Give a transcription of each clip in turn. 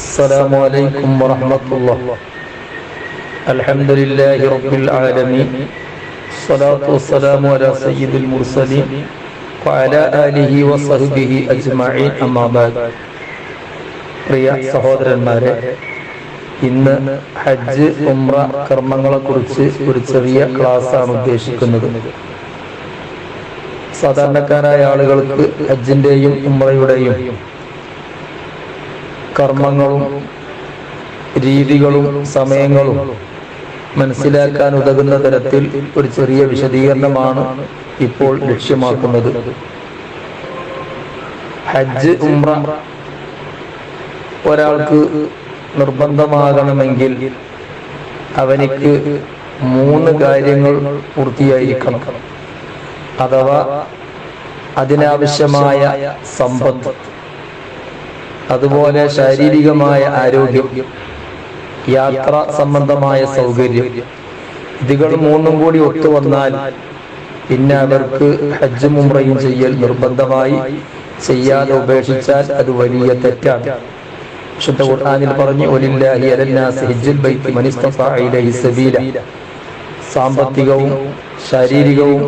السلام عليكم ورحمة الله. الحمد لله رب العالمين. الصلاة والسلام على سيد المرسلين وعلى آله وصحبه أجمعين. أما بعد. പ്രിയ സഹോദരന്മാരെ, ഇന്ന് ഹജ്ജ് ഉംറ കർമ്മങ്ങളെ കുറിച്ച് ഒരു ചെറിയ ക്ലാസ്സാണ് ഉദ്ദേശിക്കുന്നത്. സാധാരണക്കാരായ ആളുകൾക്ക് ഹജ്ജിന്റെയും ഉംറയുടെയും കർമ്മങ്ങളും രീതികളും സമയങ്ങളും മനസ്സിലാക്കാൻ ഉതകുന്ന തരത്തിൽ ഒരു ചെറിയ വിശദീകരണമാണ് ഇപ്പോൾ ലക്ഷ്യമാക്കുന്നത്. ഹജ്ജ് ഉംറ ഒരാൾക്ക് നിർബന്ധമാകണമെങ്കിൽ അവനിക്ക് 3 കാര്യങ്ങൾ പൂർത്തിയായിരിക്കണം. അഥവാ അതിനാവശ്യമായ സമ്പത്ത്, അതുപോലെ ശാരീരികമായ ആരോഗ്യം, യാത്ര സംബന്ധമായ സൗകര്യം, ഇതുകൾ 3 കൂടി ഒത്തുവന്നാൽ പിന്നെ അവർക്ക് ഹജ്ജും ഉംറയും ചെയ്യൽ നിർബന്ധമായി. ചെയ്യാതെ ഉപേക്ഷിച്ചാൽ അത് വലിയ തെറ്റാണ്. വിശുദ്ധ ഖുർആനിൽ പറഞ്ഞു, വലില്ലാഹി അലന്നാസി ഹജ്ജുൽ ബൈത്തി മൻ ഇസ്തതാഅ ഇലൈഹി സബീല. സാമ്പത്തികവും ശാരീരികവും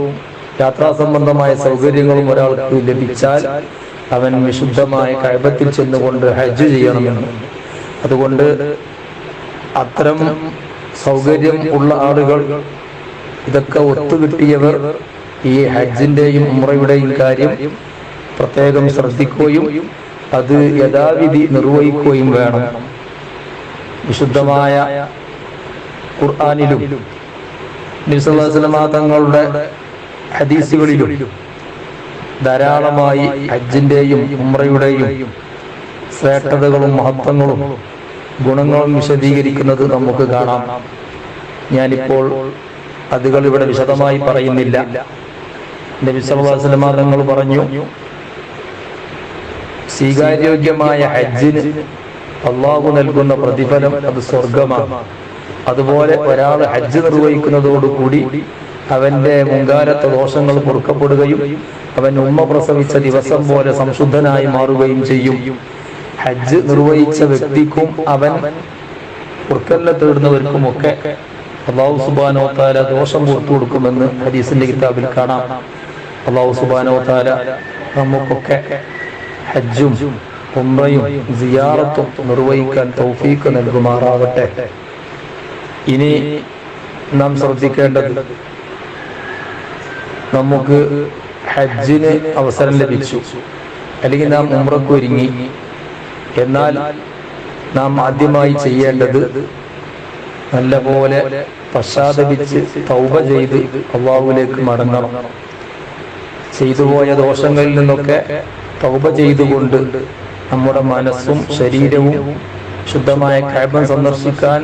യാത്രാ സംബന്ധമായ സൗകര്യങ്ങളും ഒരാൾക്ക് ലഭിച്ചാൽ അവൻ വിശുദ്ധമായ കഅബത്തിൽ ചെന്നുകൊണ്ട് ഹജ്ജ് ചെയ്യണമെന്ന്. അതുകൊണ്ട് അത്തരം സൗകര്യം ഉള്ള ആളുകൾ, ഇതൊക്കെ ഒത്തുകിട്ടിയവർ ഈ ഹജ്ജിന്റെയും ഉംറയുടെയും കാര്യം പ്രത്യേകം ശ്രദ്ധിക്കുകയും അത് യഥാവിധി നിർവഹിക്കുകയും വേണം. വിശുദ്ധമായ ഖുർആനിലും നബി സല്ലല്ലാഹു അലൈഹി വസല്ലം തങ്ങളുടെ ഹദീസുകളിലും ധാരാളമായി ഹജ്ജിന്റെയും ഉംറയുടെയും ശ്രേഷ്ഠതകളും മഹത്വങ്ങളും ഗുണങ്ങളും വിശദീകരിക്കുന്നത് നമുക്ക് കാണാം. ഞാനിപ്പോൾ അതുകൾ ഇവിടെ വിശദമായി പറയുന്നില്ല. നബി സല്ലല്ലാഹു അലൈഹി വസല്ലം തങ്ങൾ പറഞ്ഞു, സ്വീകാര്യോഗ്യമായ ഹജ്ജിന് അള്ളാഹു നൽകുന്ന പ്രതിഫലം അത് സ്വർഗമാണ്. അതുപോലെ ഒരാൾ ഹജ്ജ് നിർവഹിക്കുന്നതോടുകൂടി അവന്റെ മുൻകാലത്തെ ദോഷങ്ങൾ പൊറുക്കപ്പെടുകയും അവൻ ഉമ്മ പ്രസവിച്ച ദിവസം പോലെ സംശുദ്ധനായി മാറുകയും ചെയ്യും. ഹജ്ജ് നിർവഹിച്ച വ്യക്തിക്കും അവൻ പൊറുക്കലിനെ തേടുന്നവർക്കുമൊക്കെ അല്ലാഹു സുബ്ഹാനഹു വ തആല ദോഷം പുറത്തു കൊടുക്കുമെന്ന് ഹദീസിന്റെ കിതാബിൽ കാണാം. അല്ലാഹു സുബ്ഹാനഹു വ തആല നമുക്കൊക്കെ ഹജ്ജും ഉംറയും സിയാറത്തും നിർവഹിക്കാൻ തൗഫീഖ് നൽകുമാറാവട്ടെ. ഇനി നാം ശ്രദ്ധിക്കേണ്ടത്, നമുക്ക് ഹജ്ജിന് അവസരം ലഭിച്ചു, അല്ലെങ്കിൽ നാം ഉംറക്ക് ഒരുങ്ങി. എന്നാൽ നാം ആദ്യമായി ചെയ്യേണ്ടത് നല്ലപോലെ പശ്ചാത്തപിച്ച് തൗബ ചെയ്ത് അല്ലാഹുവിലേക്ക് മടങ്ങണം. ചെയ്തുപോയ ദോഷങ്ങളിൽ നിന്നൊക്കെ തൗബ ചെയ്തുകൊണ്ട് നമ്മുടെ മനസ്സും ശരീരവും ശുദ്ധമായ കഅബ സന്ദർശിക്കാൻ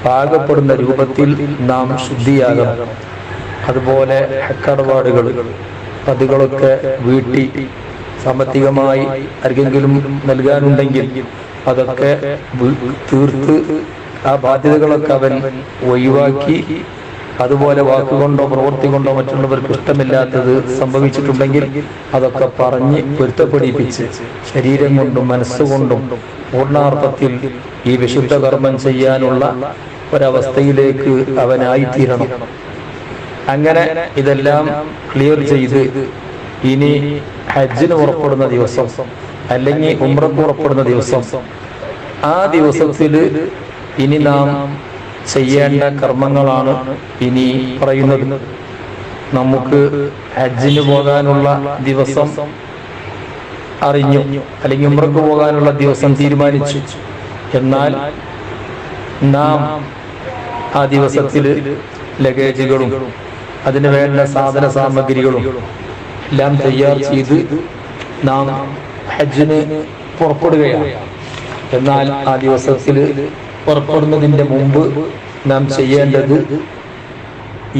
പാകപ്പെടുന്ന രൂപത്തിൽ നാം ശുദ്ധിയാകണം. അതുപോലെ ഹജ്ജടപാടുകൾ അതുകളൊക്കെ വീട്ടി സാമ്പത്തികമായി ആർക്കെങ്കിലും നൽകാനുണ്ടെങ്കിൽ അതൊക്കെ തീർത്ത് ആ ബാധ്യതകളൊക്കെ അവൻ ഒഴിവാക്കി, അതുപോലെ വാക്കുകൊണ്ടോ പ്രവൃത്തി കൊണ്ടോ മറ്റുള്ളവർക്ക് ഇഷ്ടമില്ലാത്തത് സംഭവിച്ചിട്ടുണ്ടെങ്കിൽ അതൊക്കെ പറഞ്ഞ് പൊരുത്തപ്പെടിപ്പിച്ച് ശരീരം കൊണ്ടും മനസ്സുകൊണ്ടും പൂർണ്ണാർത്ഥത്തിൽ ഈ വിശുദ്ധ കർമ്മം ചെയ്യാനുള്ള ഒരവസ്ഥയിലേക്ക് അവനായിത്തീരണം. അങ്ങനെ ഇതെല്ലാം ക്ലിയർ ചെയ്ത് ഇനി ഹജ്ജിന് പുറപ്പെടുന്ന ദിവസം അല്ലെങ്കിൽ ഉംറക്ക് പുറപ്പെടുന്ന ദിവസം, ആ ദിവസത്തിൽ ഇനി നാം ചെയ്യേണ്ട കർമ്മങ്ങളാണ് ഇനി പറയുന്നത്. നമുക്ക് ഹജ്ജിന് പോകാനുള്ള ദിവസം അറിഞ്ഞു, അല്ലെങ്കിൽ ഉംറക്ക് പോകാനുള്ള ദിവസം തീരുമാനിച്ചു. എന്നാൽ നാം ആ ദിവസത്തിൽ ലഗേജുകളും അതിന് വേണ്ട സാധന സാമഗ്രികളും എല്ലാം തയ്യാർ ചെയ്ത് നാം ഹജ്ജിന് പുറപ്പെടുകയാണ്. എന്നാൽ ആ ദിവസത്തിൽ പുറപ്പെടുന്നതിന്റെ മുമ്പ് നാം ചെയ്യേണ്ടത്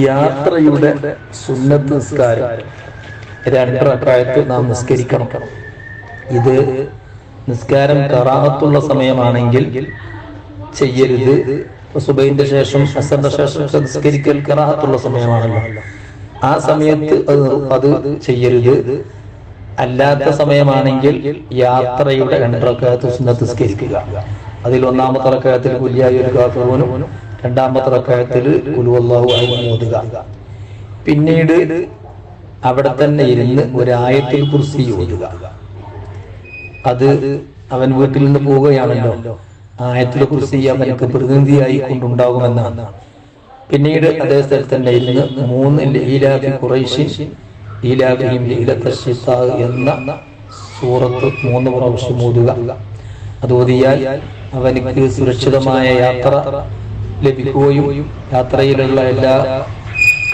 യാത്രയുടെ സുന്നത്ത് നിസ്കാരം 2 റക്അത്ത് നാം നിസ്കരിക്കണം. ഇത് നിസ്കാരം ഖറാഅത്തുള്ള സമയമാണെങ്കിൽ ചെയ്യരുത്. സുബൈന്റെ ശേഷം അസറിന്റെ ശേഷം നിസ്കരിക്കൽ ഖറാഅത്തുള്ള സമയമാണല്ലോ, ആ സമയത്ത് അത് ചെയ്യരുത്. അല്ലാത്ത സമയമാണെങ്കിൽ യാത്രയുടെ 2 റക്അത്ത് സുന്നത്ത് നിസ്കരിക്കുക. അതിൽ ഒന്നാമത്തെ റക്അത്തിൽ ഖുൽ യാ അയ്യുഹൽ കാഫിറൂനും രണ്ടാമത്തെ റക്അത്തിൽ ഖുൽ ഹുവല്ലാഹു അഹദ് ഓതുക. പിന്നീട് അവിടെ തന്നെ ഇരുന്ന് ഒരു ആയത്തുൽ കുർസി ഓതുക. അത് അവൻ വീട്ടിൽ നിന്ന് പോവുകയാണല്ലോ, ആയത്തുൽ കുർസി അവനക്ക് പ്രതിനിധിയായി കൊണ്ടുണ്ടാകുമെന്നാണ്. പിന്നീട് അതേ സ്ഥലത്ത് തന്നെ ഇരുന്ന് 3 ഈലാഫി ഖുറൈശിൻ ഈലാഫിഹിം ലൈലത്തശ് ശിത്താ എന്ന സൂറത്ത് 3 പ്രാവശ്യം ഓതുക. അത് ഓതിയാൽ അവനക്ക് സുരക്ഷിതമായ യാത്ര ലഭിക്കുകയും യാത്രയിലുള്ള എല്ലാ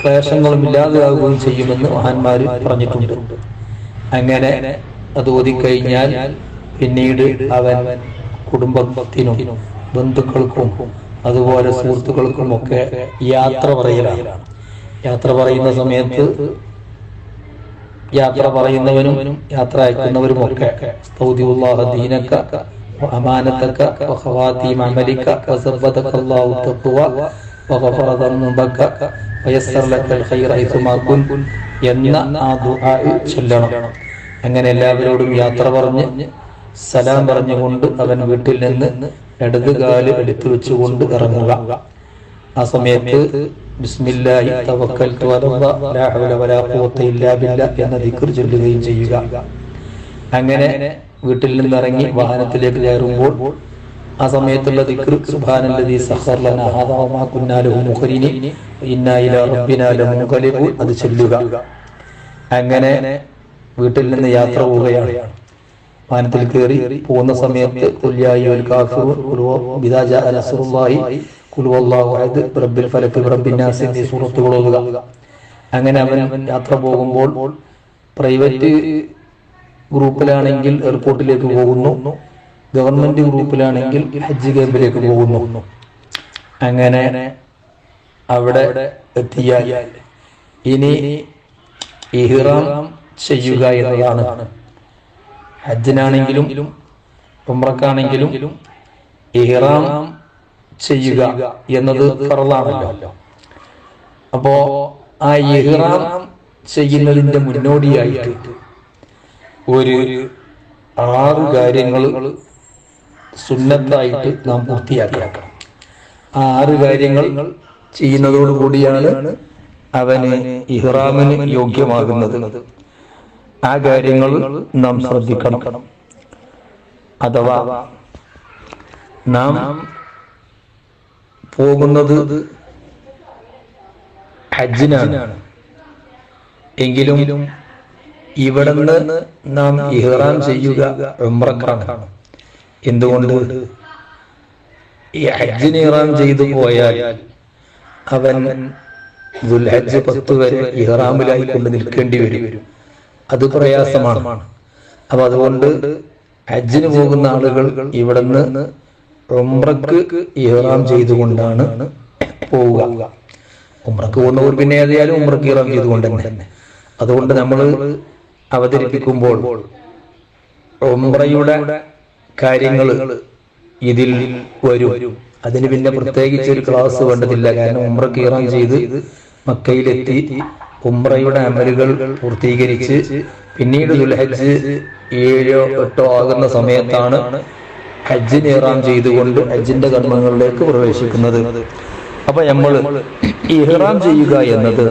ക്ലേശങ്ങളും ഇല്ലാതെയാവുകയും ചെയ്യുമെന്ന് മഹാന്മാർ പറഞ്ഞിട്ടുണ്ട്. അങ്ങനെ അത് ഓതിക്കഴിഞ്ഞാൽ പിന്നീട് അവൻ കുടുംബത്തിനും ബന്ധുക്കൾക്കും അതുപോലെ സുഹൃത്തുക്കൾക്കും ഒക്കെ യാത്ര പറയലാണ്. യാത്ര പറയുന്ന സമയത്ത് യാത്ര പറയുന്നവനും യാത്ര അയക്കുന്നവരും ഒക്കെ സ്തൗദിഉല്ലാഹ ദീനക വഅമാനതക വഖവാതീം അമലിക വസബ്ബതക അല്ലാഹു തഖ്വ വഗഫറ ദംബക വയസ്സർ ലക്കൽ ഖൈറ ഹൈസുമാ കുൻ എന്ന ആ ദുആ ചൊല്ലണം. അങ്ങനെ എല്ലാവരോടും യാത്ര പറഞ്ഞ് സലാം പറഞ്ഞുകൊണ്ട് അവൻ വീട്ടിൽ നിന്ന് ഇടത് കാല് എടുത്തു വെച്ചുകൊണ്ട് ഇറങ്ങുക. ആ സമയത്ത് ബിസ്മില്ലാഹി തവക്കൽതു അലല്ലാഹ് ലാ ഹൗല വലാ ഖുവത ഇല്ലാ ബില്ലാഹ് എന്ന ദിക്ർ ചൊല്ലുകയും ചെയ്യുക. അങ്ങനെ വീട്ടിൽ നിന്ന് ഇറങ്ങി വാഹനത്തിലേക്ക് കയറുമ്പോൾ ആ സമയത്തുള്ള ദിക്ർ സുബ്ഹാനല്ലദീ സഖറ ലനാ ഹാദാ വമാ കുന്നാ ലഹു മുഖ്രിനീൻ ഇന്നാ ഇലാ റബ്ബിനാ ലമുൻഖലിബൂൻ അത് ചൊല്ലുക. അങ്ങനെ വീട്ടിൽ നിന്ന് യാത്ര പോവുകയാണ്. വാഹനത്തിൽ കയറി പോകുന്ന സമയത്ത് ഖുൽ യാ അയ്യുഹൽ കാഫിറൂൻ ഖുൽ ഇദാ ജാഅ നസ്റുല്ലാഹി ഖുൽ ഹുവല്ലാഹു അഹദ് റബ്ബിൽ ഫലഖ് റബ്ബിൻ നാസ് എന്നീ സൂറത്തുകൾ ഓതുക. അങ്ങനെ അവൻ യാത്ര പോകുമ്പോൾ പ്രൈവറ്റ് ഗ്രൂപ്പിലാണെങ്കിൽ എയർപോർട്ടിലേക്ക് പോകുന്നു, ഗവൺമെന്റ് ഗ്രൂപ്പിലാണെങ്കിൽ ഹജ്ജ് ക്യാമ്പിലേക്ക് പോകുന്നു. അങ്ങനെ അവിടെ എത്തിയാൽ ഇനി ഇഹ്റാം ചെയ്യുക എന്നതാണ്. ഹജ്ജിനാണെങ്കിലും ഉംറക്കാണെങ്കിലും ഇഹ്റാം ചെയ്യുക എന്നത് ഫർളാണല്ലോ. അപ്പോ ആ ഇഹ്റാം ചെയ്യുന്നതിന്റെ മുന്നോടിയായിട്ട് ഒരു 6 കാര്യങ്ങൾ സുന്നത്തായിട്ട് നാം പൂർത്തിയാക്കണം. ആ 6 കാര്യങ്ങൾ ചെയ്യുന്നതോടു കൂടിയാണ് അവന് ഇഹ്റാമിന് യോഗ്യമാകുന്നത്. ആ കാര്യങ്ങൾ നാം ശ്രദ്ധിക്കണം. അഥവാ നാം പോകുന്നത് ഹജ്ജിനാണ് എങ്കിലും ഇവിടുന്ന് നാം ഇഹ്റാം ചെയ്യുക ഉംറക്കാണ്. എന്തുകൊണ്ട്? ഈ ഹജ്ജിന് ഇഹ്റാം ചെയ്തു പോയാൽ അവൻ ദുൽഹജ്ജ് 10 വരെ ഇഹ്റാമിലായി കൊണ്ട് നിൽക്കേണ്ടി വരും. അത് പ്രയാസമാണ്. അപ്പൊ അതുകൊണ്ട് ഹജ്ജിന് പോകുന്ന ആളുകൾ ഇവിടുന്ന് ഉംറക്ക് ഇഹ്റാം ചെയ്തുകൊണ്ടാണ് പോവുക. ഉംറക്ക് പോകുന്നവർ പിന്നെ ഏതായാലും ഉംറക്ക് ഇഹ്റാം ചെയ്തുകൊണ്ട് തന്നെ. അതുകൊണ്ട് നമ്മൾ അവതരിപ്പിക്കുമ്പോൾ ഉംറയുടെ കാര്യങ്ങൾ ഇതിൽ വരും. അതിന് പിന്നെ പ്രത്യേകിച്ച് ഒരു ക്ലാസ് വേണ്ടതില്ല. കാരണം ഉംറക്ക് ഇഹ്റാം ചെയ്ത് മക്കയിലെത്തി ഉംറയുടെ അമലുകൾ പൂർത്തീകരിച്ച് പിന്നീട് ദുൽഹജ്ജ് 7 8 ആകുന്ന സമയത്താണ് ഹജ്ജിന് ഇഹ്റാം ചെയ്തുകൊണ്ട് ഹജ്ജിന്റെ കർമ്മങ്ങളിലേക്ക് പ്രവേശിക്കുന്നത്. അപ്പൊ നമ്മൾ ഇഹ്റാം ചെയ്യുക എന്നത്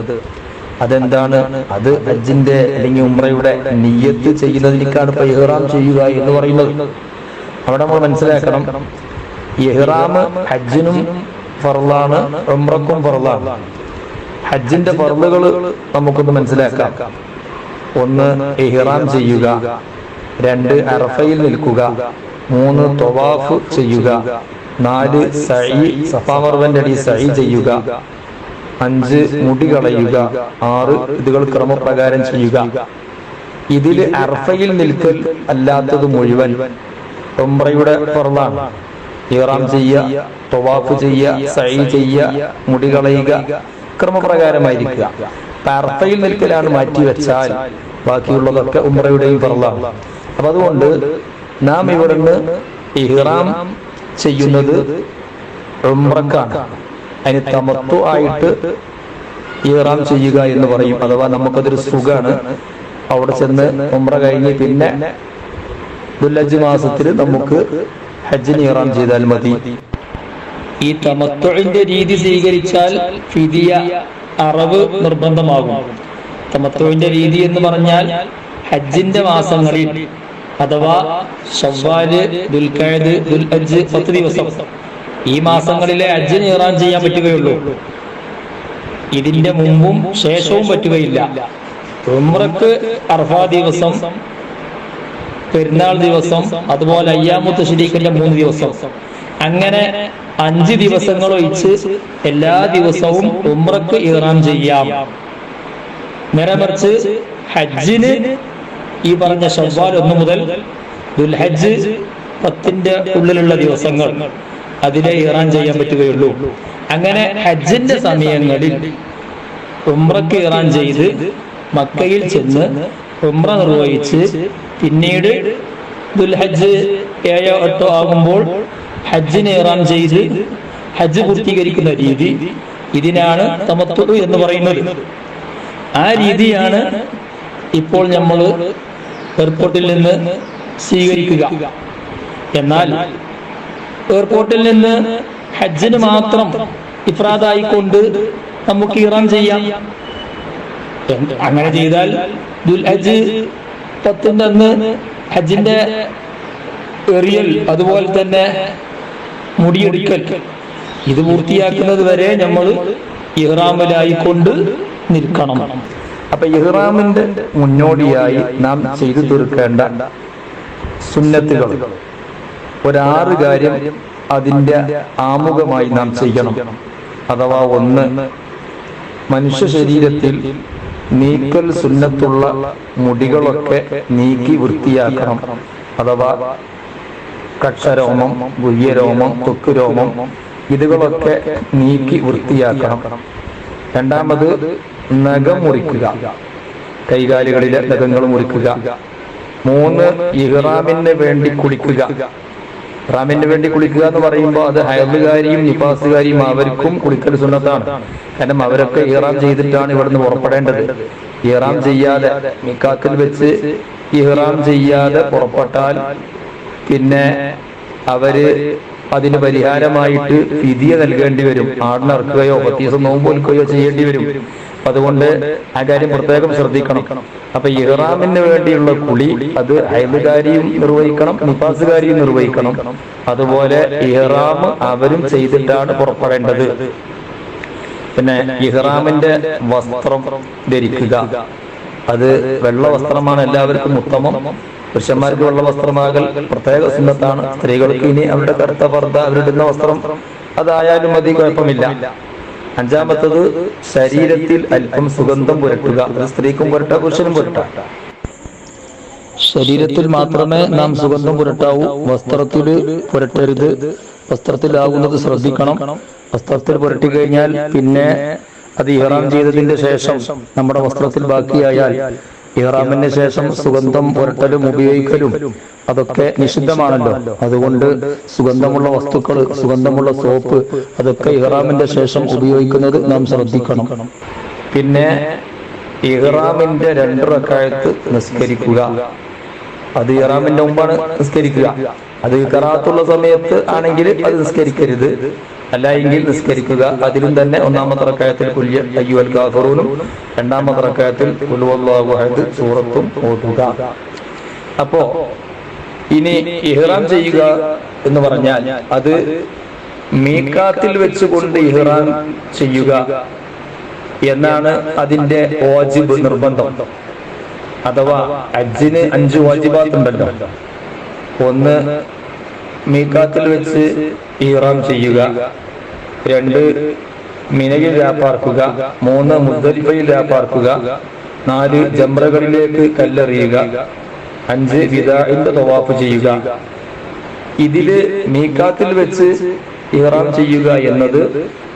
അതെന്താണ്? അത് ഹജ്ജിന്റെ അല്ലെങ്കിൽ ഉംറയുടെ നിയ്യത്ത് ചെയ്യുന്നതിനേക്കാണ് ഇപ്പൊ ഇഹ്റാം ചെയ്യുക എന്ന് പറയുന്നത്. അവിടെ നമ്മൾ മനസ്സിലാക്കണം, ഇഹ്റാം ഹജ്ജിനും ഫർളാണ്, ഉംറക്കും ഫർളാണ്. ഹജ്ജിന്റെ ഫർളുകൾ നമുക്കൊന്ന് മനസ്സിലാക്കാം. 1 ഇഹ്റാം ചെയ്യുക, 2 അറഫയിൽ നിൽക്കുക, 3 തവാഫ് ചെയ്യുക, 4 സഈ സഫാ മർവന്റെ അടി സഈ ചെയ്യുക, 5 മുടി കളയുക, 6 ഇതുകൾ ക്രമപ്രകാരം ചെയ്യുക. ഇതിൽ അറഫയിൽ നിൽക്കൽ അല്ലാത്തത് മുഴുവൻ ഉംറയുടെ ഫർളാണ്. ഇഹ്റാം ചെയ്യുക, തവാഫ് ചെയ്യുക, സഈ ചെയ്യുക, മുടി കളയുക, ക്രമപ്രകാരമായിരിക്കുക. അറഫയിൽ നിൽക്കലാണ് മാറ്റി വെച്ചാൽ ബാക്കിയുള്ളതൊക്കെ ഉംറയുടെയും ഫർളാണ്. അപ്പൊ അതുകൊണ്ട് നാം ഇവിടുന്ന് ഇഹ്റാം ചെയ്യുന്നത് ഉംറക്കാണ്. അതിന് തമത്തു ആയിട്ട് ഇഹ്റാം ചെയ്യുക എന്ന് പറയും. അഥവാ നമുക്കതൊരു സുഖാണ്. അവിടെ ചെന്ന് ഉംറ കഴിഞ്ഞ് പിന്നെ ദുൽഹജ്ജ് മാസത്തിൽ നമുക്ക് ഹജ്ജിന് ഇഹ്റാം ചെയ്താൽ മതി. ഈ തമത്തുഇന്റെ രീതി സ്വീകരിച്ചാൽ ഫിദിയ അറവ് നിർബന്ധമാകും. തമത്തുഇന്റെ രീതി എന്ന് പറഞ്ഞാൽ ഹജ്ജിന്റെ മാസങ്ങളിൽ അഥവാ ശവ്വാല്, ദുൽഖഅദ്, ദുൽഹജ്ജ് 10 ദിവസം ഈ മാസങ്ങളിലെ ഹജ്ജിന് ഇഹ്റാം ചെയ്യാൻ പറ്റുകയുള്ളൂ. ഇതിന്റെ മുമ്പും ശേഷവും പറ്റുകയില്ല. ഉംറക്ക് അർഫാ ദിവസം, പെരുന്നാൾ ദിവസം, അതുപോലെ അയ്യാമു തശ്രീഖിന്റെ 3 ദിവസം, അങ്ങനെ 5 ദിവസങ്ങൾ ഒഴിച്ച് എല്ലാ ദിവസവും ഉംറക്ക് ഇഹ്റാം ചെയ്യാം. നേരെമറിച്ച് ഹജ്ജിന് ഈ പറഞ്ഞ ശവ്വാൽ 1 മുതൽ ദുൽഹജ്ജ് 10ന്റെ ഉള്ളിലുള്ള ദിവസങ്ങൾ അതിലെ ഇഹ്റാം ചെയ്യാൻ പറ്റുകയുള്ളൂ. അങ്ങനെ ഹജ്ജിന്റെ സമയങ്ങളിൽ ഉംറക്ക് ഇഹ്റാം ചെയ്ത് മക്കയിൽ ചെന്ന് ഉംറ നിർവഹിച്ച് പിന്നീട് ദുൽഹജ്ജ് 7, 8 ആകുമ്പോൾ ഹജ്ജിന് ഇഹ്റാം ചെയ്ത് ഹജ്ജ് പൂർത്തീകരിക്കുന്ന രീതി, ഇതിനാണ് തമത്തു എന്ന് പറയുന്നത്. ആ രീതിയാണ് ഇപ്പോൾ നമ്മൾ എയർപോർട്ടിൽ നിന്ന് സ്വീകരിക്കുക. എന്നാൽ എയർപോർട്ടിൽ നിന്ന് ഹജ്ജിന് മാത്രം ഇഫ്രാദായിക്കൊണ്ട് നമുക്ക് ഇഹ്റാം ചെയ്യാം. അങ്ങനെ ചെയ്താൽ ദുൽഹജ്ജ് 10 അന്ന് ഹജ്ജിന്റെ എറിയൽ, അതുപോലെ തന്നെ മുടിയൊടിക്കൽ, ഇത് പൂർത്തിയാക്കുന്നത് വരെ നമ്മൾ ഇഹ്റാമിലായിക്കൊണ്ട് നിൽക്കണം. അപ്പൊ ഇഹ്റാമിന്റെ മുന്നോടിയായി നാം ചെയ്തു തീർക്കേണ്ട സുന്നത്തുകൾ 6 കാര്യം അതിന്റെ ആമുഖമായി നാം ചെയ്യണം. അഥവാ 1, മനുഷ്യ ശരീരത്തിൽ നീക്കൽ സുന്നത്തുള്ള മുടികളൊക്കെ നീക്കി വൃത്തിയാക്കണം. അഥവാ കക്ഷരോമം, ഗുഹ്യരോമം, ത്വക്ക് രോമം, ഇതുകളൊക്കെ നീക്കി വൃത്തിയാക്കണം. 2, നഖം മുറിക്കുക, കൈകാലുകളിലെ നഖങ്ങൾ മുറിക്കുക. 3, ഇഹ്റാമിന് വേണ്ടി കുളിക്കുക. ഇഹ്റാമിന് വേണ്ടി കുളിക്കുക എന്ന് പറയുമ്പോൾ അത് ഹൈദുകാരിയും നിഫാസുകാരിയും അവർക്കും കുളിക്കൽ സുന്നത്താണ്. കാരണം അവരൊക്കെ ഇഹ്റാം ചെയ്തിട്ടാണ് ഇവിടുന്ന് പുറപ്പെടേണ്ടത്. ഇഹ്റാം ചെയ്യാതെ മിഖാത്തിൽ വെച്ച് ഇഹ്റാം ചെയ്യാതെ പുറപ്പെട്ടാൽ പിന്നെ അവര് അതിന് പരിഹാരമായിട്ട് ഫിദിയ നൽകേണ്ടി വരും. ആടിനറുക്കുകയോ 10 ദിവസം നോമ്പ് നോൽക്കുകയോ ചെയ്യേണ്ടി വരും. അതുകൊണ്ട് ആ കാര്യം പ്രത്യേകം ശ്രദ്ധിക്കണം. അപ്പൊ ഇഹ്റാമിന് വേണ്ടിയുള്ള കുളി അത് ഹൈദുകാരിയും നിർവഹിക്കണം, നിഫാസുകാരിയും നിർവഹിക്കണം. അതുപോലെ ഇഹ്റാം അവരും ചെയ്തിട്ടാണ് പുറപ്പെടേണ്ടത്. പിന്നെ ഇഹ്റാമിന്റെ വസ്ത്രം ധരിക്കുക, അത് വെള്ള വസ്ത്രമാണ് എല്ലാവർക്കും ഉത്തമം. പുരുഷന്മാർക്ക് വെള്ള വസ്ത്രമാകൽ പ്രത്യേക സുന്നത്താണ്. സ്ത്രീകൾക്ക് ഇനി അവരുടെ കറുത്ത പർദ്ദ, അവരിടുന്ന വസ്ത്രം അതായാലും മതി, കുഴപ്പമില്ല. 5, ശരീരത്തിൽ അല്പം സുഗന്ധം പുരട്ടുക. അത് സ്ത്രീക്കും പുരട്ടാം, പുരുഷനും പുരട്ടാം. ശരീരത്തിൽ മാത്രമേ നാം സുഗന്ധം പുരട്ടാവൂ, വസ്ത്രത്തിൽ പുരട്ടരുത്. വസ്ത്രത്തിലാകുന്നത് ശ്രദ്ധിക്കണം. വസ്ത്രത്തിൽ പുരട്ടി കഴിഞ്ഞാൽ പിന്നെ അത് ഇഹ്റാം ചെയ്തതിന്റെ ശേഷം നമ്മുടെ വസ്ത്രത്തിൽ ബാക്കിയായാൽ ഇഹ്റാമിന് ശേഷം സുഗന്ധം പുരട്ടലും ഉപയോഗിക്കലും അതൊക്കെ നിഷിദ്ധമാണല്ലോ. അതുകൊണ്ട് സുഗന്ധമുള്ള വസ്തുക്കൾ, സുഗന്ധമുള്ള സോപ്പ്, അതൊക്കെ ഇഹ്റാമിന്റെ ശേഷം ഉപയോഗിക്കുന്നത് നാം ശ്രദ്ധിക്കണം. പിന്നെ ഇഹ്റാമിന്റെ 2 റക്അത്ത് നിസ്കരിക്കുക. അത് ഇഹ്റാമിന്റെ മുമ്പാണ് നിസ്കരിക്കുക. അത് ഖറാഅത്തുള്ള സമയത്ത് ആണെങ്കിൽ അത് നിസ്കരിക്കരുത്, അല്ല എങ്കിൽ നിസ്കരിക്കുക. അതിലും തന്നെ 1-ാമത്തെ റക്അത്തിൽ ഖുൽ യാ അയ്യുഹൽ കാഫിറൂനും 2-ാമത്തെ റക്അത്തിൽ ഖുൽ ഹുവല്ലാഹു അഹദ് സൂറത്തും ഓതുക. അപ്പോ ഇനി ഇഹ്റാം ചെയ്യുക എന്ന് പറഞ്ഞാൽ അത് മീഖാത്തിൽ വെച്ചുകൊണ്ട് ഇഹ്റാം ചെയ്യുക എന്നാണ് അതിന്റെ വാജിബ്, നിർബന്ധം. അഥവാ ഹജ്ജിന് 5 വാജിബാത്ത് ഉണ്ടല്ലോ. 1, മീഖാത്തിൽ വെച്ച് ഇഹ്റാം ചെയ്യുക. 2, മിനയിൽ രാപ്പാർക്കുക. 3, മുസ്ദലിഫയിൽ രാപ്പാർക്കുക. 4, ജംറകളിലേക്ക് കല്ലെറിയുക. 5, വിദാഇന്റെ തവാഫ് ചെയ്യുക. ഇതില് മീഖാത്തിൽ വെച്ച് ഇഹ്റാം ചെയ്യുക എന്നത്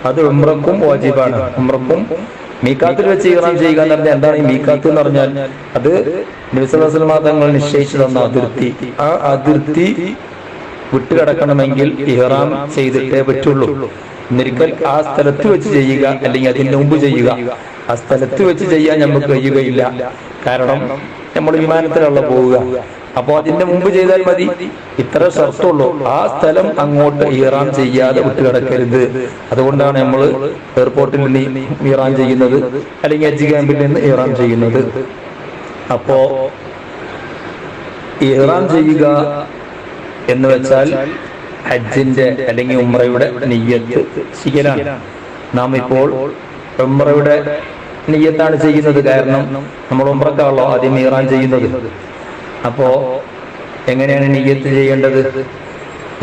അത് ഉംറക്കും വാജിബാണ്. ഉംറക്കും മീഖാത്തിൽ വെച്ച് ഇഹ്റാം ചെയ്യുക എന്ന് പറഞ്ഞാൽ എന്താണ് ഈ മീഖാത്ത് എന്ന് പറഞ്ഞാൽ? അത് നബി സല്ലല്ലാഹു അലൈഹി വസല്ലം തങ്ങൾ നിശ്ചയിച്ചു തന്ന അതിർത്തി. ആ അതിർത്തി വിട്ടുകിടക്കണമെങ്കിൽ ഇഹ്റാം ചെയ്തിട്ടേ പറ്റുള്ളൂ. ഒരിക്കൽ ആ സ്ഥലത്ത് വെച്ച് ചെയ്യുക, അല്ലെങ്കിൽ അതിന് മുമ്പ് ചെയ്യുക. ആ സ്ഥലത്ത് വെച്ച് ചെയ്യാൻ നമുക്ക് കഴിയുകയില്ല. കാരണം നമ്മൾ വിമാനത്തിലുള്ള പോവുക. അപ്പോൾ അതിന്റെ മുമ്പ് ചെയ്താൽ മതി. ഇത്ര ഷർത്തുള്ളൂ. ആ സ്ഥലം അങ്ങോട്ട് ഇഹ്റാം ചെയ്യാതെ വിട്ടുകിടക്കരുത്. അതുകൊണ്ടാണ് നമ്മൾ എയർപോർട്ടിൽ നിന്ന് ഇഹ്റാം ചെയ്യുന്നത്, അല്ലെങ്കിൽ ഹജ്ജ് ക്യാമ്പിൽ നിന്ന് ഇഹ്റാം ചെയ്യുന്നത്. അപ്പോ ഇഹ്റാം ചെയ്യുക എന്ന് വെച്ചാൽ ഹജ്ജിന്റെ അല്ലെങ്കിൽ ഉംറയുടെ നിയ്യത്ത് ചെയ്യലാണ്. നാം ഇപ്പോൾ ഉംറയുടെ നിയ്യത്താണ് ചെയ്യുന്നത്. കാരണം നമ്മൾ ഉംറക്കാണല്ലോ ആദ്യം ഇഹ്റാം ചെയ്യുന്നത്. അപ്പോ എങ്ങനെയാണ് നിയ്യത്ത് ചെയ്യേണ്ടത്?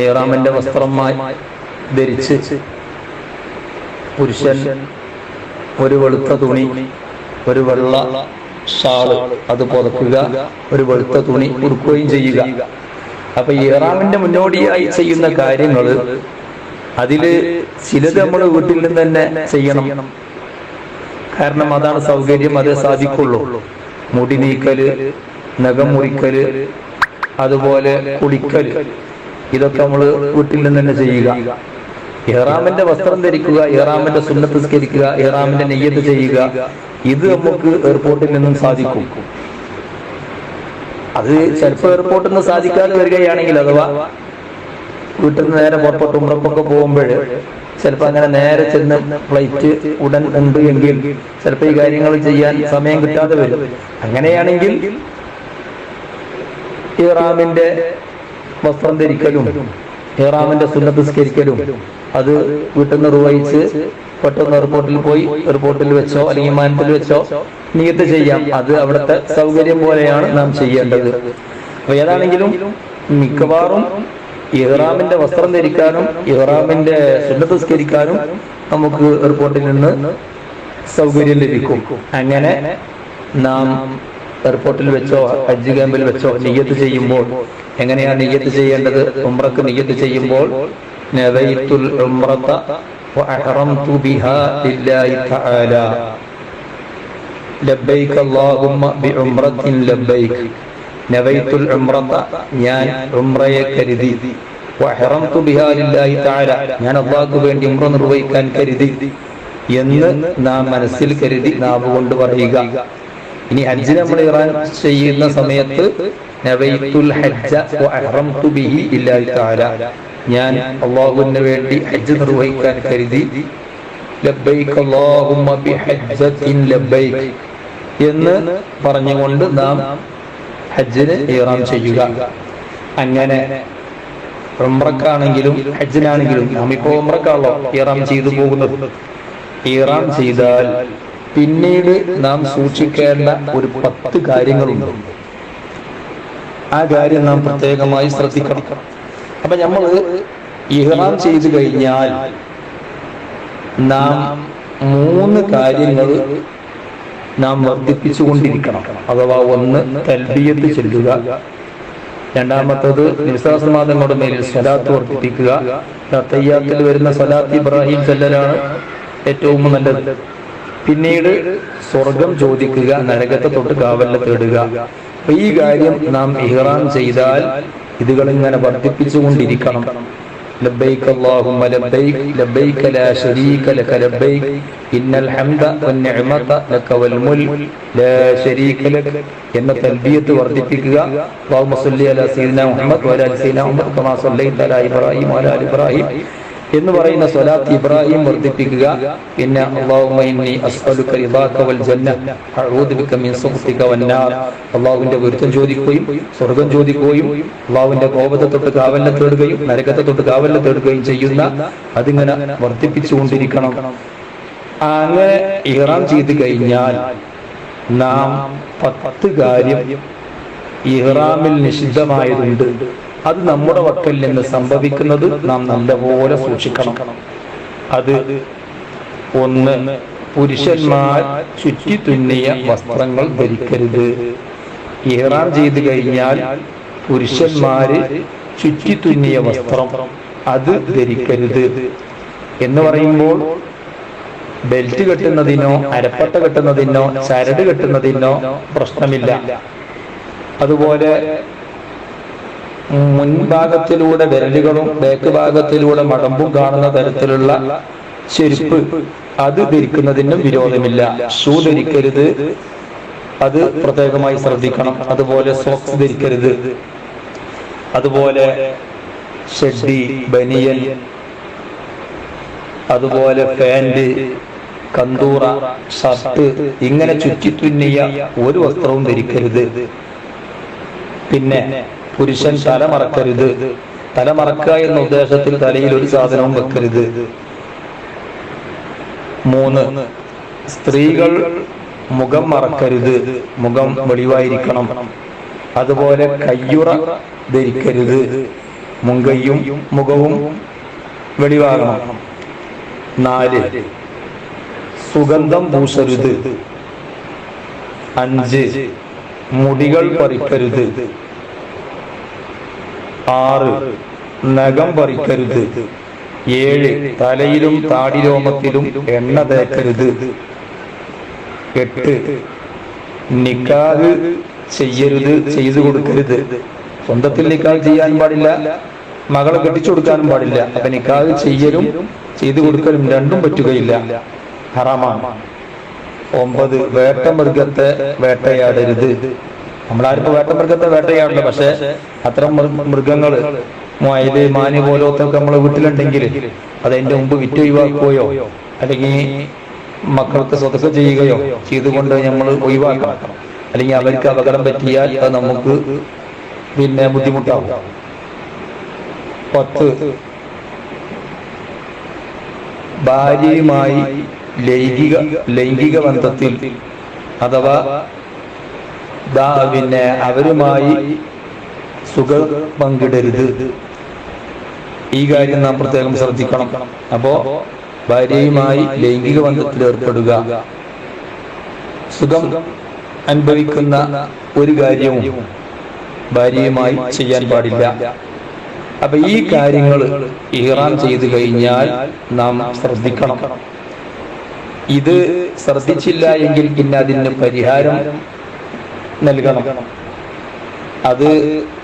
ഇഹ്റാമിന്റെ വസ്ത്രമായി ധരിച്ച് പുരുഷൻ ഒരു വെളുത്ത തുണി, ഒരു വെള്ള ഷാള് അത് പുതക്കുക, ഒരു വെളുത്ത തുണി ഉടുക്കുകയും ചെയ്യുക. അപ്പൊ ഇഹ്റാമിന്റെ മുന്നോടിയായി ചെയ്യുന്ന കാര്യങ്ങൾ അതില് ചിലത് നമ്മൾ വീട്ടിൽ നിന്ന് തന്നെ ചെയ്യണം. കാരണം അതാണ് സൗകര്യം, അതേ സാധിക്കുള്ളൂ. മുടി നീക്കല്, നഖം മുറിക്കല്, അതുപോലെ കുളിക്കല്, ഇതൊക്കെ നമ്മൾ വീട്ടിൽ നിന്ന് തന്നെ ചെയ്യുക. ഇഹ്റാമിന്റെ വസ്ത്രം ധരിക്കുക, ഇഹ്റാമിന്റെ സുന്നത്ത് നിസ്കരിക്കുക, ഇഹ്റാമിന്റെ നിയ്യത്ത് ചെയ്യുക, ഇത് നമുക്ക് എയർപോർട്ടിൽ നിന്നും സാധിക്കും. അത് ചിലപ്പോൾ എയർപോർട്ടിൽ നിന്ന് സാധിക്കാതെ വരികയാണെങ്കിൽ, അഥവാ വീട്ടിൽ നിന്ന് നേരെ പുറത്തോട്ട് ഉംറക്കൊക്കെ പോകുമ്പോൾ ചിലപ്പോൾ അങ്ങനെ നേരെ ചെന്ന് ഫ്ലൈറ്റ് ഉടൻ ഉണ്ട് എങ്കിൽ ചിലപ്പോൾ ഈ കാര്യങ്ങൾ ചെയ്യാൻ സമയം കിട്ടാതെ വരും. അങ്ങനെയാണെങ്കിൽ ഇഹ്റാമിന്റെ വസ്ത്രം ധരിക്കലും ഇഹ്റാമിന്റെ സുന്നത്ത് നിസ്കരിക്കലും അത് വീട്ടിൽ നിന്ന് നിർവഹിച്ച് പെട്ടെന്ന് എയർപോർട്ടിൽ പോയി എയർപോർട്ടിൽ വെച്ചോ അല്ലെങ്കിൽ വിമാനത്തിൽ വെച്ചോ നിയ്യത്ത് ചെയ്യാം. അത് അവിടുത്തെ സൗകര്യം പോലെയാണ് നാം ചെയ്യേണ്ടത്. അപ്പൊ ഏതാണെങ്കിലും മിക്കവാറും ഇഹ്റാമിന്റെ വസ്ത്രം ധരിക്കാനും ഇഹ്റാമിന്റെ സുന്നത്ത് നിസ്കരിക്കാനും നമുക്ക് എയർപോർട്ടിൽ നിന്ന് സൗകര്യം ലഭിക്കും. അങ്ങനെ നാം എയർപോർട്ടിൽ വെച്ചോ ഹജ്ജ് ക്യാമ്പിൽ വെച്ചോ നിയ്യത്ത് ചെയ്യുമ്പോൾ എങ്ങനെയാണ് നിയ്യത്ത് ചെയ്യേണ്ടത്? ഉംറക്ക് നിയ്യത്ത് ചെയ്യുമ്പോൾ നവൈതുൽ ഉംറത വഅഹറംതു ബിഹാ ലില്ലാഹി തആല ലബ്ബൈക അല്ലാഹുമ്മ ബിഉംറത്തിൻ ലബ്ബൈക. നവൈതുൽ ഉംറത, ഞാൻ ഉംറയെ കരുതി, വഅഹറംതു ബിഹാ ലില്ലാഹി തആല, ഞാൻ അല്ലാഹുവിന് വേണ്ടി ഉംറ നിർവഹിക്കാൻ കരുതി എന്ന് നാം മനസ്സിൽ കരുതി നാവ് കൊണ്ട് പറയുക. ഇനി ഹജ്ജ് നമ്മൾ ഇഹ്റാം ചെയ്യുന്ന സമയത്ത് നവൈതുൽ ഹജ്ജ വഅഹറംതു ബിഹി ലില്ലാഹി തആല, ഞാൻ അല്ലാഹുവിന് വേണ്ടി ഹജ്ജ് നിർവഹിക്കാൻ കരുതി, ലബ്ബൈക അല്ലാഹുമ്മ ബിഹജ്ജത്തിൻ ലബ്ബൈക എന്ന് പറഞ്ഞുകൊണ്ട് നാം ഹജ്ജിന് ഇഹ്റാം ചെയ്യുക. അങ്ങനെ ഉംറക്കാണെങ്കിലും ഹജ്ജിനാണെങ്കിലും നാം ഇപ്പോൾ ഉംറക്കാണല്ലോ ഇഹ്റാം ചെയ്തു പോകുന്നത്. ഇഹ്റാം ചെയ്താൽ പിന്നീട് നാം സൂക്ഷിക്കേണ്ട ഒരു 10 കാര്യങ്ങളുണ്ട്. ആ കാര്യം നാം പ്രത്യേകമായി ശ്രദ്ധിക്കണം. അപ്പൊ നമ്മൾ ഇഹ്റാം ചെയ്തു കഴിഞ്ഞാൽ നാം 3 കാര്യങ്ങൾ നാം വർദ്ധിപ്പിച്ചുകൊണ്ടിരിക്കണം. അഥവാ ഒന്ന് തൽബിയത്ത് ചൊല്ലുക, രണ്ടാമത്തത് നിസ്സാസമാദങ്ങളുടെ മേലിൽ സ്വലാത്ത് വർദ്ധിപ്പിക്കുക. തയ്യാത്തിൽ വരുന്ന സ്വലാത്ത് ഇബ്രാഹിം ചൊല്ലലാണ് ഏറ്റവും നല്ലത്. പിന്നീട് സ്വർഗം ചോദിക്കുക, നരകത്തെ തൊട്ട് കാവലിനെ തേടുക. ഈ കാര്യം നാം ഇഹ്റാം ചെയ്താൽ ഇതുകളിങ്ങനെ വർദ്ധിപ്പിച്ചുകൊണ്ടിരിക്കണം. ലബ്ബൈക അല്ലാഹുമ്മ ലബ്ബൈക ലബ്ബൈക ലാ ശരീക ലക ലബ്ബൈക ഇന്നൽ ഹംദ വന്നിഅമത ലക വൽ മുൽക് ലാ ശരീക ലക എന്ന തൽബിയത്ത് വർദ്ധിപ്പിക്കുക. അല്ലാഹുമ്മ സ്വല്ലി അലാ സയ്യിദിനാ മുഹമ്മദ് വഅലാ ആലി സയ്യിദിനാ മുഹമ്മദ് കമാ സ്വല്ലൈത അലാ ഇബ്രാഹിം വഅലാ ആലി ഇബ്രാഹിം എന്ന് പറയുന്ന സ്വലാത്ത് ഇബ്രാഹിം വർദ്ധിപ്പിക്കുക. പിന്നെ അല്ലാഹുമ്മ ഇന്നി അസ്അലുക റിദാക വൽ ജന്ന അഊദു ബിക മിൻ സുഖ്തിക വന്നാർ, അല്ലാഹുവിന്റെ പൊരുത്തം ചോദിക്കുകയും സ്വർഗ്ഗം ചോദിക്കുകയും അല്ലാഹുവിന്റെ കോപത്തെ തൊട്ട് കാവലിനെ തേടുകയും നരകത്തെ തൊട്ട് കാവലിനെ തേടുകയും ചെയ്യുന്ന അതിങ്ങനെ വർദ്ധിപ്പിച്ചുകൊണ്ടിരിക്കണം. അങ്ങനെ ഇഹ്റാം ചെയ്തു കഴിഞ്ഞാൽ നാം 10 കാര്യം ഇഹ്റാമിൽ നിഷിദ്ധമായതുണ്ട്. അത് നമ്മുടെ വക്കൽ നിന്ന് സംഭവിക്കുന്നത് നാം നല്ലപോലെ സൂക്ഷിക്കണം. അത് ഒന്ന്, പുരുഷന്മാർ ചുറ്റി തുന്നിയ വസ്ത്രങ്ങൾ ധരിക്കരുത്. ഇഹ്റാം ചെയ്തു കഴിഞ്ഞാൽ പുരുഷന്മാര് ചുറ്റി തുന്നിയ വസ്ത്രം അത് ധരിക്കരുത്. എന്ന് പറയുമ്പോൾ ബെൽറ്റ് കെട്ടുന്നതിനോ അരപ്പട്ട കെട്ടുന്നതിനോ ചരട് കെട്ടുന്നതിനോ പ്രശ്നമില്ല. അതുപോലെ മുൻഭാഗത്തിലൂടെ വിരലുകളും ബാക്ക് ഭാഗത്തിലൂടെ മടമ്പും കാണുന്ന തരത്തിലുള്ള ചെരുപ്പ് അത് ധരിക്കുന്നതിനും വിരോധമില്ല. ഷൂ ധരിക്കരുത്. അത് പ്രത്യേകമായി ശ്രദ്ധിക്കണം. അതുപോലെ സോക്സ് ധരിക്കരുത്. അതുപോലെ ഷെഡ്ഡി, ബനിയൻ, അതുപോലെ പാന്റ്, കന്തൂറ, ഷർട്ട് ഇങ്ങനെ ചുറ്റിത്തുന്നിയ ഒരു വസ്ത്രവും ധരിക്കരുത്. പിന്നെ പുരുഷൻ തല മറക്കരുത്. തല മറക്കുക എന്ന ഉദ്ദേശത്തിൽ തലയിൽ ഒരു സാധനവും വെക്കരുത്. 3, സ്ത്രീകൾ മുഖം മറക്കരുത്. മുഖം വെളിവായിരിക്കണം. അതുപോലെ കയ്യുറ ധരിക്കരുത്. മുൻകൈയും മുഖവും വെളിവാകണം. 4, സുഗന്ധം പൂശരുത്. 5, മുടികൾ പറിക്കരുത്. 6, നഖം പറിക്കരുത്. 7, തലയിലും താടിരോമത്തിലും എണ്ണ തേക്കരുത്. 8, നിക്കാഹ് ചെയ്യരുത്, ചെയ്തു കൊടുക്കരുത്. സ്വന്തത്തിൽ നിക്കാഹ് ചെയ്യാൻ പാടില്ല, മകളെ കെട്ടിച്ചു കൊടുക്കാനും പാടില്ല. അപ്പൊ നിക്കാഹ് ചെയ്യലും ചെയ്തു കൊടുക്കലും രണ്ടും പറ്റുകയില്ല, ഹറാമാണ്. 9, വേട്ടമൃഗത്തെ വേട്ടയാടരുത്. നമ്മളാരിപ്പോ വേട്ടമൃഗത്തെ വേട്ടയാടില്ല, പക്ഷെ അത്തരം മൃഗങ്ങൾ മുയല്, മാന് പോലത്തൊക്കെ നമ്മളെ വീട്ടിലുണ്ടെങ്കിൽ അതെന്റെ മുമ്പ് വിറ്റ് ഒഴിവാക്കുകയോ അല്ലെങ്കിൽ മക്കൾക്ക് സ്വതക്ക ചെയ്യുകയോ ചെയ്തുകൊണ്ട് നമ്മൾ ഒഴിവാക്കണം. അല്ലെങ്കിൽ അവർക്ക് അപകടം പറ്റിയാൽ അത് നമുക്ക് പിന്നെ ബുദ്ധിമുട്ടാവും. 10, ഭാര്യയുമായി ലൈംഗിക ബന്ധത്തിൽ അഥവാ പിന്നെ അവരുമായി സുഖ പങ്കിടരുത്. ഈ കാര്യം നാം പ്രത്യേകം ശ്രദ്ധിക്കണം. അപ്പോ ഭാര്യയുമായി ലൈംഗിക ബന്ധത്തിൽ ഏർപ്പെടുക, സുഖം അനുഭവിക്കുന്ന ഒരു കാര്യവും ഭാര്യയുമായി ചെയ്യാൻ പാടില്ല. അപ്പൊ ഈ കാര്യങ്ങൾ ഇഹ്റാം ചെയ്തു കഴിഞ്ഞാൽ നാം ശ്രദ്ധിക്കണം. ഇത് ശ്രദ്ധിച്ചില്ല എങ്കിൽ പിന്നെ അതിന് പരിഹാരം നൽകണം. അത്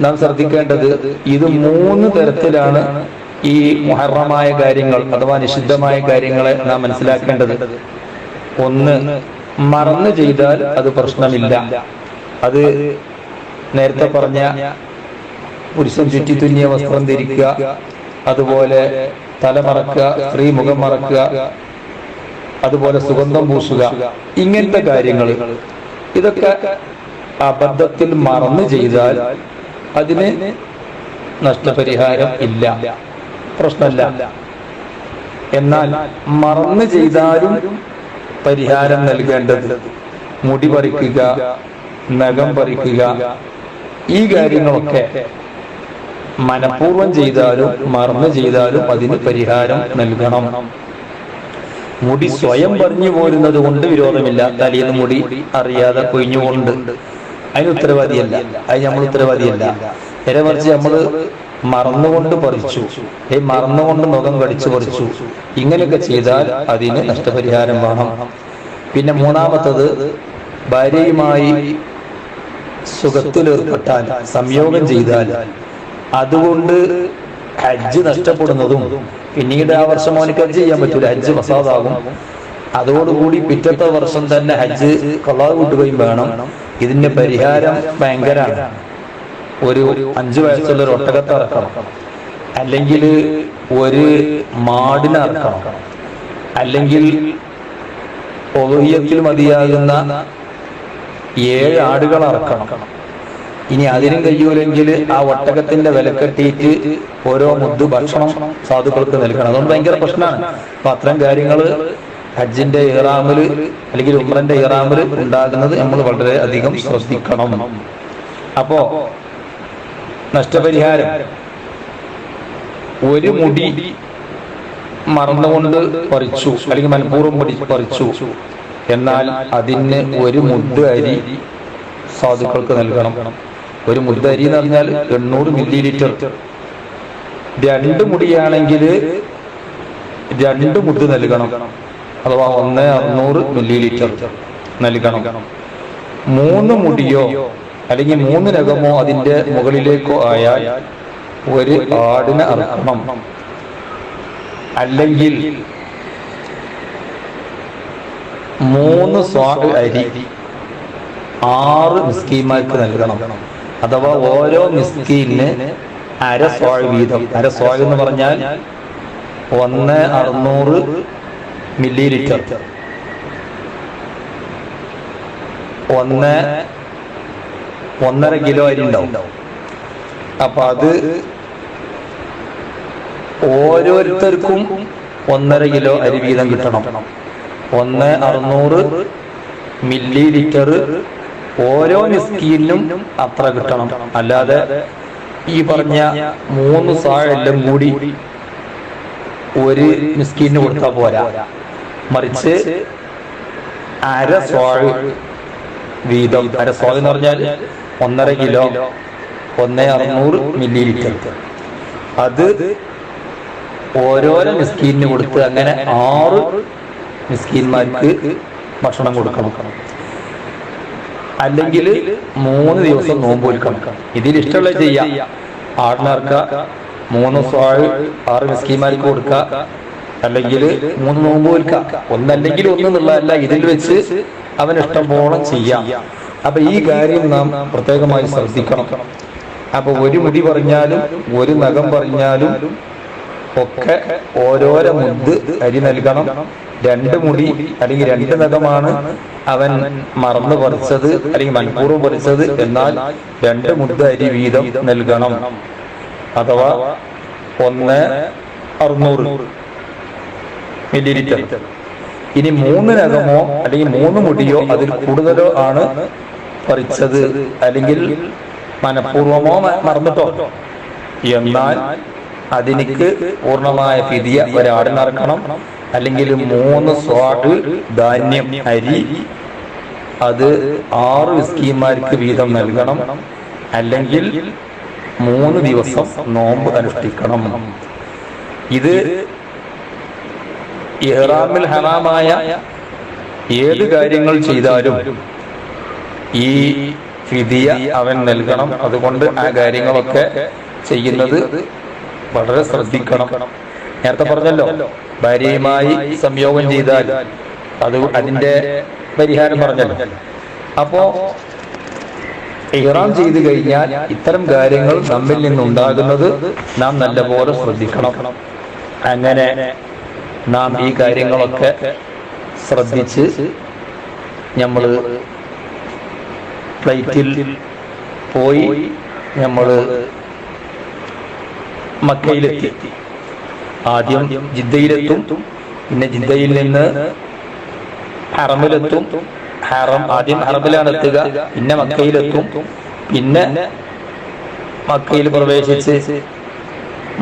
നാം ശ്രദ്ധിക്കേണ്ടത്, ഇത് 3 തരത്തിലാണ് ഈ മുഹറമായ കാര്യങ്ങൾ അഥവാ നിഷിദ്ധമായ കാര്യങ്ങളെ നാം മനസ്സിലാക്കേണ്ടത്. 1, മറന്നു ചെയ്താൽ അത് പ്രശ്നമില്ല. അത് നേരത്തെ പറഞ്ഞ പുരുഷൻ ചുറ്റിത്തുന്നിയ വസ്ത്രം ധരിക്കുക, അതുപോലെ തല മറക്കുക, സ്ത്രീ മുഖം മറക്കുക, അതുപോലെ സുഗന്ധം പൂശുക, ഇങ്ങനത്തെ കാര്യങ്ങൾ ഇതൊക്കെ അബദ്ധത്തിൽ മറന്നു ചെയ്താൽ അതിന് നഷ്ടപരിഹാരം ഇല്ല, പ്രശ്നമില്ല. എന്നാൽ മറന്നു ചെയ്താലും പരിഹാരം നൽകേണ്ടത് മുടി പറിക്കുക, നഖം പറിക്കുക, ഈ കാര്യങ്ങളൊക്കെ മനഃപൂർവ്വം ചെയ്താലും മറന്നു ചെയ്താലും അതിന് പരിഹാരം നൽകണം. മുടി സ്വയം പറഞ്ഞു പോരുന്നത് കൊണ്ട് വിരോധമില്ല. തലേന്ന് മുടി അറിയാതെ കൊഴിഞ്ഞുകൊണ്ട് അതിന് ഉത്തരവാദിയല്ല, അത് നമ്മൾ ഉത്തരവാദിയല്ല. നേരെ മറിച്ച് നമ്മള് മറന്നുകൊണ്ട് പറിച്ചു, മറന്നുകൊണ്ട് മുഖം കടിച്ചു പറിച്ചു, ഇങ്ങനെയൊക്കെ ചെയ്താൽ അതിന് നഷ്ടപരിഹാരം വേണം. പിന്നെ 3-മത്തത്, ഭാര്യയുമായി സുഖത്തിലേർപ്പെട്ടാൽ, സംയോഗം ചെയ്താൽ അതുകൊണ്ട് ഹജ്ജ് നഷ്ടപ്പെടുന്നതും പിന്നീട് ആ വർഷം അവനക്ക് ഹജ്ജ് ചെയ്യാൻ പറ്റൂല, ഹജ്ജ് ഫസാദാകും. അതോടുകൂടി പിറ്റത്തെ വർഷം തന്നെ ഹജ്ജ് ഖളാ കൂട്ടുകയും വേണം. ഇതിന്റെ പരിഹാരം ഭയങ്കരമാണ്. ഒരു 5 വയസ്സുള്ള ഒരു ഒട്ടകത്തെ ഇറക്കണം, അല്ലെങ്കിൽ ഒരു മാടിനെ ഇറക്കണം, അല്ലെങ്കിൽ ഒളുഹിയത്തിൽ മതിയാകുന്ന 7 ആടുകളെ ഇറക്കണം. ഇനി അതിനും കഴിയൂലെങ്കിൽ ആ ഒട്ടകത്തിന്റെ വില കെട്ടിയിട്ട് ഓരോ മുദ്ദ് ഭക്ഷണം സാധുക്കൾക്ക് നൽകണം. അതുകൊണ്ട് ഭയങ്കര പ്രശ്നമാണ്. അപ്പൊ അത്തരം കാര്യങ്ങൾ ഹജ്ജിന്റെ ഇഹ്റാമില് അല്ലെങ്കിൽ ഉംറന്റെ ഇഹ്റാമില് ഉണ്ടാകുന്നത് നമ്മൾ വളരെ അധികം ശ്രദ്ധിക്കണം. അപ്പോ നഷ്ടപരിഹാരം, ഒരു മുടി മറന്നുകൊണ്ട് പറിച്ചു അല്ലെങ്കിൽ മനഃപൂർവ്വം പറിച്ചു, എന്നാൽ അതിന് ഒരു മുദ്ദ് അരി സാധുക്കൾക്ക് നൽകണം. ഒരു മുദ്ദ് അരി എന്ന് പറഞ്ഞാൽ 800 മില്ലി. 2 മുടിയാണെങ്കിൽ 2 മുദ്ദ് നൽകണം, അഥവാ 1600 മില്ലി നൽകണം. 3 മുടിയോ അല്ലെങ്കിൽ 3 നഖമോ അതിന്റെ മുകളിലേക്കോ ആയാൽ ഒരു ആടിനെ അറക്കണം. അല്ലെങ്കിൽ 3 സ്വാ അരി 6 മിസ്കീന്മാർക്ക് നൽകണം. അഥവാ ഓരോ മിസ്കീന് അര സ്വാഴ് വീതം. അര സ്വാഴ് എന്ന് പറഞ്ഞാൽ 1/600 മില്ലി ലിറ്റർ, 1.5 കിലോ അരി ഉണ്ടാവും. അപ്പൊ അത് ഓരോരുത്തർക്കും 1.5 കിലോ അരി വീതം കിട്ടണം. 1/600 മില്ലി ലിറ്റർ ഓരോ മിസ്കീനും അത്ര കിട്ടണം. അല്ലാതെ ഈ പറഞ്ഞ 3 സാഴെല്ലാം കൂടി ഒരു മിസ്കീന് കൊടുത്താൽ പോരാ. മറിച്ച് അര സ്വാഴ് വീതം. അര സ്വാഴ് എന്ന് പറഞ്ഞാൽ 1.5 കിലോ, 1/600 മില്ലി ലിറ്റർ. അത് ഓരോരോ മിസ്കീന് കൊടുത്ത് അങ്ങനെ 6 മിസ്കീന്മാർക്ക് ഭക്ഷണം കൊടുക്കണം. അല്ലെങ്കിൽ 3 ദിവസം നോമ്പ് വെക്കണം. ഇതിൽ ഇഷ്ടമുള്ള ചെയ്യാം. ആടിനർക്ക 3 സ്വാഴ് 6 മിസ്കീന്മാർക്ക് കൊടുക്കുക, അല്ലെങ്കിൽ 3 നോമ്പ് വെൽക്കുക. ഒന്നല്ലെങ്കിൽ ഒന്നെന്നുള്ളതല്ല, ഇതിൽ വെച്ച് അവൻ ഇഷ്ടം പോലെ ചെയ്യാം. അപ്പൊ ഈ കാര്യം നാം പ്രത്യേകമായി ശ്രദ്ധിക്കണം. അപ്പൊ ഒരു മുടി പറഞ്ഞാലും ഒരു നഖം പറഞ്ഞാലും ഒക്കെ ഓരോരോ മുദ്ദ് അരി നൽകണം. 2 മുടി അല്ലെങ്കിൽ 2 നഖമാണ് അവൻ മറന്നു പറിച്ചത് അല്ലെങ്കിൽ മനഃപൂർവ്വം പറിച്ചത്, എന്നാൽ 2 മുദ്ദ് അരി വീതം നൽകണം. അഥവാ 1/600 മില്ലി ലിറ്റർ. ഇനി 3 നഖമോ അല്ലെങ്കിൽ 3 മുടിയോ അതിൽ കൂടുതലോ ആണ് പറിച്ചത്, അല്ലെങ്കിൽ മനഃപൂർവമോ മറന്നിട്ടോ, എന്നാൽ അതിനിക്ക് പൂർണ്ണമായ ഫിദിയ ഒരാടിനറക്കണം. അല്ലെങ്കിൽ 3 സ്വാട് ധാന്യം അരി അത് 6 മിസ്കീന്മാർക്ക് വീതം നൽകണം. അല്ലെങ്കിൽ 3 ദിവസം നോമ്പ് അനുഷ്ഠിക്കണം. ഇത് ഇഹ്റാമിൽ ഹറാമായ ഏത് കാര്യങ്ങൾ ചെയ്താലും ഈ ഫിദിയ അവൻ നൽകണം. അതുകൊണ്ട് ആ കാര്യങ്ങളൊക്കെ ചെയ്യുന്നത് വളരെ ശ്രദ്ധിക്കണം. നേരത്തെ പറഞ്ഞല്ലോ, ഭാര്യയുമായി സംയോഗം ചെയ്താൽ അതിന്റെ പരിഹാരം പറഞ്ഞല്ലോ. അപ്പോ ഇഹ്റാം ചെയ്തു കഴിഞ്ഞാൽ ഇത്തരം കാര്യങ്ങൾ നമ്മിൽ നിന്നുണ്ടാകുന്നത് നാം നല്ലപോലെ ശ്രദ്ധിക്കണം. അങ്ങനെ നാം ഈ കാര്യങ്ങളൊക്കെ ശ്രദ്ധിച്ച് നമ്മൾ ഫ്ലൈറ്റിൽ പോയി നമ്മൾ മക്കയിലെത്തി. ആദ്യം ജിദ്ദയിലെത്തും, പിന്നെ ജിദ്ദയിൽ നിന്ന് ഹറമിലെത്തും. ആദ്യം ഹറമിലാണ് എത്തുക, പിന്നെ മക്കയിലെത്തും. പിന്നെ മക്കയിൽ പ്രവേശിച്ച്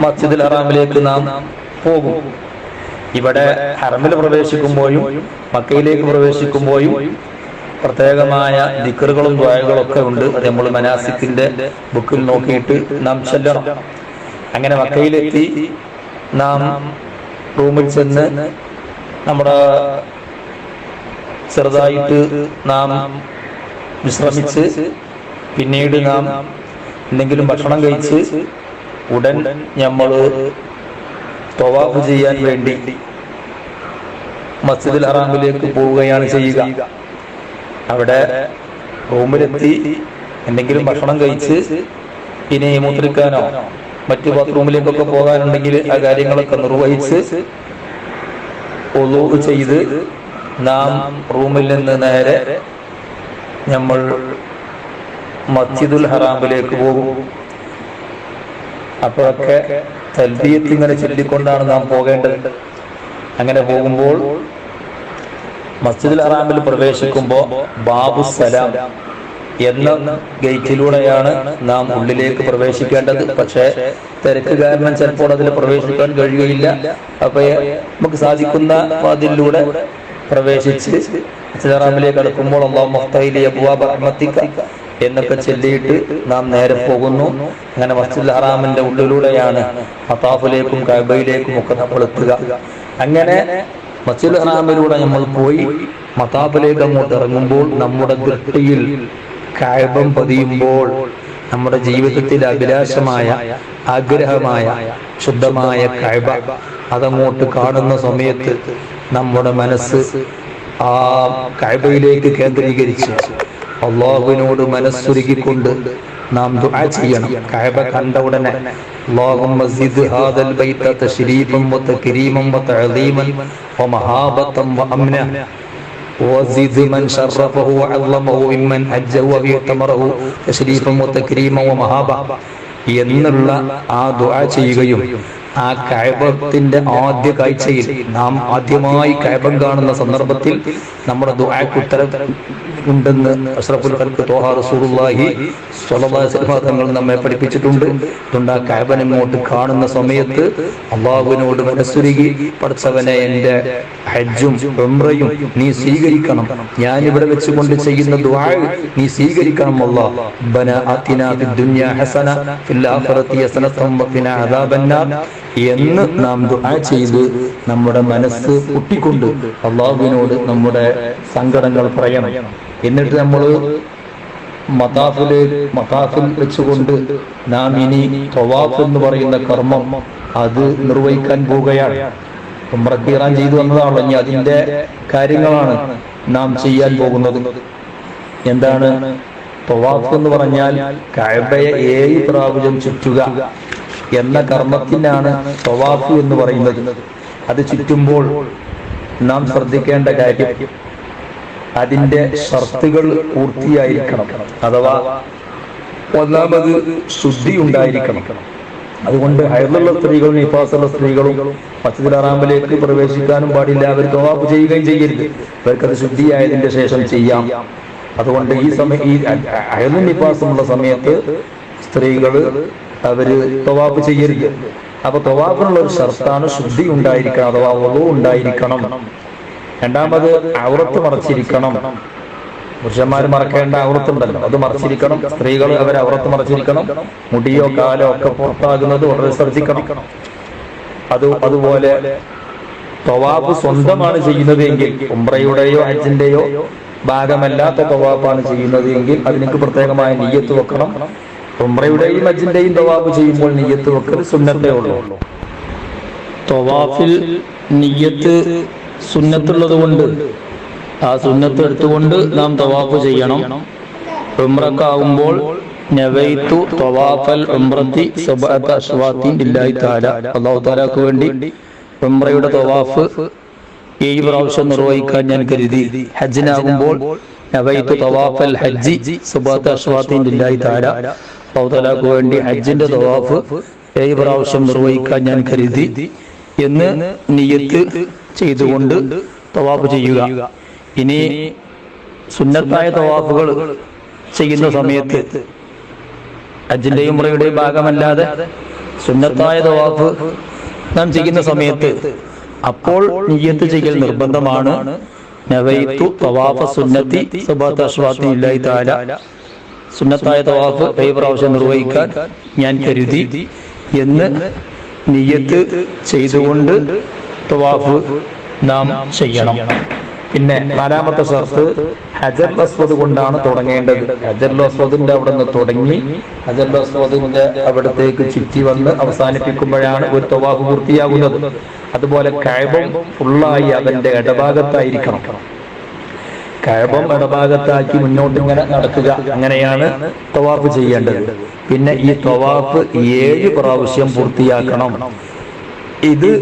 മസ്ജിദുൽ ഹറാമിലേക്ക് നാം പോകും. ഇവിടെ ഹറമിൽ പ്രവേശിക്കുമ്പോഴും മക്കയിലേക്ക് പ്രവേശിക്കുമ്പോഴും പ്രത്യേകമായ ദിക്റുകളും ദുആകളും ഒക്കെ ഉണ്ട്. അത് നമ്മൾ മനാസിക്കിന്റെ ബുക്കിൽ നോക്കിയിട്ട് നാം ചൊല്ലണം. അങ്ങനെ മക്കയിലെത്തി നാം റൂമിൽ ചെന്ന് നമ്മുടെ ചെറുതായിട്ട് നാം വിശ്രമിച്ച് പിന്നീട് നാം എന്തെങ്കിലും ഭക്ഷണം കഴിച്ച് ഉടൻ നമ്മൾ തവാഫ് ചെയ്യാൻ വേണ്ടി മസ്ജിദുൽ ഹറാമിലേക്ക് പോവുകയാണ് ചെയ്യുക. അവിടെ റൂമിലെത്തി എന്തെങ്കിലും ഭക്ഷണം കഴിച്ച് ഇനി മൂത്രിക്കാനോ മറ്റു ബാത്റൂമിലേക്കൊക്കെ പോകാനുണ്ടെങ്കിൽ ആ കാര്യങ്ങളൊക്കെ നിർവഹിച്ച് വുളൂ ചെയ്ത് നാം റൂമിൽ നിന്ന് നേരെ നമ്മൾ മസ്ജിദുൽ ഹറാമിലേക്ക് പോകും. അപ്പോഴൊക്കെ തൽബിയത്ത് ഇങ്ങനെ ചൊല്ലിക്കൊണ്ടാണ് നാം പോകേണ്ടത്. അങ്ങനെ പോകുമ്പോൾ മസ്ജിദുൽ ഹറാമിൽ പ്രവേശിക്കുമ്പോൾ ബാബുസലാം എന്ന ഗേറ്റിലൂടെയാണ് നാം ഉള്ളിലേക്ക് പ്രവേശിക്കേണ്ടത്. പക്ഷേ തിരക്ക് കാരണം ചിലപ്പോൾ അതിൽ പ്രവേശിക്കാൻ കഴിയുകയില്ല. അപ്പൊ നമുക്ക് സാധിക്കുന്ന വാതിലിലൂടെ പ്രവേശിച്ച് മസ്ജിദുൽ ഹറാമിലേക്ക് അടുക്കുമ്പോൾ അല്ലാഹു മഫ്തഹി അബ്വാബ റഹ്മതിക എന്നൊക്കെ ചൊല്ലിയിട്ട് നാം നേരെ പോകുന്നു. അങ്ങനെ മസ്ജിദുൽ ഹറാമിന്റെ ഉള്ളിലൂടെയാണ് മതാഫിലേക്കും കഅബയിലേക്കും ഒക്കെ നമ്മൾ എത്തുക. അങ്ങനെ മസ്ജിദുൽ ഹറാമിലൂടെ നമ്മൾ പോയി മതാഫിലേക്ക് അങ്ങോട്ട് ഇറങ്ങുമ്പോൾ നമ്മുടെ ദൃഷ്ടിയിൽ കഅബം പതിയുമ്പോൾ നമ്മുടെ ജീവിതത്തിൽ അഭിലാഷമായ ആഗ്രഹമായ ശുദ്ധമായ കഅബ അതങ്ങോട്ട് കാണുന്ന സമയത്ത് നമ്മുടെ മനസ്സ് ആ കഅബയിലേക്ക് കേന്ദ്രീകരിച്ച് അള്ളാഹുവിനോട് മനസ്സുരുകിക്കൊണ്ട് നാം ദുആ ചെയ്യണം. കഅബ കണ്ട ഉടനെ അല്ലാഹുമ്മ സിദ് ഹാദൽ ബൈത തശ്രീഫൻ വതക്രീമൻ വതഅദീമൻ വമഹാബതൻ വഅംന وزد من شرفه وعظمه ممن حجه واعتمره تشريفا وتكريما ومهابة എന്നുള്ള ആ ദുആ ചെയ്യുകയും ആ കഅബത്തിന്റെ ആദ്യ കാഴ്ചയിൽ നാം ആദ്യമായി കഅബം കാണുന്ന സന്ദർഭത്തിൽ നമ്മുടെ ദുആക്ക് ഉത്തരം ഉണ്ടെന്ന് അഷ്റഫുൽ ഖൽഖ് ത്വാഹ റസൂലുള്ളാഹി സ്വല്ലല്ലാഹു അലൈഹി വസല്ലം തങ്ങൾ നമ്മെ പഠിപ്പിച്ചിട്ടുണ്ട്. അതുകൊണ്ട് ആ കഅബൻ ഇങ്ങോട്ട് കാണുന്ന സമയത്ത് അല്ലാഹുവിനോട് മനസ്സുരുകി, പടച്ചവനെ എൻ്റെ ഹജ്ജും ഉംറയും നീ സ്വീകരിക്കണം, ഞാൻ ഇവിടെ വെച്ചുകൊണ്ട് ചെയ്യുന്ന ദുആ നീ സ്വീകരിക്കണം. അല്ലാഹ് റബ്ബനാ ആതിനാ ഫിദ് ദുനിയാ ഹസന ഫിൽ ആഖിറതി ഹസനതൻ വഖിനാ അദാബന്നാർ എന്ന് നാം ദുആ ചെയ്ത് നമ്മുടെ മനസ്സ് പൊട്ടിക്കൊണ്ട് അല്ലാഹുവിനോട് നമ്മുടെ സങ്കടങ്ങൾ പറയണം. എന്നിട്ട് നമ്മൾ മതാഫിൽ വെച്ചുകൊണ്ട് നാം ഇനി തവാഫ് എന്ന് പറയുന്ന കർമ്മം അത് നിർവഹിക്കാൻ പോവുകയാണ്. ഉംറക്ക് ഇഹ്റാം ചെയ്തു വന്നതാണല്ലോ, ഇനി അതിന്റെ കാര്യങ്ങളാണ് നാം ചെയ്യാൻ പോകുന്നത്. എന്താണ് തവാഫ് എന്ന് പറഞ്ഞാൽ? കഅബയെ 7 പ്രാവശ്യം ചുറ്റുക എന്ന കർമ്മത്തിനാണ് തവാഫ് എന്ന് പറയുന്നത്. അത് ചുറ്റുമ്പോൾ നാം ശ്രദ്ധിക്കേണ്ട കാര്യം അതിന്റെ ഷർത്തുകൾ പൂർത്തിയായിരിക്കണം. അഥവാ ഒന്നാമത് ശുദ്ധി ഉണ്ടായിരിക്കണം. അതുകൊണ്ട് ഹൈറുള്ള സ്ത്രീകളും നിഫാസുള്ള സ്ത്രീകളും മസ്ജിദുൽ ഹറാമിലേക്ക് പ്രവേശിക്കാനും പാടില്ല. അവർ തവാഫ് ചെയ്യുകയും ചെയ്യരുത്. അവർക്കത് ശുദ്ധിയായതിന്റെ ശേഷം ചെയ്യാം. അതുകൊണ്ട് ഈ ഹൈറും നിഫാസുമുള്ള സമയത്ത് സ്ത്രീകൾ അവര് തവാഫ് ചെയ്യരുത്. അപ്പൊ തവാഫിനുള്ള ഒരു ഷർത്താണ് ശുദ്ധി ഉണ്ടായിരിക്കണം, അഥവാ വുളു ഉണ്ടായിരിക്കണം. രണ്ടാമത് ഔറത്ത് മറച്ചിരിക്കണം. പുരുഷന്മാർ മറക്കേണ്ട ഔറത്തുണ്ടല്ലോ, അത് മറച്ചിരിക്കണം. സ്ത്രീകൾ അവർ ഔറത്ത് മറച്ചിരിക്കണം. മുടിയോ കാലോ ഒക്കെ പുറത്താകുന്നത് വളരെ ശ്രദ്ധിക്കണം. അതുപോലെ തവാഫ് സ്വന്തമാണ് ചെയ്യുന്നത് എങ്കിൽ, ഉംറയുടെയോ ഹജ്ജിന്റെയോ ഭാഗമല്ലാത്ത തവാഫാണ് ചെയ്യുന്നത് എങ്കിൽ അതിനൊക്കെ പ്രത്യേകമായ നിയ്യത്ത് വെക്കണം. ഉംറയുടെയും ഹജ്ജിന്റെയും തവാഫ് ചെയ്യുമ്പോൾ നിയ്യത്ത് വെക്കൽ സുന്നത്തേ ഉള്ളൂ. തവാഫിൽ നിയ്യത്ത് സുന്നത്തുള്ളത് കൊണ്ട് ആ സുന്നത്ത് എടുത്തുകൊണ്ട് നാം തവാഫ് ചെയ്യണം. ഉംറക്കാവുമ്പോൾ നവൈതു തവാഫൽ ഉംറത്തി സബഅത അശ്വാത്തിൻ ലില്ലാഹി തആല, അല്ലാഹു തആലക്ക് വേണ്ടി ഉംറയുടെ തവാഫ് 7 പ്രാവശ്യം നിർവഹിക്കാൻ ഞാൻ കരുതി. ഹജ്ജിനാകുമ്പോൾ നവൈതു തവാഫൽ ഹജ്ജി സബഅത അശ്വാത്തിൻ ലില്ലാഹി തആല, അല്ലാഹു തആലക്ക് വേണ്ടി ഹജ്ജിന്റെ തവാഫ് 7 പ്രാവശ്യം നിർവഹിക്കാൻ ഞാൻ കരുതി എന്ന് നിയ്യത്ത് ചെയ്തുകൊണ്ട് തവാഫ് ചെയ്യുക. ഇനി സുന്നത്തായ തവാഫുകൾ ചെയ്യുന്ന സമയത്ത്, ഹജ്ജിന്റെയും ഉംറയുടെയും ഭാഗമല്ലാതെ സുന്നത്തായ തവാഫ് നാം ചെയ്യുന്ന സമയത്ത് അപ്പോൾ നിയ്യത്ത് ചെയ്യൽ നിർബന്ധമാണ്. നവൈതു തവാഫ സുന്നത്തി സബഅത അശ്വാത്തിൻ ലില്ലാഹി തആല, സുന്നത്തായ തവാഫ് 7 പ്രാവശ്യം നിർവഹിക്കാൻ ഞാൻ കരുതി എന്ന് നിയ്യത്ത് ചെയ്തുകൊണ്ട് തവാഫ് നാം ചെയ്യണം. പിന്നെ 4-മത്തെ ഷർത്ത് ഹജറുൽ അസ്വദ് കൊണ്ടാണ് തുടങ്ങേണ്ടത്. ഹജറുൽ അസ്വദിന്റെ അവിടെ നിന്ന് തുടങ്ങി ഹജറുൽ അസ്വദിന്റെ അവിടത്തേക്ക് ചുറ്റി വന്ന് അവസാനിപ്പിക്കുമ്പോഴാണ് ഒരു തവാഫ് പൂർത്തിയാകുന്നത്. അതുപോലെ കഅബം ഫുള്ളായി അതിന്റെ ഇടഭാഗത്തായിരിക്കണം. കഅബം ഇടഭാഗത്താക്കി മുന്നോട്ട് ഇങ്ങനെ നടക്കുക, അങ്ങനെയാണ് തവാഫ് ചെയ്യേണ്ടത്. പിന്നെ ഈ തവാഫ് 7 പ്രാവശ്യം പൂർത്തിയാക്കണം. ഇത്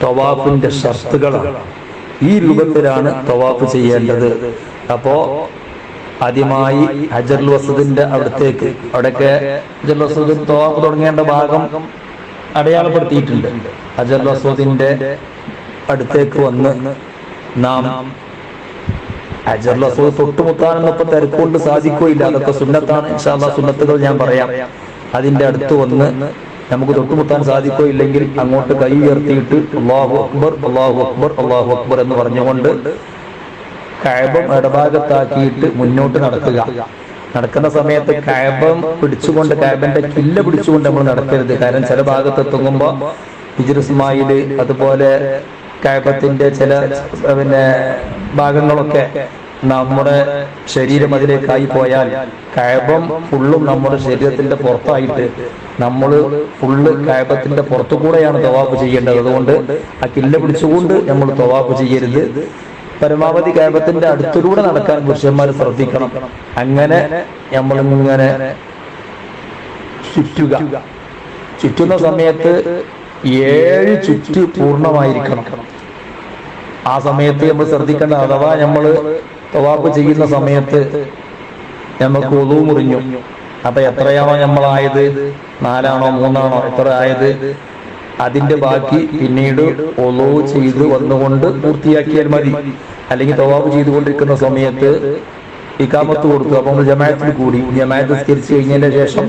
തവാഫിന്റെ ഷർത്തുകളാണ്. ഈ രൂപത്തിലാണ് തവാഫ് ചെയ്യേണ്ടത്. അപ്പോ ആദ്യമായി ഹജറുൽ അസ്വദിന്റെ അവിടത്തേക്ക്, അവിടെയൊക്കെ ഹജറുൽ അസ്വദിൽ തവാഫ് തുടങ്ങേണ്ട ഭാഗം അടയാളപ്പെടുത്തിയിട്ടുണ്ട്. ഹജറുൽ അസ്വദിന്റെ അടുത്തേക്ക് വന്ന് നാം ഹജറുൽ അസ്വദ് തൊട്ടുമുത്താനൊന്നും തിരക്കുകൊണ്ട് സാധിക്കുകയില്ല. അതൊക്കെ സുന്നത്താണ്. ഇൻഷാ അല്ലാഹ് സുന്നത്തുകൾ ഞാൻ പറയാം. അതിന്റെ അടുത്ത് വന്ന് നമുക്ക് തൊട്ടുമുത്താൻ സാധിക്കുകയില്ലെങ്കിൽ അങ്ങോട്ട് കൈ ഉയർത്തിയിട്ട് അല്ലാഹു അക്ബർ അല്ലാഹു അക്ബർ അല്ലാഹു അക്ബർ എന്ന് പറഞ്ഞുകൊണ്ട് കഅബം ഇടഭാഗത്താക്കിയിട്ട് മുന്നോട്ട് നടക്കുക. നടക്കുന്ന സമയത്ത് കഅബം പിടിച്ചുകൊണ്ട്, കഅബന്റെ കില്ല പിടിച്ചുകൊണ്ട് നമ്മൾ നടക്കരുത്. കാരണം ചില ഭാഗത്ത് എത്തുമ്പോൾ ഹിജ്ർ ഇസ്മായിൽ, അതുപോലെ കഅബത്തിന്റെ ചില ഭാഗങ്ങളൊക്കെ നമ്മുടെ ശരീരം അതിലേക്കായി പോയാൽ കഅബം ഫുള്ളും നമ്മുടെ ശരീരത്തിന്റെ പുറത്തായിട്ട് നമ്മൾ ഫുള്ള് കഅബത്തിന്റെ പുറത്തു കൂടെയാണ് തവാഫ് ചെയ്യേണ്ടത്. അതുകൊണ്ട് ആ കില്ല പിടിച്ചുകൊണ്ട് നമ്മൾ തവാഫ് ചെയ്യരുത്. പരമാവധി കഅബത്തിന്റെ അടുത്തിലൂടെ നടക്കാൻ പുരുഷന്മാർ ശ്രദ്ധിക്കണം. അങ്ങനെ നമ്മളിങ്ങനെ ചുറ്റുന്ന സമയത്ത് 7 ചുറ്റ് പൂർണ്ണമായിരിക്കണം. ആ സമയത്ത് നമ്മൾ ശ്രദ്ധിക്കേണ്ട, അഥവാ നമ്മൾ തവാഫ് ചെയ്യുന്ന സമയത്ത് നമുക്ക് ഒളു മുറിഞ്ഞു, അപ്പൊ എത്രയാണോ നമ്മളായത്, 4 ആണോ 3 ആണോ എത്ര ആയത്, അതിന്റെ ബാക്കി പിന്നീട് ഒളു ചെയ്ത് വന്നുകൊണ്ട് പൂർത്തിയാക്കിയാൽ മതി. അല്ലെങ്കിൽ തവാഫ് ചെയ്തുകൊണ്ടിരിക്കുന്ന സമയത്ത് ഇഖാമത്ത് കൊടുത്തു, അപ്പോൾ നമ്മൾ ജമാഅത്തിൽ കൂടി, ജമാഅത്ത് നിസ്കരിച്ചു കഴിഞ്ഞതിന്റെ ശേഷം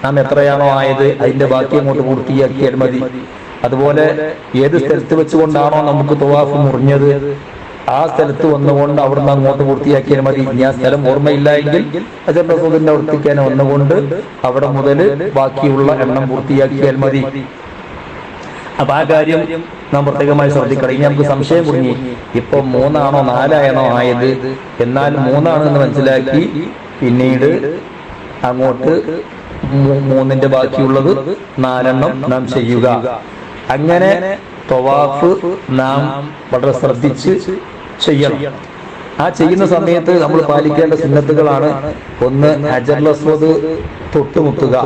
നാം എത്രയാണോ ആയത് അതിന്റെ ബാക്കി അങ്ങോട്ട് പൂർത്തിയാക്കിയാൽ മതി. അതുപോലെ ഏത് സ്ഥലത്ത് വെച്ചുകൊണ്ടാണോ നമുക്ക് തവാഫ് മുറിഞ്ഞത് ആ സ്ഥലത്ത് വന്നുകൊണ്ട് അവിടുന്ന് അങ്ങോട്ട് പൂർത്തിയാക്കിയാൽ മതി. ഇനി ആ സ്ഥലം ഓർമ്മയില്ല എങ്കിൽ ഹജർ റസൂലിന്റെ അടുത്തേക്ക് വന്നുകൊണ്ട് അവിടെ മുതൽ ബാക്കിയുള്ള എണ്ണം പൂർത്തിയാക്കിയാൽ മതി. അപ്പൊ ആ കാര്യം നാം പ്രത്യേകമായി ശ്രദ്ധിക്കണം. ഇനി നമുക്ക് സംശയം കുടുങ്ങി, ഇപ്പൊ 3 ആണോ 4 ആണോ ആയത്, എന്നാൽ 3 ആണെന്ന് മനസ്സിലാക്കി പിന്നീട് അങ്ങോട്ട് 3ന്റെ ബാക്കിയുള്ളത് 4 എണ്ണം നാം ചെയ്യുക. അങ്ങനെ തവാഫ് നാം വളരെ ശ്രദ്ധിച്ച് ചെയ്യണം. ആ ചെയ്യുന്ന സമയത്ത് നമ്മൾ പാലിക്കേണ്ട സുന്നത്തുകളാണ്: 1, ഹജറുൽ അസ്വദ് തൊട്ടുമുത്തുക,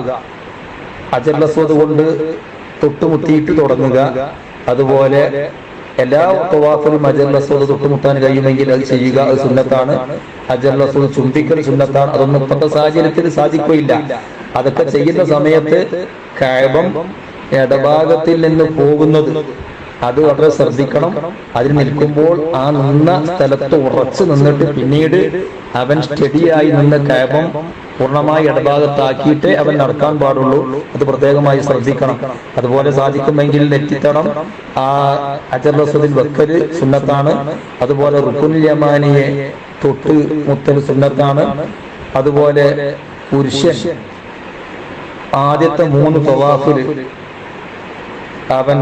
ഹജറുൽ അസ്വദ് കൊണ്ട് തൊട്ടുമുത്തിയിട്ട് തുടങ്ങുക. അതുപോലെ എല്ലാ തവാഫിലും ഹജറുൽ അസ്വദ് തൊട്ടുമുത്താൻ കഴിയുമെങ്കിൽ അത് ചെയ്യുക, അത് സുന്നത്താണ്. ഹജറുൽ അസ്വദ് ചുംബിക്കൽ സുന്നത്താണ്. അതൊന്നും ഇപ്പോഴത്തെ സാഹചര്യത്തിൽ സാധിക്കുകയില്ല. അതൊക്കെ ചെയ്യുന്ന സമയത്ത് കഅബം ഇടഭാഗത്തിൽ നിന്ന് പോകുന്നത് അത് വളരെ ശ്രദ്ധിക്കണം. അതിൽ നിൽക്കുമ്പോൾ ആ നിന്ന സ്ഥലത്ത് ഉറച്ചു നിന്നിട്ട് പിന്നീട് അവൻ സ്റ്റഡിയായി നിന്ന് കഅബം പൂർണ്ണമായി ഇടഭാഗത്താക്കിയിട്ടേ അവൻ നടക്കാൻ പാടുള്ളൂ. അത് പ്രത്യേകമായി ശ്രദ്ധിക്കണം. അതുപോലെ സാധിക്കുമെങ്കിൽ നെറ്റിത്തടം ആ ഹജറുൽ അസ്വദിൽ വെക്കല് സുന്നത്താണ്. അതുപോലെ റുക്നുൽ യമാനിയെ തൊട്ട് മുത്തൽ സുന്നത്താണ്. അതുപോലെ പുരുഷൻ ആദ്യത്തെ 3 തവാഫില് അവൻ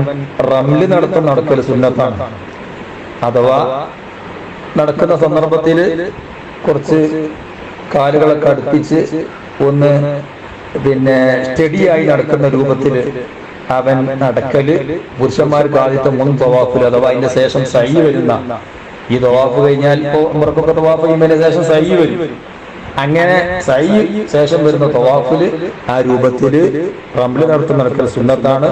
റംല് നടക്കൽ സുന്നത്താണ്. അഥവാ നടക്കുന്ന സന്ദർഭത്തിൽ കുറച്ച് കാലുകളൊക്കെ അടുപ്പിച്ച് ഒന്ന് സ്റ്റഡിയായി നടക്കുന്ന രൂപത്തിൽ അവൻ നടക്കല് പുരുഷന്മാർക്ക് ആദ്യത്തെ 3 തവാഫിൽ, അഥവാ അതിന്റെ ശേഷം സഈ വരുന്ന ഈ തവാഫ് കഴിഞ്ഞാൽ ഇപ്പോ ഉംറക്കൊക്കെ തവാഫ് ചെയ്യുന്നതിന് ശേഷം സഈ വരും. അങ്ങനെ സഈ ശേഷം വരുന്ന തവാഫില് ആ രൂപത്തില് റംല് നടക്കൽ സുന്നത്താണ്.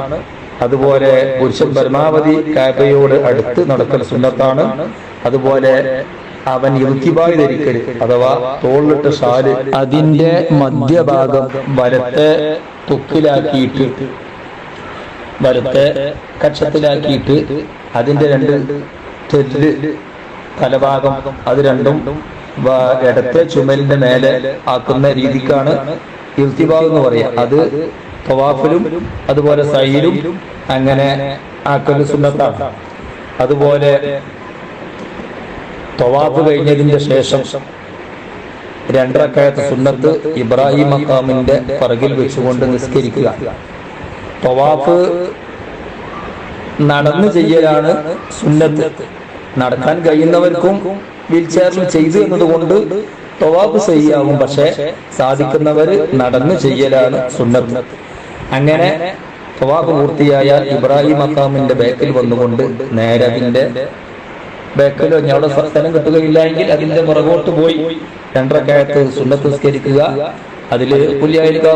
അതുപോലെ പുരുഷൻ പരമാവധി കഅബയോട് അടുത്ത് നടക്കൽ സുന്നത്താണ്. അതുപോലെ അവൻ ഇർതിബായ് ധരിക്കല്, അഥവാ തോളിലിട്ട ഷാല് അതിന്റെ മധ്യഭാഗം വലത്തെ തൊക്കിലാക്കിയിട്ട്, വലത്തെ കക്ഷത്തിലാക്കിയിട്ട് അതിന്റെ 2 തെല്ല് തലഭാഗം അത് രണ്ടും ഇടത്തെ ചുമലിന്റെ മേലെ ആക്കുന്ന രീതിക്കാണ് ഇർതിബാ എന്ന് പറയാ. അത് തവാഫിലും അതുപോലെ സഈലും അങ്ങനെ ആക്കൽ സുന്നത്താണ്. അതുപോലെ തവാഫ് കഴിഞ്ഞതിന്റെ ശേഷം 2 റക്അത്ത് സുന്നത്ത് ഇബ്രാഹിം മഖാമിന്റെ പിറകിൽ വെച്ചുകൊണ്ട് നിസ്കരിക്കുക. തവാഫ് നടന്നു ചെയ്യലാണ് സുന്നത്ത്. നടക്കാൻ കഴിയുന്നവർക്കും വീൽ ചെയറിൽ ചെയ്തു എന്നതുകൊണ്ട് തവാഫ് ചെയ്യാവും. പക്ഷെ സാധിക്കുന്നവർ നടന്നു ചെയ്യലാണ് സുന്നത്ത്. അങ്ങനെ തവാഫ് പൂർത്തിയായാൽ ഇബ്രാഹിം മഖാമിന്റെ ബേക്കിൽ വന്നുകൊണ്ട് നേരെ അതിന്റെ ബേക്കിലോ ഞങ്ങളുടെ സ്ഥലം കിട്ടുകയില്ല എങ്കിൽ അതിന്റെ പുറകോട്ട് പോയി 2 റക്അത്ത് സുന്നത്ത് നിസ്കരിക്കുക. അതില് കുല്യായിരിക്കും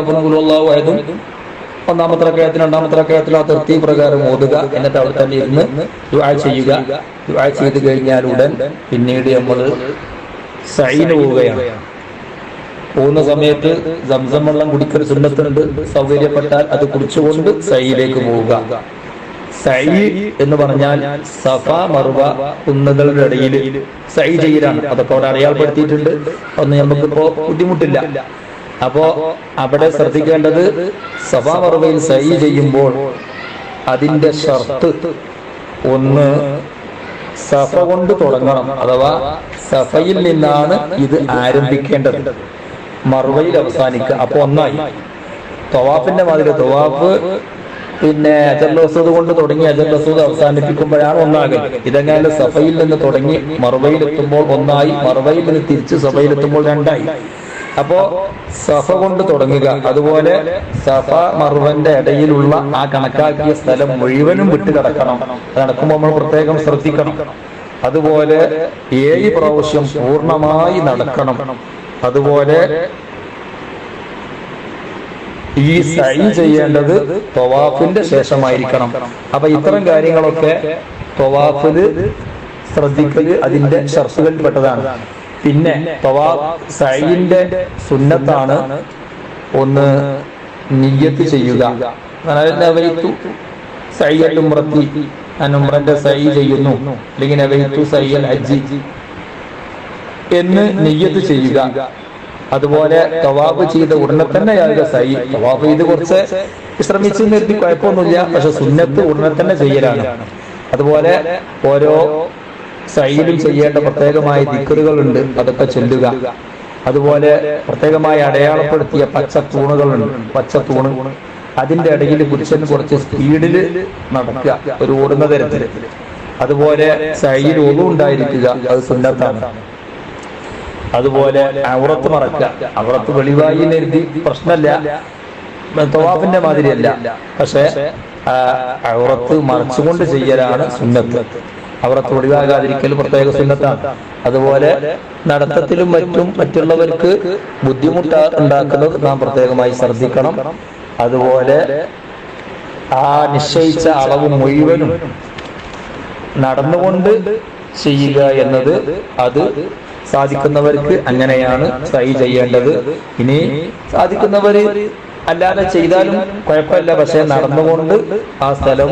ഒന്നാമത്തെ റക്അത്തിനും 2ാമത്തെ റക്അത്തിനും ആ തർത്തീബ് പ്രകാരം ഓതുക. എന്നിട്ട് അവിടെ തന്നെ ഇരുന്ന് ദുആ ചെയ്യുക. ദുആ ചെയ്ത് കഴിഞ്ഞാൽ ഉടൻ പിന്നീട് നമ്മൾ സഈന് പോവുകയാണ്. പോകുന്ന സമയത്ത് സംസം വെള്ളം കുടിക്കൽ സുന്നത്തുണ്ട്. സൗകര്യപ്പെട്ടാൽ അത് കുടിച്ചുകൊണ്ട് സഈയിലേക്ക് പോവുക. സഈ എന്ന് പറഞ്ഞാൽ സഫ മർവ കുന്നുകളുടെ ഇടയിൽ സഈ ചെയ്യലാണ്. അതൊക്കെ അവിടെ അടയാളപ്പെടുത്തിയിട്ടുണ്ട്. ഒന്നും നമുക്കിപ്പോ ബുദ്ധിമുട്ടില്ല. അപ്പോ അവിടെ ശ്രദ്ധിക്കേണ്ടത് സഫ മർവയിൽ സഈ ചെയ്യുമ്പോൾ അതിന്റെ ഷർത്ത് 1 സഫ കൊണ്ട് തുടങ്ങണം. അഥവാ സഫയിൽ നിന്നാണ് ഇത് ആരംഭിക്കേണ്ടത്, മർവയിൽ അവസാനിക്കുക. അപ്പൊ ഒന്നായി. തവാഫിന്റെ മാതിരി തവാഫ് ഹജറുൽ അസ്വദ് കൊണ്ട് തുടങ്ങി ഹജറുൽ അസ്വദ് അവസാനിപ്പിക്കുമ്പോഴാണ് ഒന്നാകൽ. ഇതെങ്ങനെ സഫയിൽ നിന്ന് തുടങ്ങി മർവയിലെത്തുമ്പോൾ 1 മർവയിൽ നിന്ന് തിരിച്ച് സഫയിലെത്തുമ്പോൾ 2. അപ്പോ സഫ കൊണ്ട് തുടങ്ങുക. അതുപോലെ സഫ മർവന്റെ ഇടയിലുള്ള ആ കണക്കാക്കിയ സ്ഥലം മുഴുവനും വിട്ട് കിടക്കണം. അത് നടക്കുമ്പോൾ നമ്മൾ പ്രത്യേകം ശ്രദ്ധിക്കണം. അതുപോലെ 7 പ്രാവശ്യം പൂർണ്ണമായി നടക്കണം. അതുപോലെ ഈ സഅയ് ചെയ്യേണ്ടത് തവാഫിന്റെ ശേഷമായിരിക്കണം. അപ്പൊ ഇത്തരം കാര്യങ്ങളൊക്കെ തവാഫില് ശ്രദ്ധിക്കല് അതിന്റെ ഷർത്തുകളിൽപ്പെട്ടതാണ്. പിന്നെ സഅയിന്റെ സുന്നത്താണ് ഒന്ന് നിയ്യത്ത് ചെയ്യുക. സഅയൽ ഉംറത്തി, ഞാൻ ഉംറന്റെ സഅയ് ചെയ്യുന്നു, അല്ലെങ്കിൽ നവൈതു സഅയൽ ഹജ്ജി എന്ന് നിയ്യത്ത് ചെയ്യുക. അതുപോലെ തവാഫ് ചെയ്ത ഉടനെ തന്നെ സഅയ്. തവാഫ് ചെയ്ത് കുറച്ച് വിശ്രമിച്ച് നിർത്തി കുഴപ്പമൊന്നുമില്ല, പക്ഷെ സുന്നത്ത് ഉടനെ തന്നെ ചെയ്യലാണ്. അതുപോലെ ഓരോ സഅയിലും ചെയ്യേണ്ട പ്രത്യേകമായ ദിക്റുകളുണ്ട്, അതൊക്കെ ചൊല്ലുക. അതുപോലെ പ്രത്യേകമായി അടയാളപ്പെടുത്തിയ പച്ചത്തൂണ് അതിന്റെ ഇടയിൽ പുരുഷൻ കുറച്ച് സ്പീഡിൽ നടക്കുക, ഒരു ഓടുന്ന തരത്തിൽ. അതുപോലെ സഅയിൽ ഒളു ഉണ്ടായിരിക്കുക, അത് സുന്നത്താണ്. അതുപോലെ ഔറത്ത് മറക്കുക. ഔറത്ത് വെളിവായി എഴുതി പ്രശ്നമല്ല, തവാഫിന്റെ മാതിരിയല്ല, പക്ഷെ ഔറത്ത് മറച്ചുകൊണ്ട് ചെയ്യലാണ് സുന്നത്ത്. ഔറത്ത് ഒഴിവാകാതിരിക്കൽ പ്രത്യേക സുന്നത്താണ്. അതുപോലെ നടത്തത്തിലും മറ്റുള്ളവർക്ക് ബുദ്ധിമുട്ട് ഉണ്ടാക്കുന്നത് നാം പ്രത്യേകമായി ശ്രദ്ധിക്കണം. അതുപോലെ ആ നിശ്ചയിച്ച അളവ് മുഴുവനും നടന്നുകൊണ്ട് ചെയ്യുക എന്നത്, അത് സാധിക്കുന്നവർക്ക് അങ്ങനെയാണ് സഅയ് ചെയ്യേണ്ടത്. ഇനി സാധിക്കുന്നവര് അല്ലാതെ ചെയ്താലും കുഴപ്പമില്ല, പക്ഷെ നടന്നുകൊണ്ട് ആ സ്ഥലം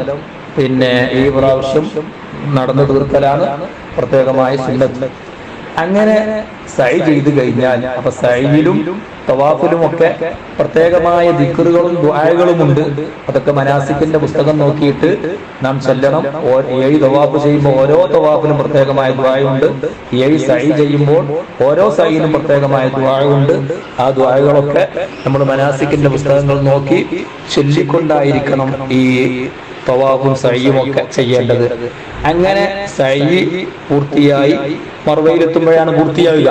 പിന്നെ ഈ പ്രാവശ്യം നടന്നു തീർക്കലാണ് പ്രത്യേകമായ സുന്നത്ത്. അങ്ങനെ സഅയ് ചെയ്തു കഴിഞ്ഞാൽ, അപ്പൊ സഅയിലും തവാഫിലും ഒക്കെ പ്രത്യേകമായ ദിക്റുകളും ദുആകളുമുണ്ട്. അതൊക്കെ മനാസിക്കിന്റെ പുസ്തകം നോക്കിയിട്ട് നാം ചൊല്ലണം. 7 തവാഫ് ചെയ്യുമ്പോൾ ഓരോ തവാഫിലും പ്രത്യേകമായ ദുആയുണ്ട്. 7 സഅയ് ചെയ്യുമ്പോൾ ഓരോ സഅയിലും പ്രത്യേകമായ ദുആയുണ്ട്. ആ ദുആകളൊക്കെ നമ്മൾ മനാസിക്കിന്റെ പുസ്തകങ്ങൾ നോക്കി ചൊല്ലിക്കൊണ്ടായിരിക്കണം ഈ തവാഫും സഅയും ഒക്കെ ചെയ്യേണ്ടത്. അങ്ങനെ സഅയ് പൂർത്തിയായി മർവയിലെത്തുമ്പോഴാണ് പൂർത്തിയാവുക.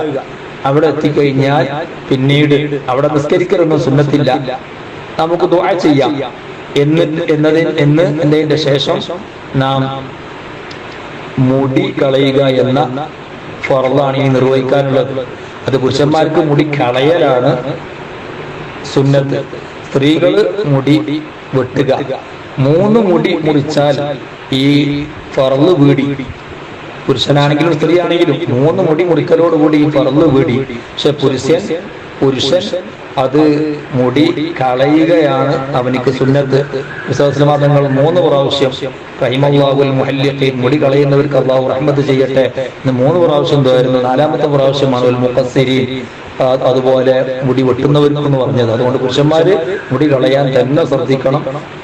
അവിടെ എത്തിക്കഴിഞ്ഞാൽ പിന്നീട് അവിടെ നിസ്കരിക്കലൊന്നും സുന്നത്തില്ല, നമുക്ക് ദുആ ചെയ്യാം. എന്നതിന്റെ ശേഷം നാം മുടി കളയുക എന്ന ഫർളാണ് ഇനി നിർവഹിക്കാനുള്ളത്. അത് പുരുഷന്മാർക്ക് മുടി കളയലാണ് സുന്നത്ത്. സ്ത്രീകള് മുടി വെട്ടുക. 3 മുടി മുറിച്ചാൽ ഈ ഫർള് വീടി. പുരുഷനാണെങ്കിലും സ്ത്രീ ആണെങ്കിലും 3 മുടി മുറിക്കലോടുകൂടി ഈ ഫർള് വീടി. പക്ഷെ പുരുഷൻ അത് മുടി കളയുകയാണ് അവനിക്ക് സുന്നത്ത്. വിശ്വാസമാതങ്ങൾ 3 പ്രാവശ്യം റഹിമല്ലാഹുൽ മുഹല്ലിഖീൻ, മുടി കളയുന്നവർക്ക് അല്ലാഹു റഹ്മത്ത് ചെയ്യട്ടെ എന്ന് 3 പ്രാവശ്യം തോന്നുന്നു. 4ാമത്തെ പ്രാവശ്യമാണ് അൽ മുഖസ്സിരീൻ, അതുപോലെ മുടി വെട്ടുന്നവർക്കെന്ന് പറഞ്ഞത്. അതുകൊണ്ട് പുരുഷന്മാര് മുടി കളയാൻ തന്നെ ശ്രദ്ധിക്കണം.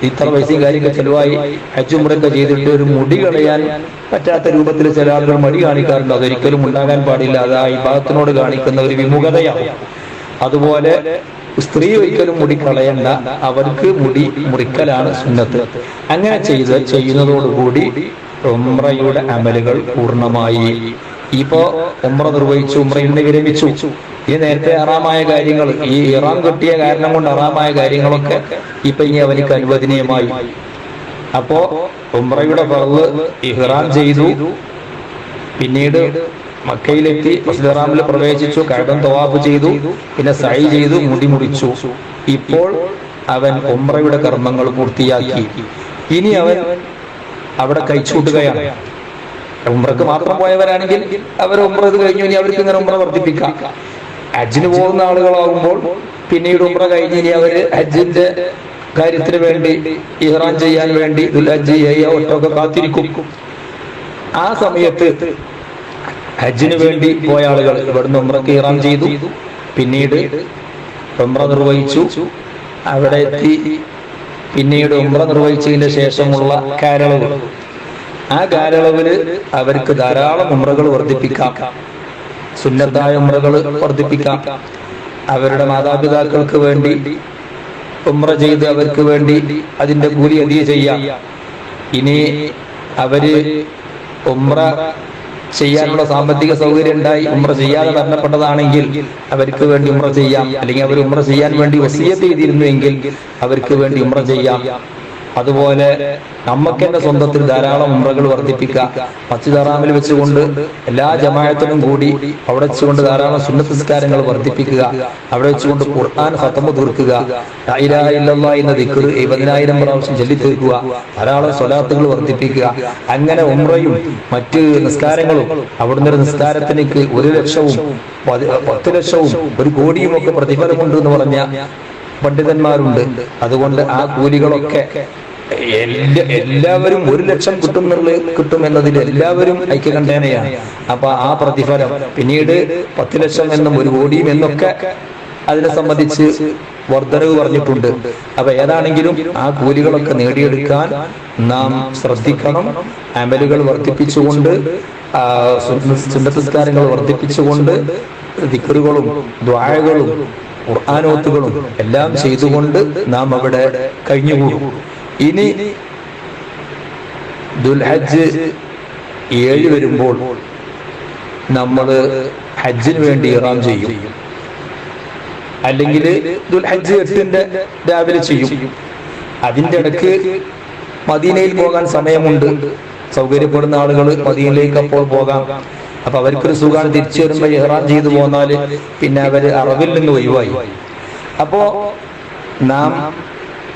ഇത്ര പൈസയും കാര്യങ്ങൾ ചെലവായി ഹജ്ജും ഉംറയൊക്കെ ചെയ്തിട്ട് ഒരു മുടി കളയാൻ പറ്റാത്ത രൂപത്തിൽ ചില ആളുകൾ മടി കാണിക്കാറുണ്ട്. അതൊരിക്കലും ഉണ്ടാകാൻ പാടില്ല. അത് ആ ഇബാദത്തിനോട് കാണിക്കുന്ന ഒരു വിമുഖതയാണ്. അതുപോലെ സ്ത്രീ ഒരിക്കലും മുടി കളയണ്ട, അവർക്ക് മുടി മുറിക്കലാണ് സുന്നത്ത്. അങ്ങനെ ചെയ്യുന്നതോടുകൂടി ഉംറയുടെ അമലുകൾ പൂർണ്ണമായി. ഇപ്പോ ഉംറ നിർവഹിച്ചു, ഉംറയിൽ നിന്ന് വിരമിച്ചു. ഈ നേരത്തെ ഹറാമായ കാര്യങ്ങൾ, ഈ ഇഹ്റാം കെട്ടിയ കാരണം കൊണ്ട് ഹറാമായ കാര്യങ്ങളൊക്കെ ഇപ്പൊ ഇനി അവനിക്ക് അനുവദനീയമായി. അപ്പോ ഉംറയുടെ ഫർള് ഇഹ്റാം ചെയ്തു, പിന്നീട് മക്കയിലെത്തി, മസ്ജിദുൽ ഹറാമിൽ പ്രവേശിച്ചു, കഅബ തവാഫ് ചെയ്തു, പിന്നെ സഅയ് ചെയ്തു, മുടി മുറിച്ചു. ഇപ്പോൾ അവൻ ഉംറയുടെ കർമ്മങ്ങൾ പൂർത്തിയാക്കി. ഇനി അവൻ അവിടെ കഴിച്ചുകൂട്ടുകയാണ്. ഉംറക്ക് മാത്രം പോയവരാണെങ്കിൽ അവർ ഉംറ ഇത് കഴിഞ്ഞു, ഇനി അവർക്ക് ഇങ്ങനെ ഉംറ വർദ്ധിപ്പിക്കാം. ഹജ്ജിന് പോകുന്ന ആളുകളാകുമ്പോൾ പിന്നീട് ഉംറ കഴിഞ്ഞ് ഇനി അവര് ഹജ്ജിന്റെ കാര്യത്തിന് വേണ്ടി, ഇഹ്റാം ചെയ്യാൻ വേണ്ടി ദുൽഹജ്ജ് ഒട്ടൊക്കെ കാത്തിരിക്കും. ആ സമയത്ത് ഹജ്ജിന് വേണ്ടി പോയ ആളുകൾ ഇവിടുന്ന് ഉംറക്ക് ഇഹ്റാം ചെയ്തു, പിന്നീട് ഉംറ നിർവഹിച്ചു, അവിടെ എത്തി, പിന്നീട് ഉംറ നിർവഹിച്ചതിന്റെ ശേഷമുള്ള കാലയളവ്, ആ കാലയളവില് അവർക്ക് ധാരാളം ഉംറകൾ വർദ്ധിപ്പിക്കാം, സുന്നത്തായ ഉംറകൾ വർദ്ധിപ്പിക്കാം. അവരുടെ മാതാപിതാക്കൾക്ക് വേണ്ടി ഉംറ ചെയ്ത് അവർക്ക് വേണ്ടി അതിന്റെ കൂലി അധികം ചെയ്യാം. ഇനി അവര് ഉംറ ചെയ്യാനുള്ള സാമ്പത്തിക സൗകര്യം ഉണ്ടായി ഉംറ ചെയ്യാതെ മരണപ്പെട്ടതാണെങ്കിൽ അവർക്ക് വേണ്ടി ഉംറ ചെയ്യാം. അല്ലെങ്കിൽ അവർ ഉംറ ചെയ്യാൻ വേണ്ടി വസിയത്ത് ചെയ്തിരുന്നുവെങ്കിൽ അവർക്ക് വേണ്ടി ഉംറ ചെയ്യാം. അതുപോലെ നമുക്ക് തന്നെ സ്വന്തത്തിൽ ധാരാളം ഉംറകൾ വർദ്ധിപ്പിക്കുക. മസ്ജിദ് ഹറാമിൽ വെച്ചുകൊണ്ട് എല്ലാ ജമാഅത്തിനും കൂടി അവിടെ വെച്ചുകൊണ്ട് ധാരാളം സുന്നത്ത് നിസ്കാരങ്ങൾ വർദ്ധിപ്പിക്കുക. അവിടെ വെച്ചുകൊണ്ട് ഖുർആൻ ഖത്മ തീർക്കുക. ലാ ഇലാഹ ഇല്ലല്ലാഹ് എന്ന ദിക്ർ 70,000 പ്രാവശ്യം ചൊല്ലി തീർക്കുക. ധാരാളം സ്വലാത്തുകൾ വർദ്ധിപ്പിക്കുക. അങ്ങനെ ഉംറയും മറ്റ് നിസ്കാരങ്ങളും അവിടുന്ന് ഒരു നിസ്കാരത്തിലേക്ക് 1,00,000 10 ലക്ഷവും 1 കോടിയും ഒക്കെ പ്രതിഫലമുണ്ട് എന്ന് പറഞ്ഞ പണ്ഡിതന്മാരുണ്ട്. അതുകൊണ്ട് ആ കൂലികളൊക്കെ എല്ലാവരും 1,00,000 കിട്ടും എന്നതിൽ എല്ലാവരും ഐക്യകണ്ഠേനയാണ്. അപ്പൊ ആ പ്രതിഫലം പിന്നീട് 10 ലക്ഷം എന്നും 1 കോടിയും എന്നൊക്കെ അതിനെ സംബന്ധിച്ച് വർധനവ് പറഞ്ഞിട്ടുണ്ട്. അപ്പൊ ഏതാണെങ്കിലും ആ കൂലികളൊക്കെ നേടിയെടുക്കാൻ നാം ശ്രദ്ധിക്കണം. അമലുകൾ വർദ്ധിപ്പിച്ചുകൊണ്ട്, സുന്നത്ത് നിസ്കാരങ്ങൾ വർദ്ധിപ്പിച്ചുകൊണ്ട്, ദിക്റുകളും ദുആകളും ഖുർആനോത്തുകളും എല്ലാം ചെയ്തുകൊണ്ട് നാം അവിടെ കഴിഞ്ഞുകൂടും. ഇനി ദുൽഹജ്ജ് 7 വരുമ്പോൾ നമ്മൾ ഹജ്ജിന് വേണ്ടി ഇഹ്റാം ചെയ്യും. അല്ലെങ്കിൽ ദുൽഹജ്ജ് 8 രാവിലെ ചെയ്യും. അതിൻ്റെ ഇടയ്ക്ക് മദീനയിൽ പോകാൻ സമയമുണ്ട്. സൗകര്യപ്പെടുന്ന ആളുകൾ മദീനയിലേക്ക് അപ്പോൾ പോകാം. അപ്പൊ അവർക്കൊരു സുഖാണ് തിരിച്ചു വരുമ്പോൾ ഇഹ്റാം ചെയ്തു പോന്നാല് പിന്നെ അവര് അറവിൽ നിന്ന് ഒഴിവായി. അപ്പോ നാം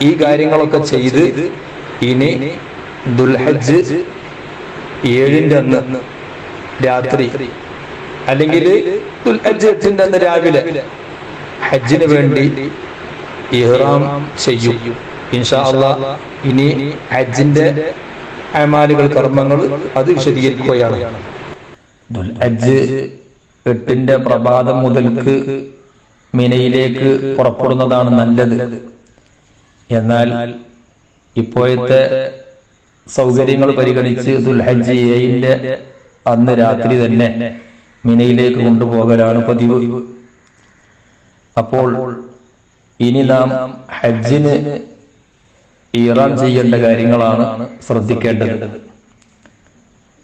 ഈ കാര്യങ്ങളൊക്കെ ചെയ്ത് ഇനി ദുൽഹജ്ജ് 7 അന്ന് രാത്രി അല്ലെങ്കിൽ ദുൽഹജ്ജ് 8 അന്ന് രാവിലെ ഹജ്ജിന് വേണ്ടി ഇഹ്റാം ചെയ്യും ഇൻഷാ അല്ലാഹ്. ഇനി ഹജ്ജിന്റെ അമാലുകൾ, കർമ്മങ്ങൾ അത് വിശദീകരിക്കുകയാണ്. ദുൽഹജ്ജ് 8 പ്രഭാതം മുതൽക്ക് മിനയിലേക്ക് പുറപ്പെടുന്നതാണ് നല്ലത്. എന്നാൽ ഇപ്പോഴത്തെ സൗകര്യങ്ങൾ പരിഗണിച്ച് ദുൽഹജ്ജ് 7 അന്ന് രാത്രി തന്നെ മിനയിലേക്ക് കൊണ്ടുപോകലാണ് പതിവ്. അപ്പോൾ ഇനി നാം ഹജ്ജിന് ഇഹ്റാം ചെയ്യേണ്ട കാര്യങ്ങളാണ് ശ്രദ്ധിക്കേണ്ടത്.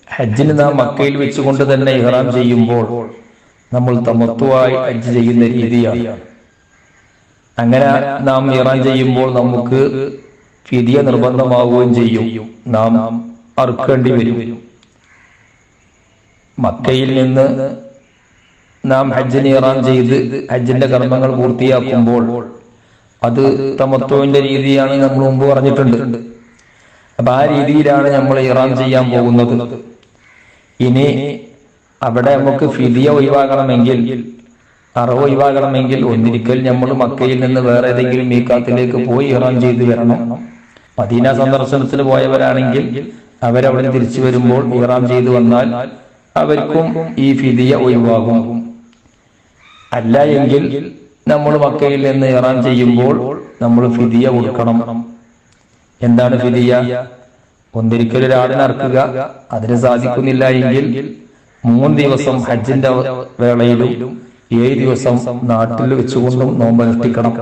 ഹജ്ജിന് നാം മക്കയിൽ വെച്ചുകൊണ്ട് തന്നെ ഇഹ്റാം ചെയ്യുമ്പോൾ നമ്മൾ തമത്തുവായി ഹജ്ജ് ചെയ്യുന്ന രീതിയാണ്. അങ്ങനെ നാം ഇഹ്റാം ചെയ്യുമ്പോൾ നമുക്ക് ഫിദിയ നിർബന്ധമാവുകയും ചെയ്യും. നാം അറുക്കേണ്ടി വരും. മക്കയിൽ നിന്ന് നാം ഹജ്ജിന് ഇഹ്റാം ചെയ്ത് ഹജ്ജിന്റെ കർമ്മങ്ങൾ പൂർത്തിയാക്കുമ്പോൾ അത് തമത്തുവിന്റെ രീതിയാണ് നമ്മൾ മുമ്പ് പറഞ്ഞിട്ടുണ്ട്. അപ്പൊ ആ രീതിയിലാണ് നമ്മൾ ഇഹ്റാം ചെയ്യാൻ പോകുന്നത്. ഇനി അവിടെ നമുക്ക് ഫിദിയ ഒഴിവാകണമെങ്കിൽ, അറവ് ഒഴിവാകണമെങ്കിൽ ഒന്നിരിക്കൽ നമ്മൾ മക്കയിൽ നിന്ന് വേറെ ഏതെങ്കിലും മീഖാത്തിലേക്ക് പോയി ഇഹ്റാം ചെയ്ത് വരണം. മദീന സന്ദർശനത്തിന് പോയവരാണെങ്കിൽ അവരവിടെ തിരിച്ചു വരുമ്പോൾ ഇഹ്റാം ചെയ്തു വന്നാൽ അവർക്കും ഈ ഫിദിയ ഒഴിവാകും. അല്ല എങ്കിൽ നമ്മൾ മക്കയിൽ നിന്ന് ഇഹ്റാം ചെയ്യുമ്പോൾ നമ്മൾ ഫിദിയ കൊടുക്കണം. എന്താണ് ഫിദിയ? ഒന്നിരിക്കൽ ഒരാടിനെ അറുക്കുക. അതിന് സാധിക്കുന്നില്ല എങ്കിൽ 3 ദിവസം ഹജ്ജിന്റെ വേളയിലും 7 ദിവസം നാട്ടിൽ വെച്ചുകൊണ്ടും നോമ്പനുഷ്ഠിക്കണം.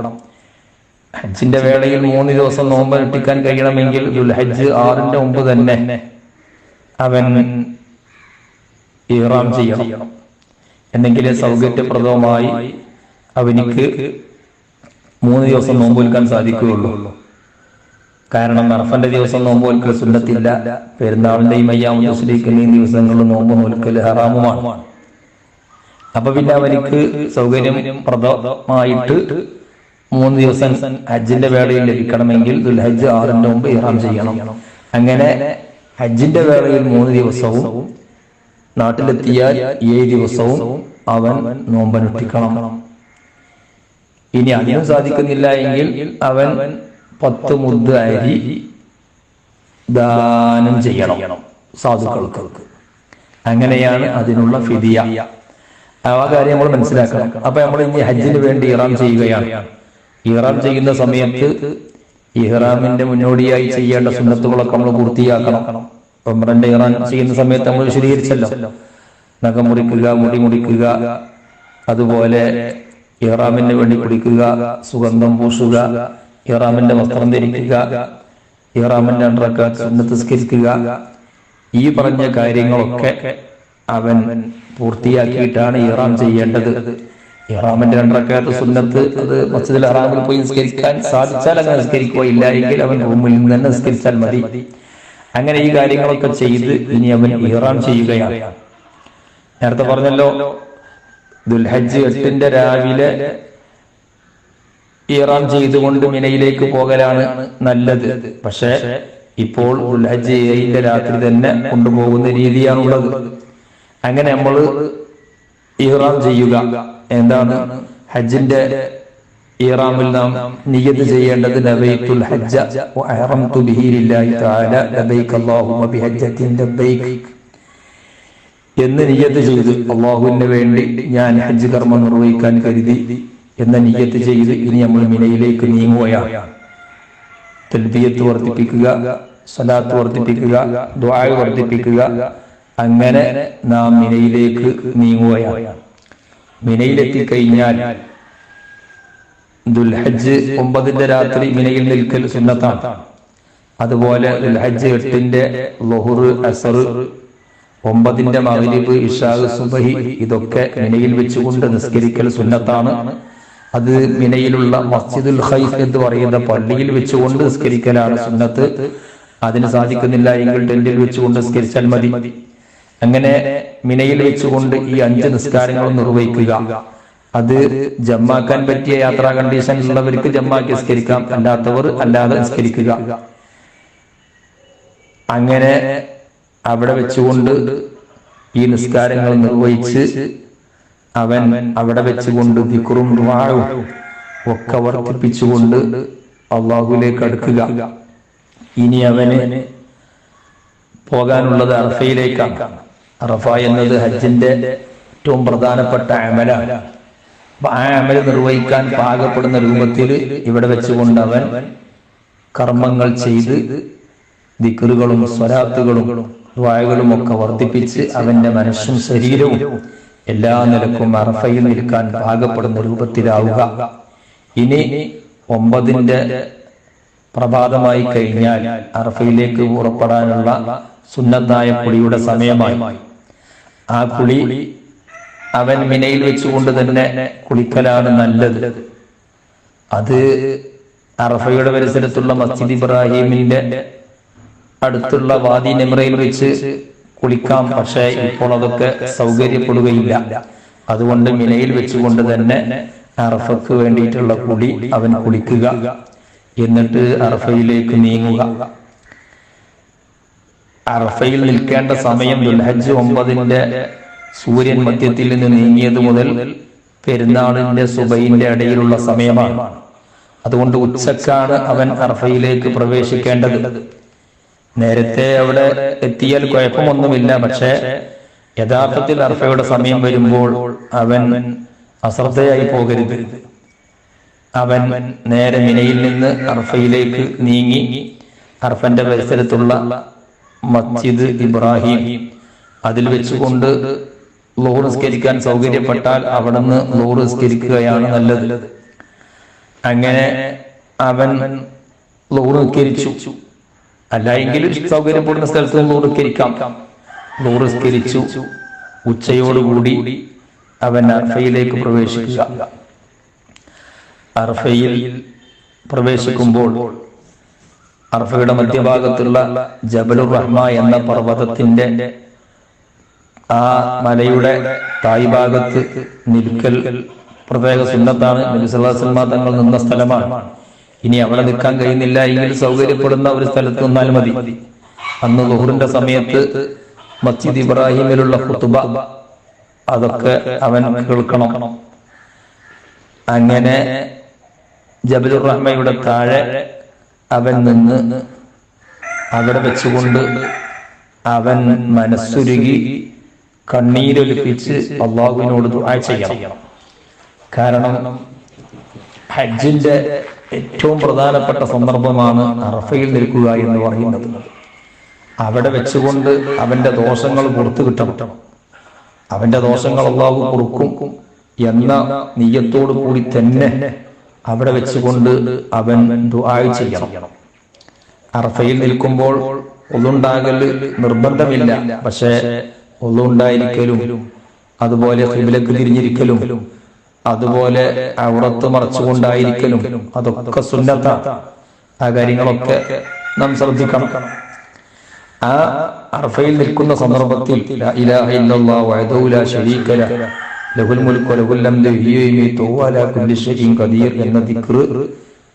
ഹജ്ജിന്റെ വേളയിൽ 3 ദിവസം നോമ്പനുഷ്ഠിക്കാൻ കഴിയണമെങ്കിൽ ദുൽഹജ്ജ് 6 മുമ്പ് തന്നെ അവൻ ഇഹ്റാം ചെയ്യണം. എന്നെങ്കിലേ സൗകര്യപ്രദമായി അവനിക്ക് 3 ദിവസം നോമ്പ് നിൽക്കാൻ സാധിക്കുകയുള്ളൂ. കാരണം അറഫന്റെ ദിവസം നോമ്പ് നോൽക്കൽ സുന്നത്തില്ല. പെരുന്നാളിന്റെയും അയ്യാമുൽ തശ്രീഖിന്റെയും ദിവസങ്ങളിൽ നോമ്പ് നോൽക്കൽ ഹറാമുമാണ്. അപ്പൊ പിന്നെ അവനിക്ക് സൗകര്യപ്രദമായിട്ട് 3 ദിവസം ഹജ്ജിന്റെ വേളയിൽ ലഭിക്കണമെങ്കിൽ ദുൽഹജ്ജ് 6 മുമ്പ് ഇഹ്റാം ചെയ്യണം. അങ്ങനെ ഹജ്ജിന്റെ വേളയിൽ 3 ദിവസവും നാട്ടിലെത്തിയാൽ 7 ദിവസവും അവൻ നോമ്പനുഷ്ഠിക്കണം. ഇനി അതിനും സാധിക്കുന്നില്ല എങ്കിൽ അവൻ 10 മുദ്ദ് അരി ദാനം ചെയ്യണം സാധുക്കൾക്ക്. അങ്ങനെയാണ് അതിനുള്ള ഫിദിയ. ആ കാര്യം നമ്മൾ മനസ്സിലാക്കണം. അപ്പൊ നമ്മൾ ഇനി ഹജ്ജിന് വേണ്ടി ഇഹ്റാം ചെയ്യുകയാണ്. ഇഹ്റാം ചെയ്യുന്ന സമയത്ത് ഇഹ്റാമിന്റെ മുന്നോടിയായി ചെയ്യേണ്ട സുന്നത്തുകളൊക്കെ നമ്മൾ പൂർത്തിയാക്കണം. ഉംറന്റെ ഇഹ്റാം ചെയ്യുന്ന സമയത്ത് നമ്മൾ വിശദീകരിച്ചല്ലോ. നഖം മുറിക്കുക, മുടി മുടിക്കുക, അതുപോലെ ഇഹ്റാമിന് വേണ്ടി കുടിക്കുക, സുഗന്ധം പൂശുക, ഇഹ്റാമിന്റെ വസ്ത്രം ധരിക്കുക, ഇഹ്റാമിന്റെ 2 റക്അത്ത് സുന്നത്ത് നിസ്കരിക്കുക. ഈ പറഞ്ഞ കാര്യങ്ങളൊക്കെ അവൻ പൂർത്തിയാക്കിയിട്ടാണ് ഇഹ്റാം ചെയ്യേണ്ടത്. ഇഹ്റാമിന്റെ 2 റക്അത്ത് സുന്നത്ത് അത് മസ്ജിദുൽ ഹറാമിൽ പോയി നിസ്കരിക്കാൻ സാധിച്ചാൽ അങ്ങനെ നിസ്കരിക്കുക, ഇല്ല എങ്കിൽ അവൻ റൂമിൽ നിന്ന് തന്നെ നിസ്കരിച്ചാൽ മതി. അങ്ങനെ ഈ കാര്യങ്ങളൊക്കെ ചെയ്ത് ഇനി അവൻ ഇഹ്റാം ചെയ്യുകയാണ്. നേരത്തെ പറഞ്ഞല്ലോ ദുൽഹജ്ജ് 8 രാവിലെ ഇഹ്റാം ചെയ്തുകൊണ്ട് മിനയിലേക്ക് പോകലാണ് നല്ലത്. പക്ഷെ ഇപ്പോൾ ദുൽഹജ്ജ് 7 രാത്രി തന്നെ കൊണ്ടുപോകുന്ന രീതിയാണുള്ളത്. അങ്ങനെ നമ്മൾ ഇഹ്റാം ചെയ്യുക. എന്താണ് ഹജ്ജിന്റെ ഇഹ്റാമിൽ നാം നിയ്യത്ത് ചെയ്യേണ്ടത്? നവൈതുൽ ഹജ്ജ വഅഹറംതു ബിഹി ലില്ലാഹി തആല ലബൈക അല്ലാഹുമ്മ ബിഹജ്ജത്തിൻ ലബൈക എന്ന് നിയ്യത്ത് ചെയ്ത്, അല്ലാഹുവിന് വേണ്ടി ഞാൻ ഹജ്ജ് കർമ്മം നിർവഹിക്കാൻ കരുതി എന്ന നിയ്യത്ത് ചെയ്ത് ഇനി നമ്മൾ മിനയിലേക്ക് നീങ്ങുകയാണ്. തൽബിയത്ത് വർദ്ധിപ്പിക്കുക, സ്വലാത്ത് വർദ്ധിപ്പിക്കുക, ദുആ വർദ്ധിപ്പിക്കുക. അങ്ങനെ നാം മിനയിലേക്ക് നീങ്ങുകയാണ്. മിനയിലെത്തിക്കഴിഞ്ഞാൽ ദുൽഹജ്ജ് 9 രാത്രി മിനയിൽ നിൽക്കൽ സുന്നത്താണ്. അതുപോലെ ദുൽഹജ്ജ് 8 ളുഹ്ർ, അസ്ർ, 9 മഗ്രിബ്, ഇശാ, സുബ്ഹി ഇതൊക്കെ മിനയിൽ വെച്ചുകൊണ്ട് നിസ്കരിക്കൽ സുന്നത്താണ്. അത് മിനയിലുള്ള മസ്ജിദുൽ ഖൈഫ് എന്ന് പറയുന്ന പള്ളിയിൽ വെച്ചുകൊണ്ട് നിസ്കരിക്കലാണ് സുന്നത്ത്. അതിന് സാധിക്കുന്നില്ല എങ്കിൽ ടെന്റിൽ വെച്ചുകൊണ്ട് നിസ്കരിച്ചാൽ മതി. അങ്ങനെ മിനയിൽ വെച്ചുകൊണ്ട് ഈ 5 നിസ്കാരങ്ങളും നിർവഹിക്കുക. അത് ജമ്മാക്കാൻ പറ്റിയ യാത്രാ കണ്ടീഷനിലുള്ളവർക്ക് ജമ്മാക്കി നിസ്കരിക്കാം, അല്ലാത്തവർ അല്ലാതെ നിസ്കരിക്കുക. അങ്ങനെ അവിടെ വെച്ചുകൊണ്ട് ഈ നിസ്കാരങ്ങൾ നിർവഹിച്ച് അവൻ അവിടെ വെച്ചുകൊണ്ട് ദിക്റും ദുആഉം ഒക്കെ വർദ്ധിപ്പിച്ചുകൊണ്ട് അല്ലാഹുവിലേക്ക് അടുക്കുക. ഇനി അവന് പോകാനുള്ളത് അറഫയിലേക്കാണ്. അറഫ എന്നത് ഹജ്ജിന്റെ ഏറ്റവും പ്രധാനപ്പെട്ട അമലാണ്. അപ്പൊ ആ അമൽ നിർവഹിക്കാൻ പാകപ്പെടുന്ന രൂപത്തിൽ ഇവിടെ വെച്ചുകൊണ്ട് അവൻ കർമ്മങ്ങൾ ചെയ്ത് ദിക്റുകളും സ്വലാത്തുകളും ദുആകളും ഒക്കെ വർദ്ധിപ്പിച്ച് അവന്റെ മനസ്സും ശരീരവും എല്ലാ നിലക്കും അറഫയിൽ നിൽക്കാൻ പാകപ്പെടുന്ന രൂപത്തിലാവുക. ഇനി 9 പ്രഭാതമായി കഴിഞ്ഞാൽ അറഫയിലേക്ക് പുറപ്പെടാനുള്ള സുന്നത്തായ കുളിയുടെ സമയമായി. ആ കുളി അവൻ മിനയിൽ വെച്ചുകൊണ്ട് തന്നെ കുളിക്കലാണ് നല്ലത്. അത് അറഫയുടെ പരിസരത്തുള്ള മസ്ജിദ് ഇബ്രാഹിമിന്റെ അടുത്തുള്ള വാദി നെമ്രയിൽ വെച്ച് കുളിക്കാം. പക്ഷേ ഇപ്പോൾ അതൊക്കെ സൗകര്യപ്പെടുകയില്ല. അതുകൊണ്ട് മിനയിൽ വെച്ചുകൊണ്ട് തന്നെ അറഫക്ക് വേണ്ടിയിട്ടുള്ള കുളി അവൻ കുളിക്കുക. എന്നിട്ട് അറഫയിലേക്ക് നീങ്ങുക. അറഫയിൽ നിൽക്കേണ്ട സമയം ദുൽഹജ്ജ് 9 സൂര്യൻ മധ്യത്തിൽ നിന്ന് നീങ്ങിയത് മുതൽ പെരുന്നാളിന്റെ സുബഹിന്റെ ഇടയിലുള്ള സമയമാണ്. അതുകൊണ്ട് ഉച്ചക്കാണ് അവൻ അറഫയിലേക്ക് പ്രവേശിക്കേണ്ടത്. നേരത്തെ അവിടെ എത്തിയാൽ കുഴപ്പമൊന്നുമില്ല. പക്ഷെ യഥാർത്ഥത്തിൽ അറഫയുടെ സമയം വരുമ്പോൾ അവൻ അശ്രദ്ധയായി പോകരുത്. അവൻ നേരെ മിനയിൽ നിന്ന് അറഫയിലേക്ക് നീങ്ങി അറഫന്റെ പരിസരത്തുള്ള മസ്ജിദ് ഇബ്രാഹിം അതിൽ വെച്ചുകൊണ്ട് ളുഹ്ർ നിസ്കരിക്കാൻ സൗകര്യപ്പെട്ടാൽ അവിടെ നിന്ന് ളുഹ്ർ നിസ്കരിക്കുകയാണ് നല്ലത്. അങ്ങനെ അവൻ ളുഹ്ർ നിസ്കരിച്ചു. അല്ല എങ്കിൽ സൗകര്യപ്പെടുന്ന സ്ഥലത്ത് ളുഹ്ർ നിസ്കരിക്കാം. ളുഹ്ർ നിസ്കരിച്ചു. ഉച്ചയോടുകൂടി അവൻ അറഫയിലേക്ക് പ്രവേശിക്കുക. അറഫയിൽ പ്രവേശിക്കുമ്പോൾ അറഫയുടെ മധ്യഭാഗത്തുള്ള ജബലുർ റഹ്മ എന്ന പർവ്വതത്തിന്റെ ആ മലയുടെ തായ്ഭാഗത്ത് നിൽക്കൽ പ്രത്യേക സുന്നത്താണ്. നബി സല്ലല്ലാഹു അലൈഹി വസല്ലം തങ്ങൾ നിന്ന സ്ഥലമാണ്. ഇനി അവിടെ നിൽക്കാൻ കഴിയുന്നില്ല എങ്കിൽ സൗകര്യപ്പെടുന്ന ഒരു സ്ഥലത്ത് നിന്നാൽ മതി. അന്ന് ളുഹ്റിന്റെ സമയത്ത് മസ്ജിദ് ഇബ്രാഹിമിലുള്ള ഖുതുബ അതൊക്കെ അവൻ കേൾക്കണം. അങ്ങനെ ജബലുർ റഹ്മയുടെ താഴെ അവൻ നിന്ന് അവിടെ വെച്ചുകൊണ്ട് അവൻ മനസ്സുരുകി കണ്ണീരൊലിപ്പിച്ച് അള്ളാഹുവിനോട് ദുആ ചെയ്യണം. കാരണം ഹജ്ജിന്റെ ഏറ്റവും പ്രധാനപ്പെട്ട സന്ദർഭമാണ് അറഫയിൽ നിൽക്കുക എന്ന് പറയുന്നത്. അവിടെ വെച്ചുകൊണ്ട് അവന്റെ ദോഷങ്ങൾ പുറത്തു കിട്ടണം. അവന്റെ ദോഷങ്ങൾ അള്ളാഹു പൊറുക്കും എന്ന നിയ്യത്തോടു കൂടി തന്നെ അവിടെ വെച്ചുകൊണ്ട് അവൻ ദുആ ചെയ്യണം. അറഫയിൽ നിൽക്കുമ്പോൾ ഒന്നുണ്ടാകൽ നിർബന്ധമില്ല. പക്ഷേ ഒന്നുണ്ടായിരിക്കലും അതുപോലെ ഖിബ്ലക്ക് തിരിഞ്ഞിരിക്കലും അതുപോലെ ഔറത്ത് മറച്ചുകൊണ്ടായിരിക്കലും അതൊക്കെ സുന്നത്താണ്. ആ കാര്യങ്ങളൊക്കെ നാം ശ്രദ്ധിക്കണം. ആ അറഫയിൽ നിൽക്കുന്ന സന്ദർഭത്തിൽ ലാ ഇലാഹ ഇല്ലല്ലാഹു വഹ്ദഹു ലാ ശരീക ലഹു ലഹുൽ മുൽക്കു വലഹുൽ ഹംദു വഹുവ യുമീതു വഹുവ അലാ കുല്ലി ഷൈഇൻ ഖദീർ എന്ന ദിക്ർ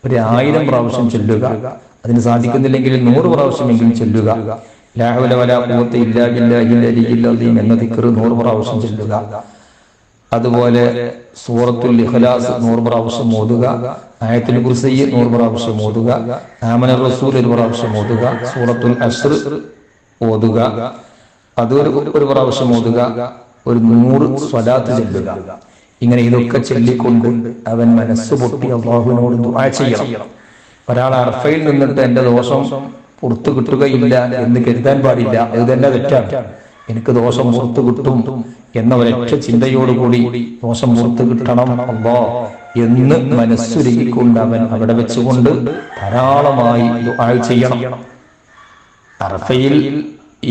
1000 പ്രാവശ്യം ചൊല്ലുക. അതിന് സാധിക്കുന്നില്ലെങ്കിൽ 100 പ്രാവശ്യമെങ്കിലും ചൊല്ലുക. ലാ ഹൗല വലാ ഖുവത ഇല്ലാ ബില്ലാഹിൽ അലിയ്യിൽ അദീം എന്ന ദിക്ർ 100 പ്രാവശ്യം ചൊല്ലുക. അതുപോലെ സൂറത്തുൽ ഇഖ്ലാസ് 100 പ്രാവശ്യം ഓതുക. ആയത്തുൽ കുർസി 100 പ്രാവശ്യം ഓതുക. ആമന റസൂൽ 1 പ്രാവശ്യം ഓതുക. സൂറത്തുൽ അസ്ർ ഓതുക. അത് ഒരു പ്രാവശ്യം ഓതുക. ഒരു 100 സ്വലാത്ത് ചൊല്ലുക. ഇങ്ങനെ ഇതൊക്കെ ചൊല്ലിക്കൊണ്ട് അവൻ മനസ്സ് പൊട്ടി അല്ലാഹുവിനോട് ദുആ ചെയ്യണം. ഒരാൾ അറഫയിൽ നിന്നിട്ട് എന്റെ ദോഷം പുറത്തു കിട്ടുകയില്ല എന്ന് കരുതാൻ പാടില്ല. അത് തന്നെ തെറ്റാണ്. എനിക്ക് ദോഷം പുറത്തു കിട്ടും എന്ന ഒരൊറ്റ ചിന്തയോടുകൂടി ദോഷം പുറത്തു കിട്ടണം അല്ലാഹ് എന്ന് മനസ്സുരുകിക്കൊണ്ട് അവൻ അവിടെ വെച്ചുകൊണ്ട് ധാരാളമായി ദുആ ചെയ്യണം. അറഫയിൽ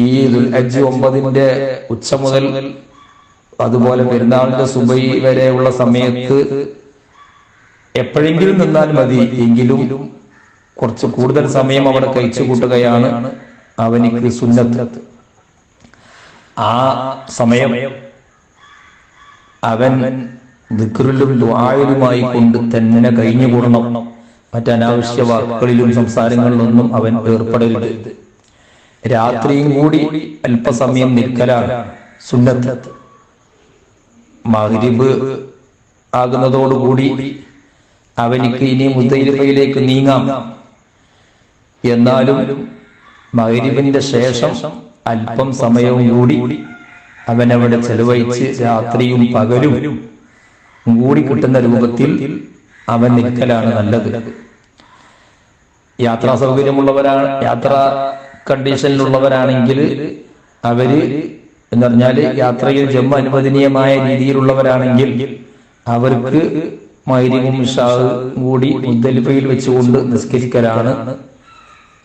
ഈ ദുൽഹജ്ജ് 9 ഉച്ച മുതൽ അതുപോലെ പെരുന്നാളിന്റെ സുബഹി വരെയുള്ള സമയത്ത് എപ്പോഴെങ്കിലും നിന്നാൽ മതി. എങ്കിലും കുറച്ച് കൂടുതൽ സമയം അവിടെ കഴിച്ചു കൂട്ടുകയാണ് അവനിക്ക് സുന്നത്ത്. ആ സമയം അവൻ ദിക്റിലും ദുആയിലുമായി കൊണ്ട് തന്നെ കഴിഞ്ഞുകൂടണം. മറ്റനാവശ്യ വാക്കുകളിലും സംസാരങ്ങളിലൊന്നും അവൻ ഏർപ്പെടരുത്. രാത്രിയും കൂടി അല്പസമയം നിൽക്കലാണ് സുന്നത്ത്. മഗ്രിബ് ആകുന്നതോടുകൂടി അവനിക്ക് ഇനി മുസ്ദലിഫയിലേക്ക് നീങ്ങാം. എന്നാലും മഗ്രിബിന്റെ ശേഷം അല്പം സമയവും കൂടി അവനവിടെ ചെലവഴിച്ച് രാത്രിയും പകലും കൂടി കിട്ടുന്ന രൂപത്തിൽ അവൻ നിൽക്കലാണ് നല്ലത്. യാത്രാ സൗകര്യമുള്ളവരാണ്, യാത്രാ കണ്ടീഷനിലുള്ളവരാണെങ്കിൽ അവര് എന്ന് പറഞ്ഞാല് യാത്രയിൽ ജമ്മ അനുവദനീയമായ രീതിയിലുള്ളവരാണെങ്കിൽ അവർക്ക് മഗ്രിബും ഇശാഉം കൂടി മുസ്ദലിഫയിൽ വെച്ചുകൊണ്ട് നിസ്കരിക്കലാണ്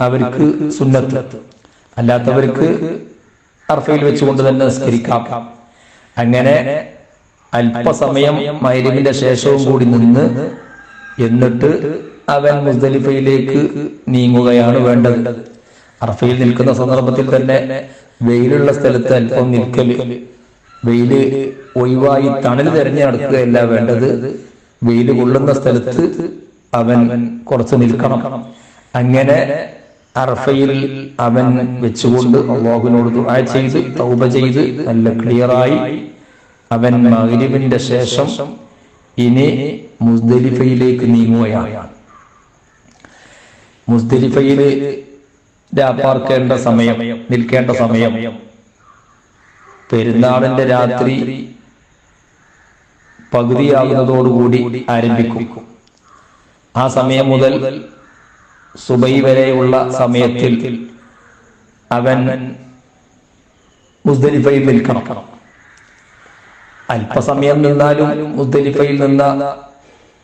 അവർക്ക് സുന്നത്ത്. അല്ലാത്തവർക്ക് അറഫയിൽ വെച്ചുകൊണ്ട് തന്നെ നിസ്കരിക്കാം. അങ്ങനെ അല്പസമയം മഗ്രിബിന്റെ ശേഷവും കൂടി നിന്ന് എന്നിട്ട് അവൻ മുസ്ദലിഫയിലേക്ക് നീങ്ങുകയാണ് വേണ്ടത്. അറഫയിൽ നിൽക്കുന്ന സന്ദർഭത്തിൽ തന്നെ വെയിലുള്ള സ്ഥലത്ത് അല്പം നിൽക്കല്, വെയില് ഒഴിവായി തണൽ തെരഞ്ഞു നടക്കുകയല്ല വേണ്ടത്. വെയില് കൊള്ളുന്ന സ്ഥലത്ത് അവൻ കുറച്ച് നിൽക്കണം. അങ്ങനെ അറഫയിൽ അവൻ വെച്ചുകൊണ്ട് അല്ലാഹുവിനോട് ദുആ ചെയ്ത് തൗബ ചെയ്ത് നല്ല ക്ലിയറായി അവൻ മഗ്രിബിന്റെ ശേഷം ഇനി മുസ്ദലിഫയിലേക്ക് നീങ്ങുകയാണ്. മുസ്ദലിഫയില് രാപ്പാർക്കേണ്ട സമയം, നിൽക്കേണ്ട സമയം പെരുന്നാളിന്റെ രാത്രി പകുതിയാകുന്നതോടുകൂടി ആരംഭിക്കും. ആ സമയം മുതൽ സുബഹി വരെയുള്ള സമയത്തിൽ അവൻ മുസ്ദലിഫയിൽ നിൽക്കണം. അല്പസമയം നിന്നാലും മുസ്ദലിഫയിൽ നിന്ന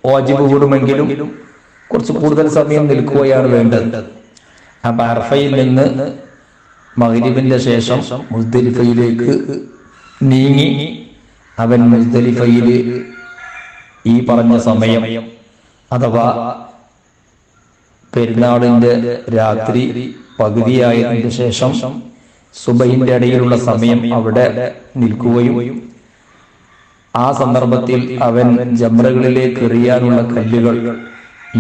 വാജിബ് കൂടുമെങ്കിലും കുറച്ച് കൂടുതൽ സമയം നിൽക്കുകയാണ് വേണ്ടത്. അപ്പൊ അറഫയിൽ നിന്ന് മഗ്രിബിന്റെ ശേഷം മുസ്ദലിഫയിലേക്ക് നീങ്ങി അവൻ മുസ്ദലിഫയില് ഈ പറഞ്ഞ സമയം അഥവാ പെരുന്നാളിന്റെ രാത്രി പകുതിയായതിനു ശേഷം സുബഹിന്റെ ഇടയിലുള്ള സമയം അവിടെ നിൽക്കുകയും ആ സന്ദർഭത്തിൽ അവൻ ജംറകളിലേക്ക് എറിയാനുള്ള കല്ലുകൾ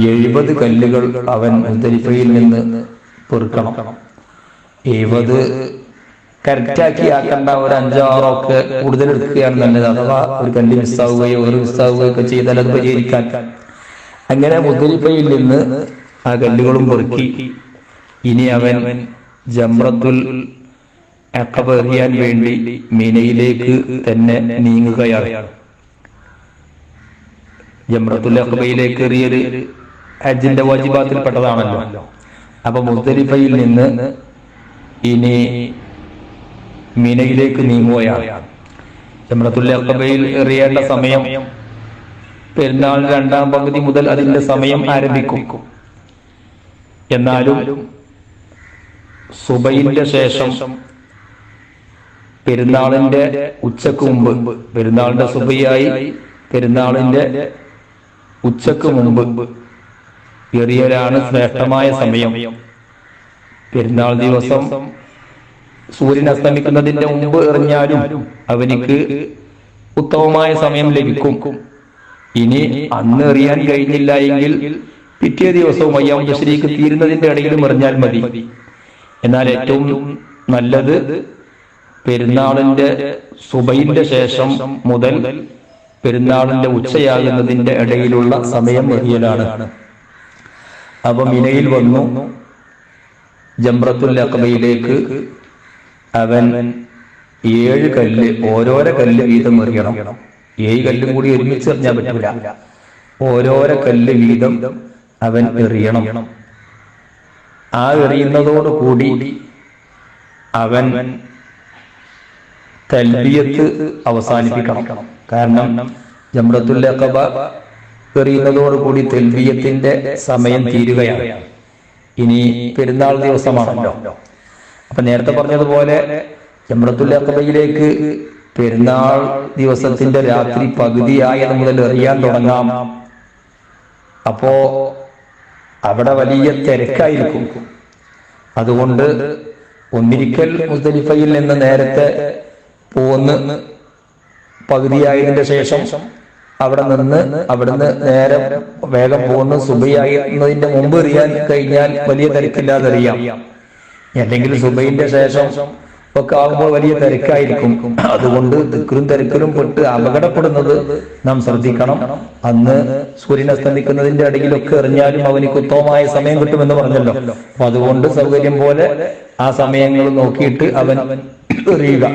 70 കല്ലുകൾ അവൻ മുസ്ദലിഫയിൽ നിന്ന് പെറുക്കണം. 70 കറക്റ്റാക്കി ആക്കേണ്ട, ഒരു 5-6 ഒക്കെ കൂടുതൽ എടുക്കുകയാണ് നല്ലത്. അഥവാ ഒരു കല്ല് മിസ്സാവുകയോ ഒരു മിസ്സാവുകയോ ഒക്കെ ചെയ്താൽ അത് പരിഹരിക്കാൻ. അങ്ങനെ മുസ്ദലിഫയിൽ നിന്ന് ആ കല്ലുകളും പെറുക്കി ഇനി അവൻ ജംറത്തുൽ അഖബ എറിയാൻ വേണ്ടി മിനയിലേക്ക് തന്നെ നീങ്ങുകയാണ്. ജംറത്തുൽ അഖബയിലേക്ക് എറിയൽ ഹജ്ജിന്റെ വാജിബാത്തിൽ പെട്ടതാണല്ലോ. അപ്പൊ മുസ്ദലിഫയിൽ നിന്ന് ഇനി മിനയിലേക്ക് നീങ്ങുകയാണ്. ജംറത്തുൽ അഖബയിൽ എറിയേണ്ട സമയം പെരുന്നാൾ 2ാം പകുതി മുതൽ അതിന്റെ സമയം ആരംഭിക്കും. എന്നാലും സുബഹിന്റെ ശേഷം പെരുന്നാളിന്റെ ഉച്ചക്ക് മുമ്പ്, പെരുന്നാളിന്റെ സുബഹിയായി പെരുന്നാളിന്റെ ഉച്ചക്ക് മുമ്പ് എറിയലാണ് ശ്രേഷ്ഠമായ സമയം. പെരുന്നാൾ ദിവസം സൂര്യൻ അസ്തമിക്കുന്നതിന്റെ മുമ്പ് എറിഞ്ഞാലും അവനിക്ക് ഉത്തമമായ സമയം ലഭിക്കും. ഇനി അന്ന് എറിയാൻ കഴിഞ്ഞില്ല എങ്കിൽ പിറ്റേ ദിവസവും അയ്യാം തശ്രീക്ക് തീരുന്നതിന്റെ ഇടയിലും എറിഞ്ഞാൽ മതി. എന്നാൽ ഏറ്റവും നല്ലത് പെരുന്നാളിന്റെ സുബഹിന്റെ ശേഷം മുതൽ പെരുന്നാളിന്റെ ഉച്ചയാകുന്നതിന്റെ ഇടയിലുള്ള സമയം എറിയലാണ്. അപ്പൊ മിനയിൽ വന്നു ജംറത്തുൽ അഖബയിലേക്ക് അവൻ 7 കല്ല്, ഓരോരോ കല്ല് വീതം എറിയണം. 7 കല്ലും കൂടി ഒരുമിച്ച് എറിഞ്ഞാൽ പറ്റില്ല. ഓരോരോ കല്ല് വീതം അവൻ എറിയണം. ആ എറിയുന്നതോടുകൂടി അവൻ തൽബിയത്ത് അവസാനിപ്പിക്കണം. കാരണം ജംറത്തുൽ അഖബ എറിയുന്നതോടുകൂടി തൽബിയത്തിന്റെ സമയം തീരുകയാണ്. ഇനി പെരുന്നാൾ ദിവസമാണല്ലോ. അപ്പൊ നേരത്തെ പറഞ്ഞതുപോലെ ജംറത്തുൽ അഖബയിലേക്ക് പെരുന്നാൾ ദിവസത്തിന്റെ രാത്രി പകുതിയായത് മുതൽ എറിയാൻ തുടങ്ങാം. അപ്പോ അവിടെ വലിയ തിരക്കായിരിക്കും. അതുകൊണ്ട് ഒന്നിരിക്കൽ മുസ്ദലിഫയിൽ നിന്ന് നേരത്തെ പോന്ന് പകുതിയായതിന്റെ ശേഷം അവിടുന്ന് നേരെ വേഗം പോകുന്ന സുബഹിയാകുന്നതിന്റെ മുമ്പ് എറിയാൻ കഴിഞ്ഞാൽ വലിയ തിരക്കില്ലാതെ എറിയാം. അല്ലെങ്കിൽ സുബഹിന്റെ ശേഷം ഒക്കെ ആകുമ്പോൾ വലിയ തിരക്കായിരിക്കും. അതുകൊണ്ട് ദിക്റും തിരക്കിലും പെട്ട് അപകടപ്പെടുന്നത് നാം ശ്രദ്ധിക്കണം. അന്ന് സൂര്യൻ അസ്തമിക്കുന്നതിന്റെ ഇടയിലൊക്കെ എറിഞ്ഞാലും അവനിക്ക് ഉത്തമമായ സമയം കിട്ടുമെന്ന് പറഞ്ഞല്ലോ. അപ്പൊ അതുകൊണ്ട് സൗകര്യം പോലെ ആ സമയങ്ങൾ നോക്കിയിട്ട് അവൻ എറിയുക.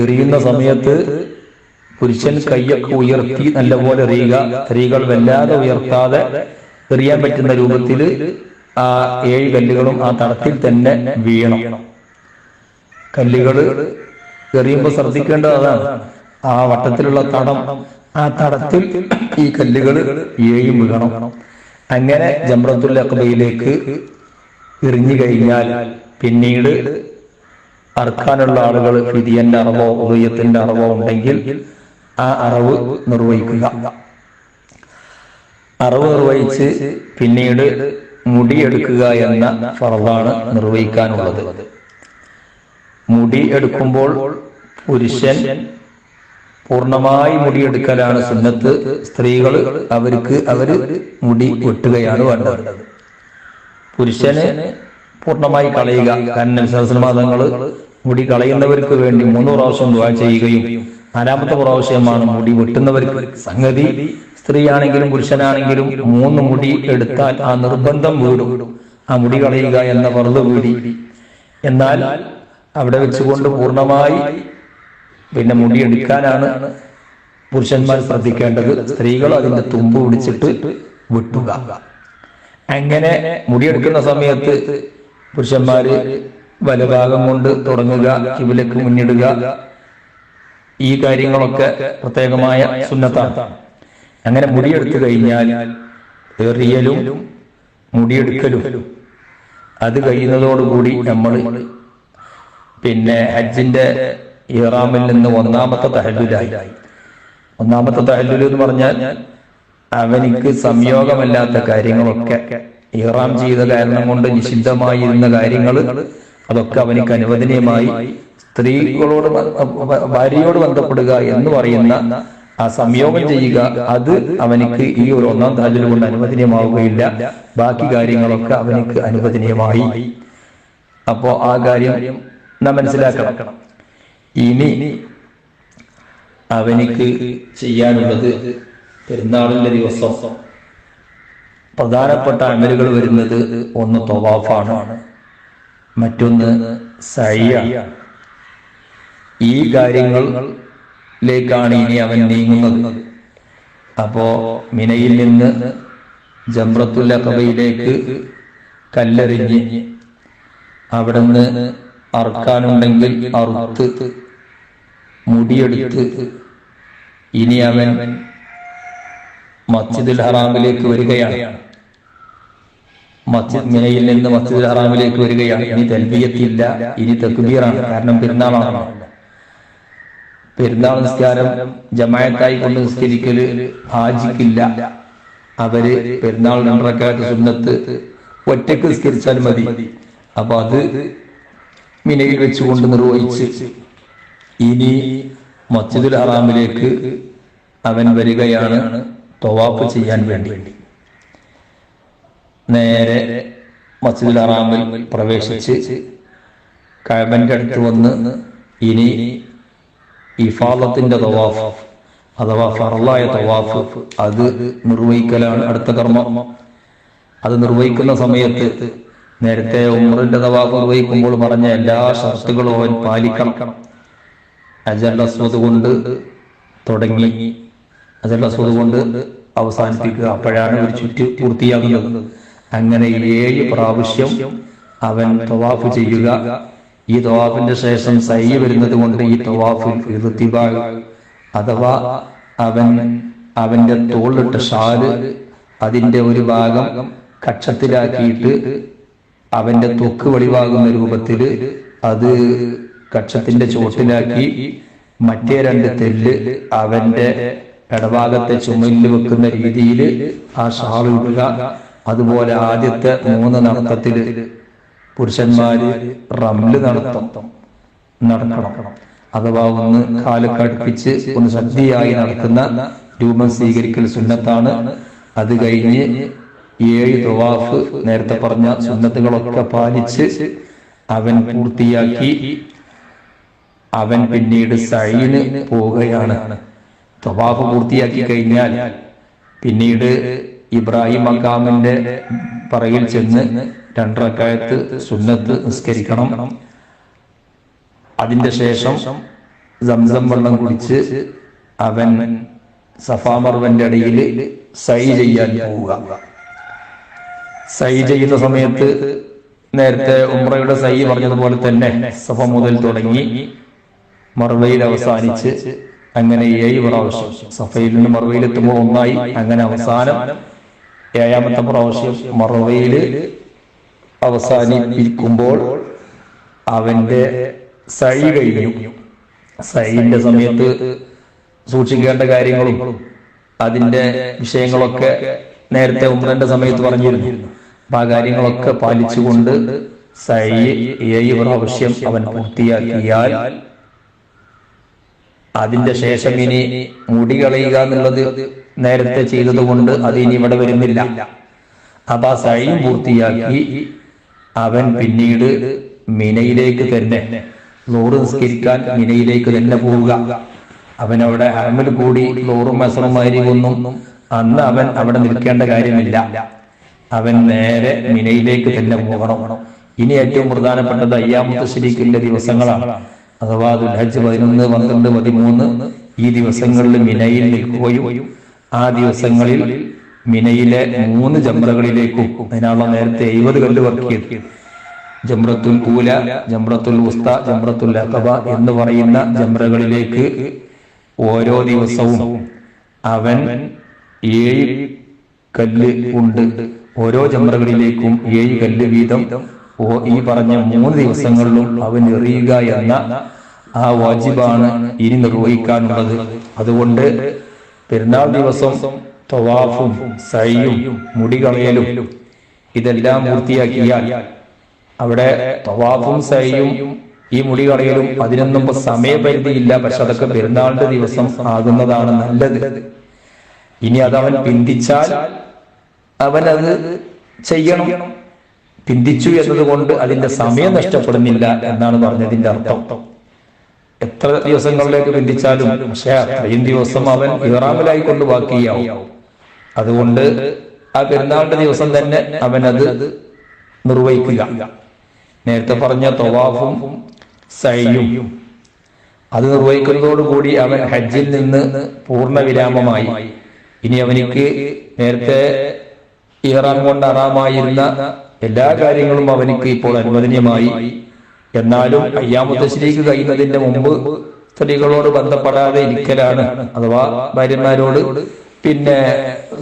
എറിയുന്ന സമയത്ത് പുരുഷൻ കൈയൊക്കെ ഉയർത്തി നല്ലപോലെ എറിയുക. സ്ത്രീകൾ വല്ലാതെ ഉയർത്താതെ എറിയാൻ പറ്റുന്ന രൂപത്തിൽ ആ 7 കല്ലുകളും ആ തടത്തിൽ തന്നെ വീഴണം. കല്ലുകൾ എറിയുമ്പോൾ ശ്രദ്ധിക്കേണ്ടത് അതാണ്. ആ വട്ടത്തിലുള്ള തടം, ആ തടത്തിൽ ഈ കല്ലുകൾ 7 വീഴണം. അങ്ങനെ ജംറത്തുൽ അഖബയിലേക്ക് എറിഞ്ഞു കഴിഞ്ഞാൽ പിന്നീട് അർക്കാനുള്ള ആളുകൾ ഫിദിയന്റെ അറവോ ഉദയത്തിന്റെ അറവോ ഉണ്ടെങ്കിൽ ആ അറവ് നിർവഹിക്കുക. അറവ് നിർവഹിച്ച് പിന്നീട് മുടിയെടുക്കുക എന്ന ഫർളാണ് നിർവഹിക്കാനുള്ളത്. മുടി എടുക്കുമ്പോൾ പുരുഷൻ പൂർണ്ണമായി മുടിയെടുക്കലാണ് സുന്നത്ത്. സ്ത്രീകൾ അവര് മുടി വെട്ടുകയാണ് വേണ്ടത്. പുരുഷന് പൂർണ്ണമായി കളയുക. കാരണം സഹസ്രമാതങ്ങള് മുടി കളയുന്നവർക്ക് വേണ്ടി 3 പ്രാവശ്യം ദുആ ചെയ്യുകയും 4ാമത്തെ പ്രാവശ്യമാണ് മുടി വെട്ടുന്നവർക്ക്. സംഗതി സ്ത്രീയാണെങ്കിലും പുരുഷനാണെങ്കിലും 3 മുടി എടുത്താൽ ആ നിർബന്ധം വീടും. ആ മുടി കളയുക എന്ന ഫർള് വീടി. എന്നാൽ അവിടെ വെച്ചുകൊണ്ട് പൂർണ്ണമായി പിന്നെ മുടി എടുക്കാനാണ് പുരുഷന്മാർ ശ്രദ്ധിക്കേണ്ടത്. സ്ത്രീകൾ അതിന്റെ തുമ്പ് പിടിച്ചിട്ട് വെട്ടുക. അങ്ങനെ മുടിയെടുക്കുന്ന സമയത്ത് പുരുഷന്മാര് വലഭാഗം കൊണ്ട് തുടങ്ങുക, കിബിലക്ക് മുന്നിടുക. ഈ കാര്യങ്ങളൊക്കെ പ്രത്യേകമായ സുന്നത്താണ്. അങ്ങനെ മുടിയെടുത്തു കഴിഞ്ഞാൽ എറിയലും മുടിയെടുക്കലും അത് കഴിയുന്നതോടുകൂടി നമ്മൾ പിന്നെ ഹജ്ജിന്റെ ഇഹ്റാമിൽ നിന്ന് 1ാമത്തെ തഹല്ലുലായി. 1ാമത്തെ തഹല്ലുൽ എന്ന് പറഞ്ഞാൽ അവനിക്ക് സംയോഗമല്ലാത്ത കാര്യങ്ങളൊക്കെ ഇഹ്റാം ചെയ്ത കാരണം കൊണ്ട് നിഷിദ്ധമായിരുന്ന കാര്യങ്ങൾ അതൊക്കെ അവനിക്ക് അനുവദനീയമായി. സ്ത്രീകളോട് ഭാര്യയോട് ബന്ധപ്പെടുക എന്ന് പറയുന്ന ആ സംയോഗം ചെയ്യുക, അത് അവനിക്ക് ഈ ഒരു 1ാം തഹല്ലുൽ കൊണ്ട് അനുവദനീയമാവുകയില്ല. ബാക്കി കാര്യങ്ങളൊക്കെ അവനിക്ക് അനുവദനീയമായി. അപ്പോ ആ കാര്യം നാം മനസ്സിലാക്കണം. ഇനി അവനിക്ക് ചെയ്യാനുള്ളത് പെരുന്നാളിന്റെ ദിവസം പ്രധാനപ്പെട്ട അമലുകൾ വരുന്നത് ഒന്ന് തവാഫാണ്, മറ്റൊന്ന് സഅയാണ്. ഈ കാര്യങ്ങളിലേക്കാണ് ഇനി അവൻ നീങ്ങുന്നത്. അപ്പോ മിനയിൽ നിന്ന് ജംറത്തുൽ അഖബയിലേക്ക് കല്ലെറിഞ്ഞ് അവിടുന്ന് അറുക്കാനുണ്ടെങ്കിൽ അറുത്ത് മുടിയെടുത്ത് ഇനി അവൻ മസ്ജിദുൽ ഹറാമിലേക്ക് വരികയാണ്. മിനയിൽ നിന്ന് മസ്ജിദുൽ ഹറാമിലേക്ക് വരികയാണ്. ഇനി തൽബിയത്തില്ല, ഇനി തക്ബീറാണ്. കാരണം പെരുന്നാളാണ്. പെരുന്നാൾ നിസ്കാരം ജമാഅത്തായി കൊണ്ട് നിസ്കരിക്കല് ഹാജിക്കില്ല. അവര് പെരുന്നാൾ 2 റക്അത്ത് സുന്നത്ത് ഒറ്റക്ക് നിസ്കരിച്ചാൽ മതി. അപ്പൊ അത് മിനയിൽ വെച്ചുകൊണ്ട് നിർവഹിച്ച് ഇനി മസ്ജിദുൽ ഹറാമിലേക്ക് അവൻ വരികയാണ് തവാഫ് ചെയ്യാൻ വേണ്ടി. നേരെ മസ്ജിദുൽ ഹറാമിൽ പ്രവേശിച്ച് കഅബന്റെ അടുത്ത് വന്ന് ഇനി ഇഫാദത്തിന്റെ തവാഫ് അഥവാ ഫർളായ തവാഫ് അത് നിർവഹിക്കലാണ് അടുത്ത കർമ്മം. അത് നിർവഹിക്കുന്ന സമയത്ത് നേരത്തെ ഉംറയുടെ തവാഫ് നിർവഹിക്കുമ്പോൾ പറഞ്ഞ എല്ലാ ഷർത്തുകളും അവൻ പാലിക്കണം. ഹജറുൽ അസ്വദ് കൊണ്ട് തുടങ്ങി ഹജറുൽ അസ്വദ് കൊണ്ട് അവസാനിപ്പിക്കുക. അപ്പോഴാണ് ഒരു ചുറ്റ് പൂർത്തിയാകുന്നത്. അങ്ങനെ 7 പ്രാവശ്യം അവൻ തവാഫ് ചെയ്യുക. ഈ തവാഫിന്റെ ശേഷം സഅയ് വരുന്നത് കൊണ്ട് ഈ തവാഫിൽ ഇർതിബാ അഥവാ അവന്റെ തോളിട്ട ഷാല് അതിന്റെ ഒരു ഭാഗം കക്ഷത്തിലാക്കിയിട്ട് അവന്റെ ത്വക്ക് വെളിവാകുന്ന രൂപത്തിൽ അത് കക്ഷത്തിന്റെ ചോട്ടിലാക്കി മറ്റേ 2 തെല്ല് അവന്റെ ഇടഭാഗത്തെ ചുമലിൽ വെക്കുന്ന രീതിയിൽ ആ ഷാൾ ഇടുക. അതുപോലെ ആദ്യത്തെ 3 നടത്തത്തില് പുരുഷന്മാര് റംല് നടക്കണം. അഥവാ ഒന്ന് കാല് കടുപ്പിച്ച് ഒന്ന് ശ്രദ്ധയായി നടക്കുന്ന രൂപം സ്വീകരിക്കൽ സുന്നത്താണ്. അത് കഴിഞ്ഞ് 7 തവാഫ് നേരത്തെ പറഞ്ഞ സുന്നത്തുകളൊക്കെ പാലിച്ച് അവൻ പൂർത്തിയാക്കി അവൻ പിന്നീട് സഅയിന് പോവുകയാണ്. തവാഫ് പൂർത്തിയാക്കി കഴിഞ്ഞാൽ പിന്നീട് ഇബ്രാഹിം മഖാമിന്റെ പറയിൽ ചെന്ന് 2 റക്അത്ത് സുന്നത്ത് നിസ്കരിക്കണം. അതിന്റെ ശേഷം സംസം വെള്ളം കുടിച്ച് അവൻ സഫാ മർവന്റെ ഇടയിൽ സഅയ് ചെയ്യാൻ പോവുക. സഅയ് ചെയ്യുന്ന സമയത്ത് നേരത്തെ ഉംറയുടെ സഅയ് പറഞ്ഞതുപോലെ തന്നെ സഫ മുതൽ തുടങ്ങി മർവയിൽ അവസാനിച്ച് അങ്ങനെ 7 പ്രാവശ്യം സഫയിൽ നിന്ന് മർവയിലെത്തുമ്പോൾ 1 അങ്ങനെ അവസാനം 7ാമത്തെ പ്രാവശ്യം മർവയിൽ അവസാനിപ്പിക്കുമ്പോൾ അവന്റെ സഅയ് കഴിഞ്ഞു. സഅയിന്റെ സമയത്ത് സൂക്ഷിക്കേണ്ട കാര്യങ്ങളും അതിന്റെ വിഷയങ്ങളൊക്കെ നേരത്തെ ഉംറന്റെ സമയത്ത് പറഞ്ഞിരുന്നു. അപ്പൊ ആ കാര്യങ്ങളൊക്കെ പാലിച്ചുകൊണ്ട് സഅയ് 7 പ്രാവശ്യം അവൻ പൂർത്തിയാക്കിയാൽ അതിന്റെ ശേഷം ഇനി മുടി കളയുക എന്നുള്ളത് നേരത്തെ ചെയ്തത് കൊണ്ട് അത് ഇനി ഇവിടെ വരുന്നില്ല. അപ്പൊ ആ സഅയ് പൂർത്തിയാക്കി അവൻ പിന്നീട് മിനയിലേക്ക് തന്നെ ലോറ് നിസ്കരിക്കാൻ മിനയിലേക്ക് തന്നെ പോവുക. അവൻ അവിടെ ഹറമിൽ കൂടി ലോറും അസറുമായിരിക്കൊന്നും അന്ന് അവൻ അവിടെ നിൽക്കേണ്ട കാര്യമില്ല. അവൻ നേരെ മിനയിലേക്ക് തന്നെ പോകണം. ഇനി ഏറ്റവും പ്രധാനപ്പെട്ടത് അയ്യാമുൽ തശ്രീഖിന്റെ ദിവസങ്ങളാണ്. അഥവാ ദുൽഹജ്ജ് 11, 12, 13 ഈ ദിവസങ്ങളിൽ മിനയിൽ നിൽക്കുകയും ആ ദിവസങ്ങളിൽ മിനയിലെ 3 ജംറകളിലേക്കും അതിനാണോ നേരത്തെ 70 കല്ല് വർക്കിയത്. ജംറത്തുൽ ഊല, ജംറത്തുൽ ഉസ്ത, ജംറത്തുൽ അഖബ എന്ന് പറയുന്ന ജംറകളിലേക്ക് ഓരോ ദിവസവും അവൻ 7 കല്ല് ഉണ്ട്. ഓരോ ജംറകളിലേക്കും 7 കല്ല് വീതം ഈ പറഞ്ഞ 3 ദിവസങ്ങളിലും അവൻ എറിയുക എന്ന ആ വാജിബാണ് ഇനി നിർവഹിക്കാനുള്ളത്. അതുകൊണ്ട് പെരുന്നാൾ ദിവസം തവാഫും സഅയും മുടി കളയലും ഇതെല്ലാം പൂർത്തിയാക്കിയാൽ അവിടെ തവാഫും സഅയും ഈ മുടി കളയലും അതിനൊന്നും സമയപരിധിയില്ല. പക്ഷെ അതൊക്കെ പെരുന്നാളിന്റെ ദിവസം ആകുന്നതാണ് നല്ലത്. ഇനി അതവൻ പിന്തിച്ചാൽ അവൻ അത് ചെയ്യണം. പിന്തിച്ചു എന്നതുകൊണ്ട് അതിന്റെ സമയം നഷ്ടപ്പെടുന്നില്ല എന്നാണ് പറഞ്ഞതിന്റെ അർത്ഥം. എത്ര ദിവസങ്ങളിലേക്ക് പിന്തിച്ചാലും പക്ഷെ അത്രയും ദിവസം അവൻ ഇഹ്റാമിലായി കൊണ്ട് ബാക്കിയാവും. അതുകൊണ്ട് ആ പെരുന്നാളിന്റെ ദിവസം തന്നെ അവൻ അത് നിർവഹിക്കുക. നേരത്തെ പറഞ്ഞ തവാഫും സഅയും അത് നിർവഹിക്കുന്നതോടുകൂടി അവൻ ഹജ്ജിൽ നിന്ന് പൂർണ്ണ വിരാമമായി. ഇനി അവനിക്ക് നേരത്തെ ഇഹ്റാം കൊണ്ട് ഹറാമായിരുന്ന എല്ലാ കാര്യങ്ങളും അവനിക്ക് ഇപ്പോൾ അനുവദനീയമായി. എന്നാലും അയ്യാമുൽ തശ്രീഖ് കഴിയുന്നതിന്റെ മുമ്പ് സ്ത്രീകളോട് ബന്ധപ്പെടാതെ ഇരിക്കലാണ്, അഥവാ ഭാര്യമാരോട് പിന്നെ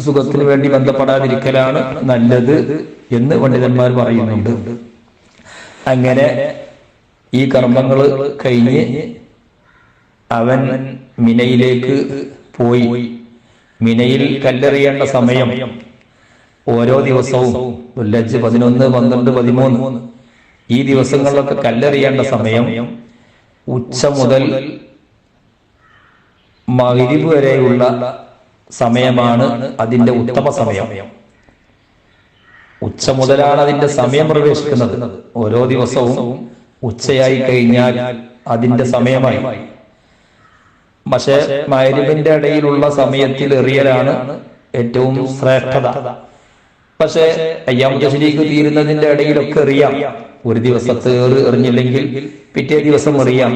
സുഖത്തിന് വേണ്ടി ബന്ധപ്പെടാതിരിക്കലാണ് നല്ലത് എന്ന് പണ്ഡിതന്മാർ പറയുന്നുണ്ട്. അങ്ങനെ ഈ കർമ്മങ്ങൾ കഴിഞ്ഞ് അവൻ മിനയിലേക്ക് പോയി. മിനയിൽ കല്ലെറിയേണ്ട സമയം ഓരോ ദിവസവും ദുൽഹജ്ജ് 11, 12, 13 ഈ ദിവസങ്ങളിലൊക്കെ കല്ലെറിയേണ്ട സമയം ഉച്ച മുതൽ മഗ്‌രിബ് വരെയുള്ള സമയമാണ് അതിന്റെ ഉത്തമ സമയം. ഉച്ച മുതലാണ് അതിന്റെ സമയം പ്രവേശിക്കുന്നത്. ഓരോ ദിവസവും ഉച്ചയായി കഴിഞ്ഞാൽ അതിന്റെ സമയമായി. പക്ഷേ മഗ്‌രിബിന്റെ ഇടയിലുള്ള സമയത്തിൽ എറിയലാണ് ഏറ്റവും ശ്രേഷ്ഠത. പക്ഷേ അയ്യാം തശ്രീഖ് തീരുന്നതിന്റെ ഇടയിലൊക്കെ എറിയാം. ഒരു ദിവസത്തെ എറിഞ്ഞില്ലെങ്കിൽ പിറ്റേ ദിവസം എറിയാം.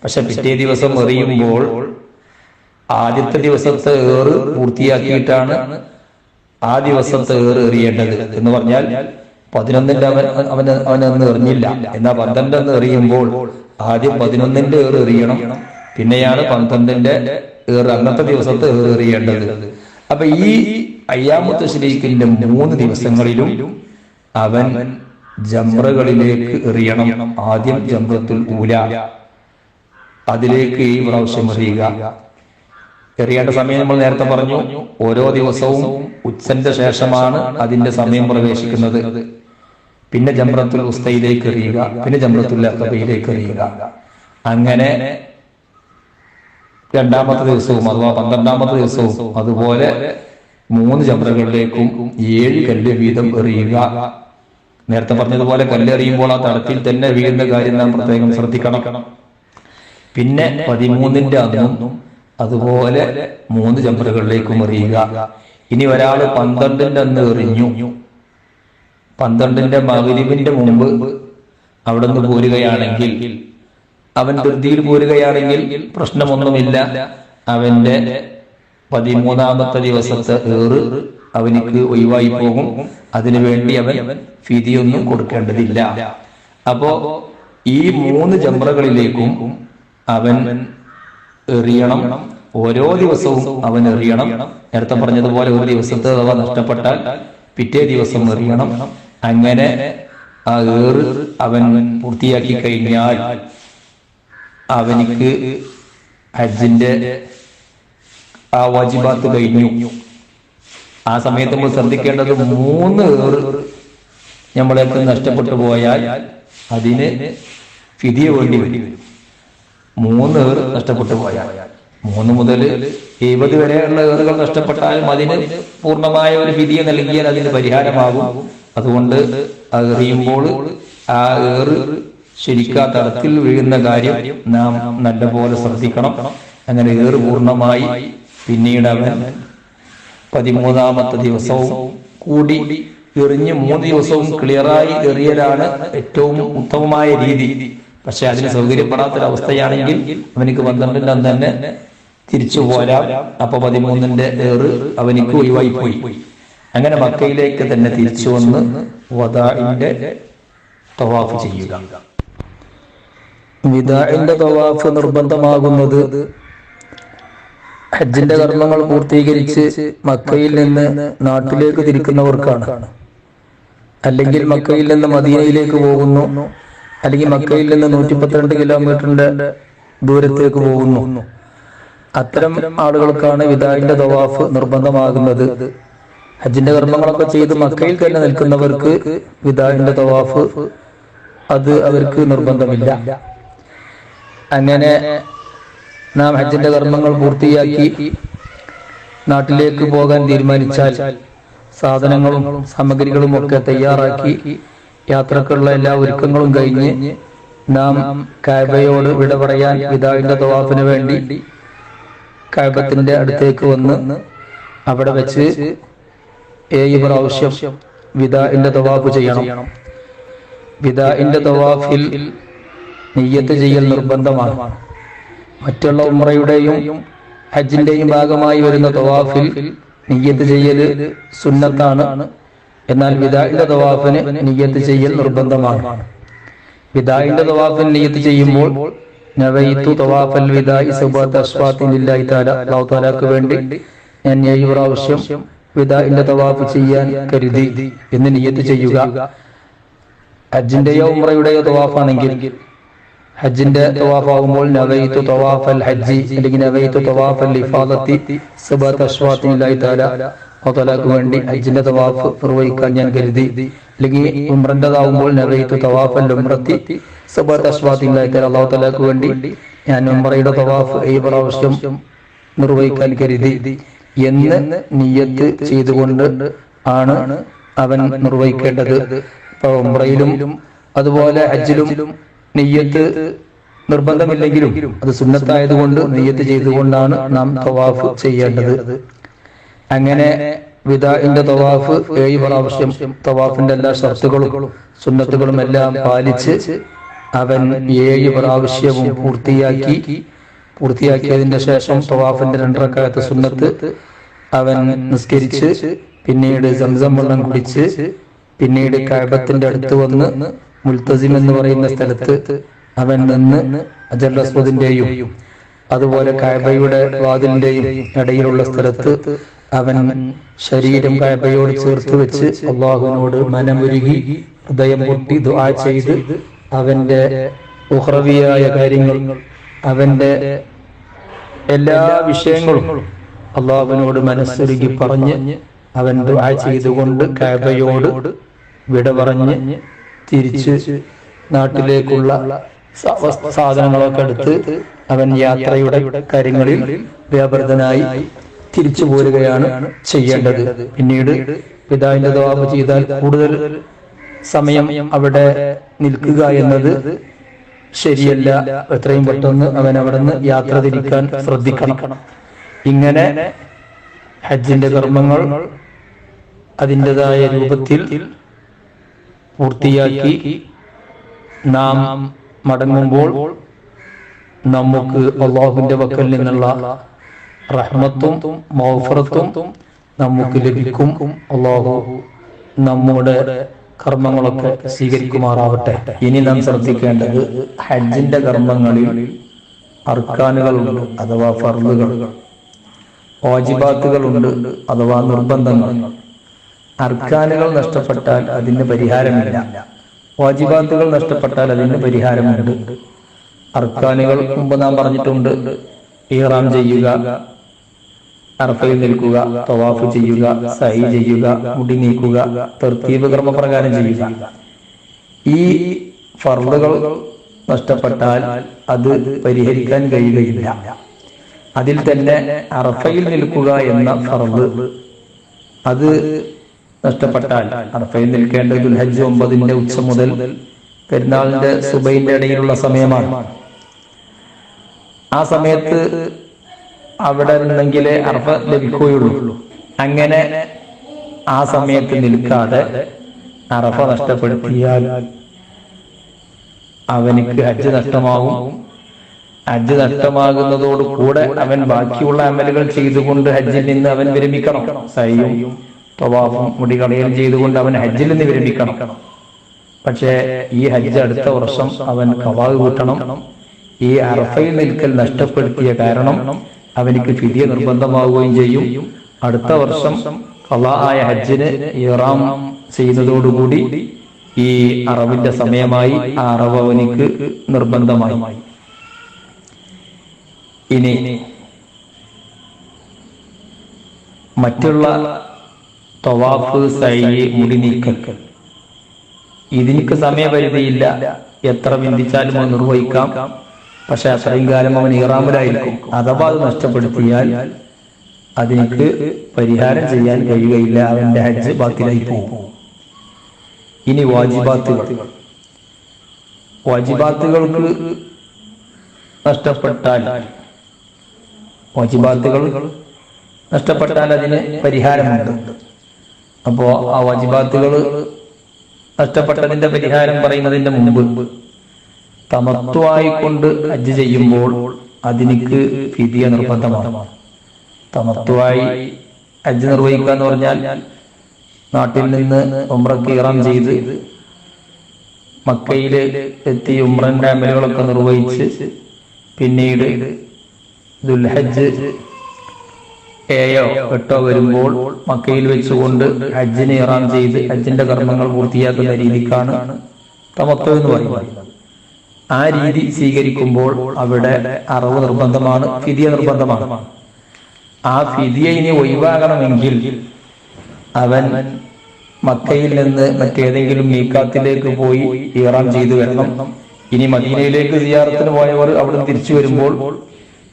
പക്ഷെ പിറ്റേ ദിവസം എറിയുമ്പോൾ ആദ്യത്തെ ദിവസത്തെ പൂർത്തിയാക്കിയിട്ടാണ് ആ ദിവസത്തെ എറിയേണ്ടത്. എന്ന് പറഞ്ഞാൽ 11ന്റെ അവനൊന്ന് എറിഞ്ഞില്ല, എന്നാൽ 12 എറിയുമ്പോൾ ആദ്യം 11ന്റെ എറിയണം, പിന്നെയാണ് 12ന്റെ അന്നത്തെ ദിവസത്തെ എറിയേണ്ടത്. അപ്പൊ ഈ അയ്യാമു തശ്രീഖിന്റെ 3 ദിവസങ്ങളിലും അവൻ ജംറകളിലേക്ക് എറിയണം. ആദ്യം ജംറത്തുൽ ഊല, അതിലേക്ക് ഈ പ്രാവശ്യം എറിയേണ്ട സമയം നമ്മൾ നേരത്തെ പറഞ്ഞു. ഓരോ ദിവസവും ഉച്ചന്റെ ശേഷമാണ് അതിന്റെ സമയം പ്രവേശിക്കുന്നത്. പിന്നെ ജംറത്തുൽ ഉസ്തയിലേക്ക് എറിയുക, പിന്നെ ജംറത്തുൽ അഖബയിലേക്ക് എറിയുക. അങ്ങനെ രണ്ടാമത്തെ ദിവസവും അഥവാ 12ാമത്തെ ദിവസവും അതുപോലെ 3 ജംറകളിലേക്കും 7 കല്ല് വീതം എറിയുക. നേരത്തെ പറഞ്ഞതുപോലെ കല്ലെറിയുമ്പോൾ ആ തടത്തിൽ തന്നെ വീഴുന്ന കാര്യം നാം പ്രത്യേകം ശ്രദ്ധിക്കണം. പിന്നെ 13ന്റെ അന്നും അതുപോലെ 3 ജംറകളിലേക്കും എറിയുക. ഇനി ഒരാള് 12ന്റെ അന്ന് എറിഞ്ഞു, 12ന്റെ മഗ്‌രിബിന്റെ മുമ്പ് അവിടെ നിന്ന് പോരുകയാണെങ്കിൽ, അവൻ ധൃതിയിൽ പോരുകയാണെങ്കിൽ പ്രശ്നമൊന്നുമില്ല. അവന്റെ 13ാമത്തെ ദിവസത്തെ അവനിക്ക് ഒഴിവായി പോകും. അതിനുവേണ്ടി അവൻ ഫിദിയൊന്നും കൊടുക്കേണ്ടതില്ല. അപ്പോ ഈ 3 ജംറകളിലേക്കും അവൻ എറിയണം. ഓരോ ദിവസവും അവൻ എറിയണം. നേരത്തെ പറഞ്ഞതുപോലെ ഒരു ദിവസത്തെ അഥവാ നഷ്ടപ്പെട്ടാൽ പിറ്റേ ദിവസം എറിയണം. അങ്ങനെ ആ അവൻ പൂർത്തിയാക്കി കഴിഞ്ഞാൽ അവനിക്ക് ഹജ്ജിന്റെ ആ വാജിബാത്ത് കഴിഞ്ഞു. ആ സമയത്ത് നമ്മൾ ശ്രദ്ധിക്കേണ്ടത് 3 നമ്മളേക്ക് നഷ്ടപ്പെട്ടു പോയാൽ അതിന് ഫിദിയ വേണ്ടി വരും. 3 നഷ്ടപ്പെട്ടു പോയാൽ 3 മുതൽ 70 വരെയുള്ള ഏറുകൾ നഷ്ടപ്പെട്ടാലും അതിന് പൂർണ്ണമായ ഒരു ഫിദിയ നൽകിയാൽ അതിന് പരിഹാരമാകും. അതുകൊണ്ട് എറിയുമ്പോൾ ആ ശരിക്കാ തടത്തിൽ വീഴുന്ന കാര്യം നാം നല്ലപോലെ ശ്രദ്ധിക്കണം. അങ്ങനെ പൂർണ്ണമായി പിന്നീട് അവൻ 13ാമത്തെ ദിവസവും കൂടി എറിഞ്ഞ് 3 ദിവസവും ക്ലിയറായി എറിയലാണ് ഏറ്റവും ഉത്തമമായ രീതി. പക്ഷെ അതിന് സൗകര്യപ്പെടാത്തൊരവസ്ഥയാണെങ്കിൽ അവനിക്ക് 12ന്റെ അന്ന് തന്നെ തിരിച്ചു പോരാം. അപ്പൊ 13ന്റെ അവനിക്ക് ഒഴിവായി പോയി. അങ്ങനെ മക്കയിലേക്ക് തന്നെ തിരിച്ചു വന്ന് വദാഇന്റെ തവാഫ് ചെയ്യുക. വിദാഇന്റെ തവാഫ് നിർബന്ധമാകുന്നത് ഹജ്ജിന്റെ കർമ്മങ്ങൾ പൂർത്തീകരിച്ച് മക്കയിൽ നിന്ന് നാട്ടിലേക്ക് തിരിക്കുന്നവർക്കാണ്. അല്ലെങ്കിൽ മക്കയിൽ നിന്ന് മദീനയിലേക്ക് പോകുന്നു, അല്ലെങ്കിൽ മക്കയിൽ നിന്ന് 112 കിലോമീറ്ററിന്റെ ദൂരത്തേക്ക് പോകുന്നു. അത്തരം ആളുകൾക്കാണ് വിദാഇന്റെ തവാഫ് നിർബന്ധമാകുന്നത്. ഹജ്ജിന്റെ കർമ്മങ്ങളൊക്കെ ചെയ്ത് മക്കയിൽ തന്നെ നിൽക്കുന്നവർക്ക് വിദാഇന്റെ തവാഫ് അത് അവർക്ക് നിർബന്ധമില്ല. അങ്ങനെ നാം ഹജ്ജിന്റെ കർമ്മങ്ങൾ പൂർത്തിയാക്കി നാട്ടിലേക്ക് പോകാൻ തീരുമാനിച്ചാൽ സാധനങ്ങളും സാമഗ്രികളും ഒക്കെ തയ്യാറാക്കി യാത്രക്കുള്ള എല്ലാ ഒരുക്കങ്ങളും കഴിഞ്ഞ് നാം കഅബയോട് വിട പറയാൻ വിദാഇന്റെ തവാഫിന് വേണ്ടി കഅബത്തിന്റെ അടുത്തേക്ക് വന്ന് അവിടെ വെച്ച് 7 പ്രാവശ്യം വിദാഇന്റെ തവാഫ് ചെയ്യണം. വിദാഇന്റെ തവാഫിൽ നിയ്യത്ത് ചെയ്യൽ നിർബന്ധമാണ്. മറ്റുള്ള ഉംറയുടെയും ഹജ്ജിന്റെയും ഭാഗമായി വരുന്ന തവാഫിൽ നിയ്യത്ത് ചെയ്യൽ സുന്നത്താണ്. എന്നാൽ വിദാഇന്റെ തവാഫിന് നിയ്യത്ത് ചെയ്യൽ നിർബന്ധമാണ്. വിദാഇന്റെ തവാഫിൽ നിയ്യത്ത് ചെയ്യുമ്പോൾ നവൈതു തവാഫൽ വിദാഇ സബഅത അശ്വാത്തിൻ ലില്ലാഹി തആല, അല്ലാഹു തആലക്ക് വേണ്ടി ഞാൻ 7 പ്രാവശ്യം വിദാഇന്റെ തവാഫ് ചെയ്യാൻ കരുതി എന്ന് നിയ്യത്ത് ചെയ്യുക. ഹജ്ജിന്റെയോ ഉംറയുടെയോ തവാഫാണെങ്കിൽ ഹജ്ജിന്റെ തവാഫ് ആകുമ്പോൾ നവൈതു തവാഫൽ ഹജ്ജി അല്ലെങ്കിൽ നവൈതു തവാഫൽ ഇഫാദത്തി സബഅത അശ്വാത്തി ലില്ലാഹി തആല അല്ലാഹുവിന് വേണ്ടി ഹജ്ജിന്റെ തവാഫ് നിർവഹിക്കാൻ ഞാൻ കരുതി. അല്ലെങ്കിൽ ഉംറന്റേതാവുമ്പോൾ നവൈതു തവാഫൽ ഉംറത്തി സബഅത അശ്വാത്തി ലില്ലാഹി തആല അല്ലാഹുവിന് വേണ്ടി ഞാൻ ഉംറയുടെ തവാഫ് 7 പ്രാവശ്യം നിർവഹിക്കാൻ കരുതി എന്ന് നിയ്യത്ത് ചെയ്തുകൊണ്ട് ആണ് അവൻ നിർവഹിക്കേണ്ടത്. ഇപ്പൊ ഉംറയിലും അതുപോലെ ഹജ്ജിലും നിയ്യത്ത് നിർബന്ധമില്ലെങ്കിലും അത് സുന്നത്തായതുകൊണ്ട് നിയ്യത്ത് ചെയ്തുകൊണ്ടാണ് നാം തവാഫ് ചെയ്യേണ്ടത്. അങ്ങനെ വിദാഇന്റെ തവാഫ് 7 പ്രാവശ്യം തവാഫിന്റെ എല്ലാ ഷർത്തുകളും സുന്നത്തുകളും എല്ലാം പാലിച്ച് അവൻ 7 പ്രാവശ്യവും പൂർത്തിയാക്കിയതിന്റെ ശേഷം തവാഫിന്റെ 2 റക്അത്ത് സുന്നത്ത് അവൻ നിസ്കരിച്ച് പിന്നീട് സംസം വെള്ളം കുടിച്ച് പിന്നീട് കഅബത്തിന്റെ അടുത്ത് വന്ന് മുൽത്തസിം എന്ന് പറയുന്ന സ്ഥലത്ത് അവൻ നിന്ന് ഹജറുൽ അസ്വദിന്റെയും അതുപോലെ കഅബയുടെ വാതിലിന്റെയും ഇടയിലുള്ള സ്ഥലത്ത് അവൻ ശരീരം കഅബയോട് ചേർത്ത് വെച്ച് അല്ലാഹുവിനോട് മനമുരുകി ഹൃദയം പൊട്ടി ദുആ ചെയ്ത് അവന്റെ ഉഖ്റവിയായ കാര്യങ്ങൾ അവന്റെ എല്ലാ വിഷയങ്ങളും അല്ലാഹുവിനോട് മനസ്സുരുകി പറഞ്ഞ് അവൻ ദുആ ചെയ്തുകൊണ്ട് കഅബയോട് വിട പറഞ്ഞ് തിരിച്ച് നാട്ടിലേക്കുള്ള സാധനങ്ങളൊക്കെ എടുത്ത് അവൻ യാത്രയുടെ കാര്യങ്ങളിൽ വ്യാപൃതനായി തിരിച്ചു പോരുകയാണ് ചെയ്യേണ്ടത്. പിന്നീട് പിതാവിന്റെ തവാഫ് ചെയ്താൽ കൂടുതൽ സമയം അവിടെ നിൽക്കുക എന്നത് ശരിയല്ല. എത്രയും പെട്ടെന്ന് അവൻ അവിടെ നിന്ന് യാത്ര തിരിക്കാൻ ശ്രദ്ധിക്കണം. ഇങ്ങനെ ഹജ്ജിന്റെ കർമ്മങ്ങൾ അതിൻ്റെതായ രൂപത്തിൽ പൂർത്തിയാക്കി നാം മടങ്ങുമ്പോൾ നമുക്ക് അല്ലാഹുവിന്റെ പക്കൽ നിന്നുള്ള റഹ്മത്തും മഗ്ഫിറത്തും നമുക്ക് ലഭിക്കും. അല്ലാഹു നമ്മുടെ കർമ്മങ്ങളൊക്കെ സ്വീകരിക്കുമാറാവട്ടെ. ഇനി നാം ശ്രദ്ധിക്കേണ്ടത് ഹജ്ജിന്റെ കർമ്മങ്ങളിൽ അർക്കാനുകളുണ്ട് അഥവാ ഫർളുകൾ, വാജിബാത്തുകളുണ്ട് അഥവാ നിർബന്ധങ്ങൾ. അർക്കാനുകൾ നഷ്ടപ്പെട്ടാൽ അതിന് പരിഹാരമില്ല, വാജിബാത്തുകൾ നഷ്ടപ്പെട്ടാൽ അതിന് പരിഹാരമുണ്ട്. അർക്കാനുകൾ മുമ്പ് നാം പറഞ്ഞിട്ടുണ്ട്. ഇഹ്റാം ചെയ്യുക, അറഫയിൽ നിൽക്കുക, തവാഫ് ചെയ്യുക, സഈ ചെയ്യുക, മുടി നീക്കുക, തർത്തീബ് കർമ്മപ്രകാരം ചെയ്യുക. ഈ ഫർളുകൾ നഷ്ടപ്പെട്ടാൽ അത് പരിഹരിക്കാൻ കഴിയുകയില്ല. അതിൽ തന്നെ അറഫയിൽ നിൽക്കുക എന്ന ഫർള് അത് നഷ്ടപ്പെട്ടാൽ, അറഫയിൽ നിൽക്കേണ്ട ദുൽഹജ്ജ് 9 ഉച്ച മുതൽ പെരുന്നാളിന്റെ സുബൈന്റെ ഇടയിലുള്ള സമയമാണ്. ആ സമയത്ത് അവിടെ നിന്നെങ്കിലേ അറഫ ലഭിക്കുകയുള്ളൂ. അങ്ങനെ ആ സമയത്ത് നിൽക്കാതെ അറഫ നഷ്ടപ്പെടുത്തിയാൽ അവനിക്ക് ഹജ്ജ് നഷ്ടമാകും. ഹജ്ജ് നഷ്ടമാകുന്നതോട് കൂടെ അവൻ ബാക്കിയുള്ള അമലുകൾ ചെയ്തുകൊണ്ട് ഹജ്ജിൽ നിന്ന് അവൻ വിരമിക്കണം. സയ്യും തവാഫും മുടി കളയലും ചെയ്തുകൊണ്ട് അവൻ ഹജ്ജിൽ നിന്ന് വിരമിക്കണം. പക്ഷേ ഈ ഹജ്ജ് അടുത്ത വർഷം അവൻ ഖളാ കൂട്ടണം. ഈ അറഫയിൽ നിൽക്കൽ നഷ്ടപ്പെടുത്തിയ കാരണം അവനിക്ക് ഫിദിയ നിർബന്ധമാവുകയും ചെയ്യും. അടുത്ത വർഷം ഖളാ ആയ ഹജ്ജിന് ഇഹ്റാം ചെയ്യുന്നതോടുകൂടി ഈ അറവിന്റെ സമയമായി ആ അറവ് അവനിക്ക് നിർബന്ധമായി. ഇനി മറ്റുള്ള തവാഫ്, സഈ, മുടി നീക്കൽ ഇതിനക്ക് സമയപരിധിയില്ല. എത്ര ബന്ധിച്ചാലും അത് നിർവഹിക്കാം. പക്ഷെ അത്രയും കാലം അവൻ ഇഹ്റാമിലായിരിക്കും. അഥവാ അത് നഷ്ടപ്പെടുത്തിയാൽ അതിനക്ക് പരിഹാരം ചെയ്യാൻ കഴിയുകയില്ല. അവന്റെ ഹജ്ജ് ബാത്തിലായി പോകും. ഇനി വാജിബാത്തുകൾക്ക് നഷ്ടപ്പെട്ടാൽ അതിന് പരിഹാരമുണ്ട്. അപ്പോ ആ വാജിബാത്തുകൾ നഷ്ടപ്പെട്ടതിന്റെ പരിഹാരം പറയുന്നതിന്റെ മുമ്പ് തമത്വമായിക്കൊണ്ട് ഹജ്ജ് ചെയ്യുമ്പോൾ അതിനിക്ക് ഫിദിയ നിർബന്ധമാണ്. തമത്വമായി ഹജ്ജ് നിർവഹിക്കുക എന്ന് പറഞ്ഞാൽ നാട്ടിൽ നിന്ന് ഉംറക്ക് ഇഹ്റാം ചെയ്ത് മക്കയിൽ എത്തി ഉംറന്റെ അമലുകളൊക്കെ നിർവഹിച്ച് പിന്നീട് ദുൽഹജ്ജ് 7 or 8 വരുമ്പോൾ മക്കയിൽ വെച്ചുകൊണ്ട് ഹജ്ജിന് ഇഹ്റാം ചെയ്ത് ഹജ്ജിന്റെ കർമ്മങ്ങൾ പൂർത്തിയാക്കുന്ന രീതിക്കാണ് തമത്തു എന്ന് പറയുന്നത്. ആ രീതി സ്വീകരിക്കുമ്പോൾ അവിടെ അറവ് നിർബന്ധമാണ്, ഫിദിയ നിർബന്ധമാണ്. ആ ഫിദിയ ഇനി ഒഴിവാകണമെങ്കിൽ അവൻ മക്കയിൽ നിന്ന് മറ്റേതെങ്കിലും മീക്കാത്തിലേക്ക് പോയി ഇഹ്റാം ചെയ്തു വരണം. ഇനി മദീനയിലേക്ക് സിയാറത്തിന് പോയവർ അവിടെ തിരിച്ചു വരുമ്പോൾ